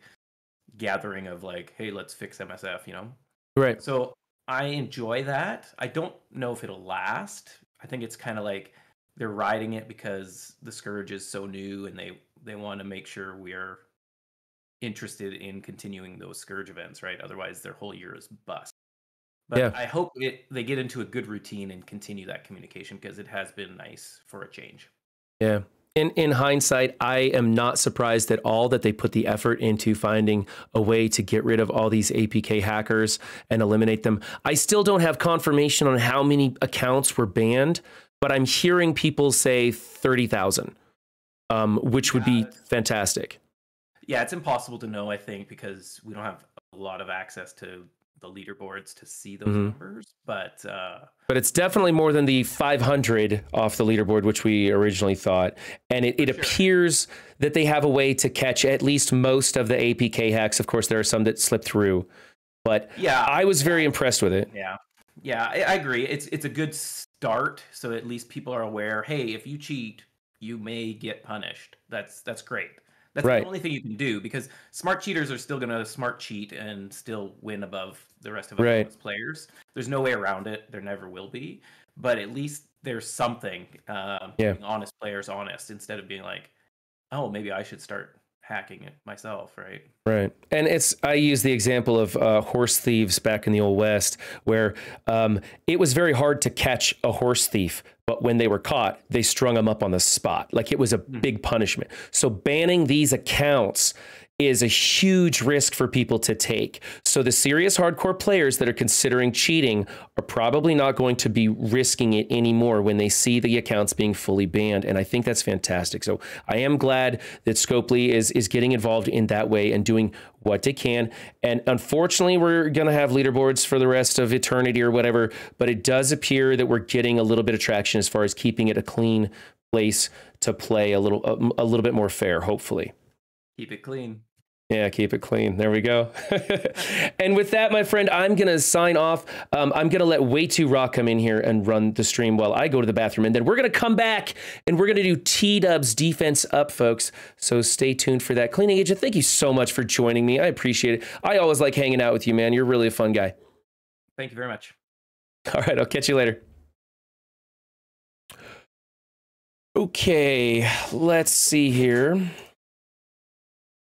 gathering of hey, let's fix MSF, Right. So I enjoy that. I don't know if it'll last. I think it's kind of they're riding it because the Scourge is so new, and they want to make sure we're interested in continuing those Scourge events, right? Otherwise, their whole year is bust. But I hope they get into a good routine and continue that communication, because it has been nice for a change. Yeah. In hindsight, I am not surprised at all that they put the effort into finding a way to get rid of all these APK hackers and eliminate them. I still don't have confirmation on how many accounts were banned, but I'm hearing people say 30,000, which would be fantastic. Yeah, it's impossible to know, I think, because we don't have a lot of access to the leaderboards to see those numbers, but it's definitely more than the 500 off the leaderboard, which we originally thought. And it appears that they have a way to catch at least most of the APK hacks. Of course, there are some that slip through, but yeah, I was very impressed with it. Yeah, I agree. It's a good start, so at least people are aware. Hey, if you cheat, you may get punished. That's great. That's the only thing you can do, because smart cheaters are still going to smart cheat and still win above the rest of us players. There's no way around it. There never will be. But at least there's something. Being honest players honest, instead of being like, oh, maybe I should start hacking it myself, right? Right. And I use the example of horse thieves back in the Old West, where it was very hard to catch a horse thief. But when they were caught, they strung them up on the spot. Like it was a big punishment. So banning these accounts is a huge risk for people to take. So the serious hardcore players that are considering cheating are probably not going to be risking it anymore when they see the accounts being fully banned. And I think that's fantastic. So I am glad that Scopely is getting involved in that way and doing what they can. And unfortunately, we're going to have leaderboards for the rest of eternity or whatever, but it does appear that we're getting a little bit of traction as far as keeping it a clean place to play, a little bit more fair, hopefully. Keep it clean. Yeah, keep it clean. There we go. And with that, my friend, I'm going to sign off. I'm going to let Way Too Raw come in here and run the stream while I go to the bathroom. And then we're going to come back and we're going to do T-Dub's defense up, folks. So stay tuned for that. Cleaning Agent, thank you so much for joining me. I appreciate it. I always like hanging out with you, man. You're really a fun guy. Thank you very much. All right, I'll catch you later. Okay, let's see here.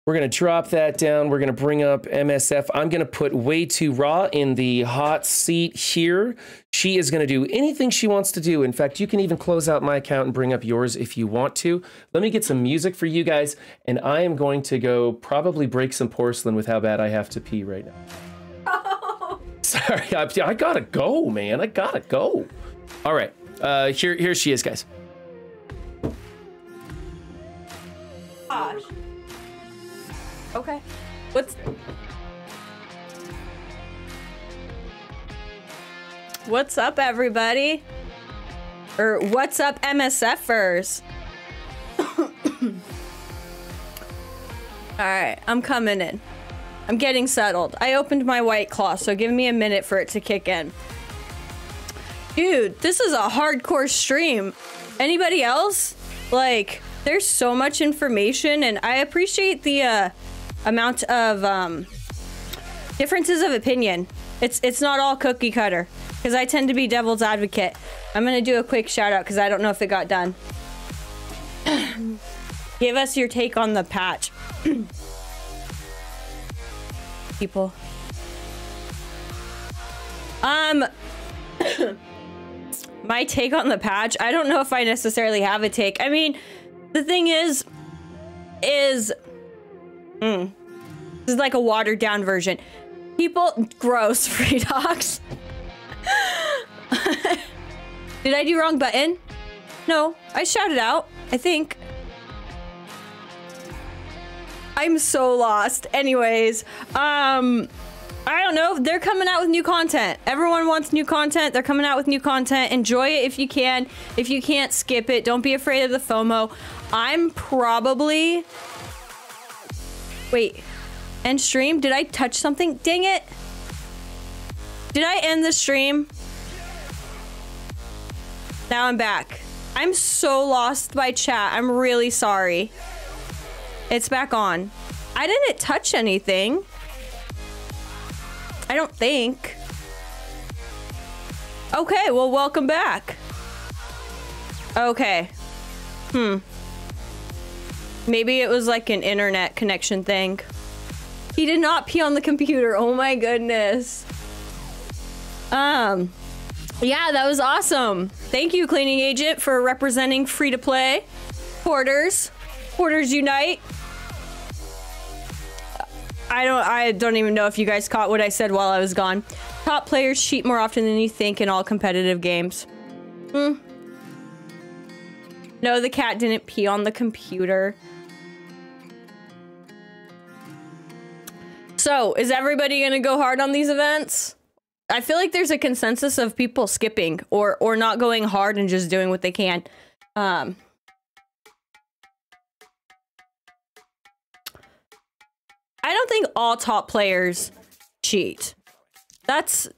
We're going to drop that down. We're going to bring up MSF. I'm going to put Way Too Raw in the hot seat here. She is going to do anything she wants to do. In fact, you can even close out my account and bring up yours if you want to. Let me get some music for you guys, and I am going to go probably break some porcelain with how bad I have to pee right now. Oh. Sorry, I got to go, man. I got to go. All right, here she is, guys. Gosh. Okay. What's up, everybody? Or what's up, MSFers? Alright, I'm coming in. I'm getting settled. I opened my White Claw, so give me a minute for it to kick in. Dude, this is a hardcore stream. Anybody else? Like, there's so much information, and I appreciate the, amount of differences of opinion. It's not all cookie cutter, because I tend to be devil's advocate. I'm gonna do a quick shout out because I don't know if it got done. Give us your take on the patch. People. My take on the patch, I don't know if I necessarily have a take. I mean, the thing is this is like a watered down version. People, gross, free dogs. Did I do wrong button? No, I shouted out, I think. I'm so lost. Anyways, I don't know. They're coming out with new content. Everyone wants new content. They're coming out with new content. Enjoy it if you can. If you can't, skip it. Don't be afraid of the FOMO. I'm probably... Wait, end stream? Did I touch something? Dang it. Did I end the stream? Now I'm back. I'm so lost by chat. I'm really sorry. It's back on. I didn't touch anything. I don't think. Okay, well, welcome back. Okay. Maybe it was like an internet connection thing. He did not pee on the computer. Oh my goodness. Yeah, that was awesome. Thank you, Cleaning Agent, for representing free-to-play. Porters unite. I don't even know if you guys caught what I said while I was gone. Top players cheat more often than you think in all competitive games. No, the cat didn't pee on the computer. So, is everybody gonna go hard on these events? I feel like there's a consensus of people skipping or not going hard and just doing what they can. I don't think all top players cheat. That's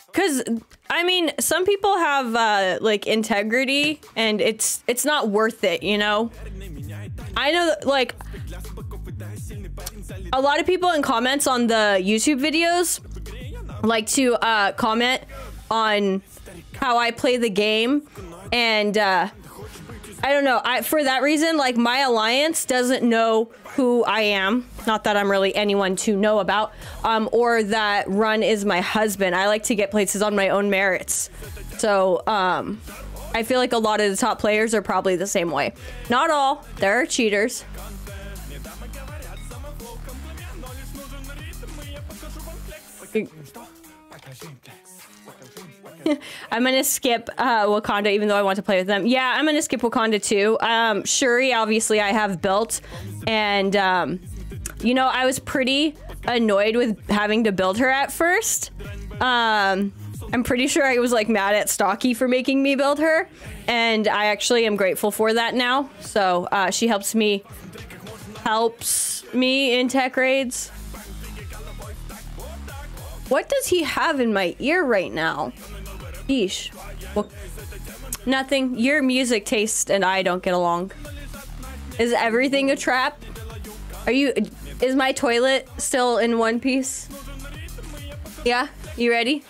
because, I mean, some people have like integrity and it's not worth it, you know? I know that, like, a lot of people in comments on the YouTube videos like to comment on how I play the game, and I don't know. For that reason, like, my alliance doesn't know who I am. Not that I'm really anyone to know about, or that Run is my husband. I like to get places on my own merits. So, I feel like a lot of the top players are probably the same way. Not all. There are cheaters. I'm gonna skip Wakanda, even though I want to play with them. Yeah, I'm gonna skip Wakanda too. Shuri, obviously, I have built, and you know, I was pretty annoyed with having to build her at first. I'm pretty sure I was like mad at Stocky for making me build her, and I actually am grateful for that now. So she helps me in tech raids. What does he have in my ear right now? Yeesh. Well, nothing. Your music taste and I don't get along. Is everything a trap? Is my toilet still in one piece? Yeah? You ready?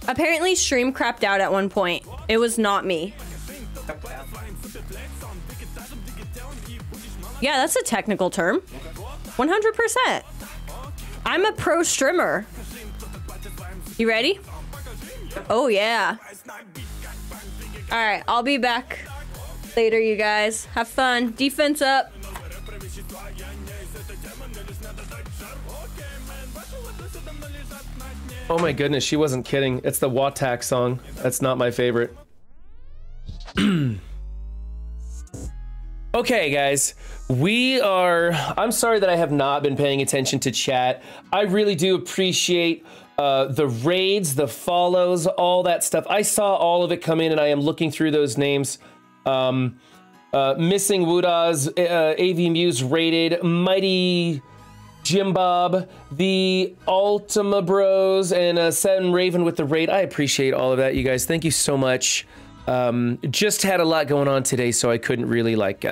Apparently stream crapped out at one point. It was not me. Yeah, that's a technical term. 100%. I'm a pro streamer. You ready? Oh, yeah. All right, I'll be back later, you guys. Have fun. Defense up. Oh my goodness, she wasn't kidding. It's the Watak song. That's not my favorite. Okay, guys. I'm sorry that I have not been paying attention to chat. I really do appreciate the raids, the follows, all that stuff. I saw all of it come in, and I am looking through those names. Missing Wudaz, AV Muse rated, Mighty Jim Bob, the Ultima Bros, and Sen Raven with the raid. I appreciate all of that, you guys. Thank you so much. Just had a lot going on today, so I couldn't really like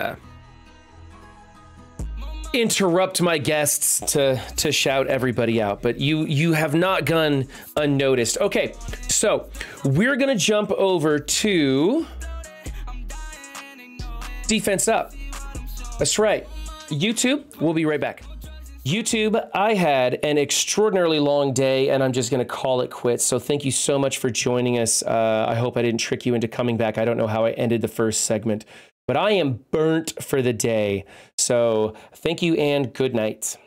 interrupt my guests to shout everybody out, but you have not gone unnoticed. Okay, so we're gonna jump over to Defense Up. That's right. YouTube, we'll be right back. YouTube, I had an extraordinarily long day, and I'm just going to call it quits. So thank you so much for joining us. I hope I didn't trick you into coming back. I don't know how I ended the first segment, but I am burnt for the day. So thank you and good night.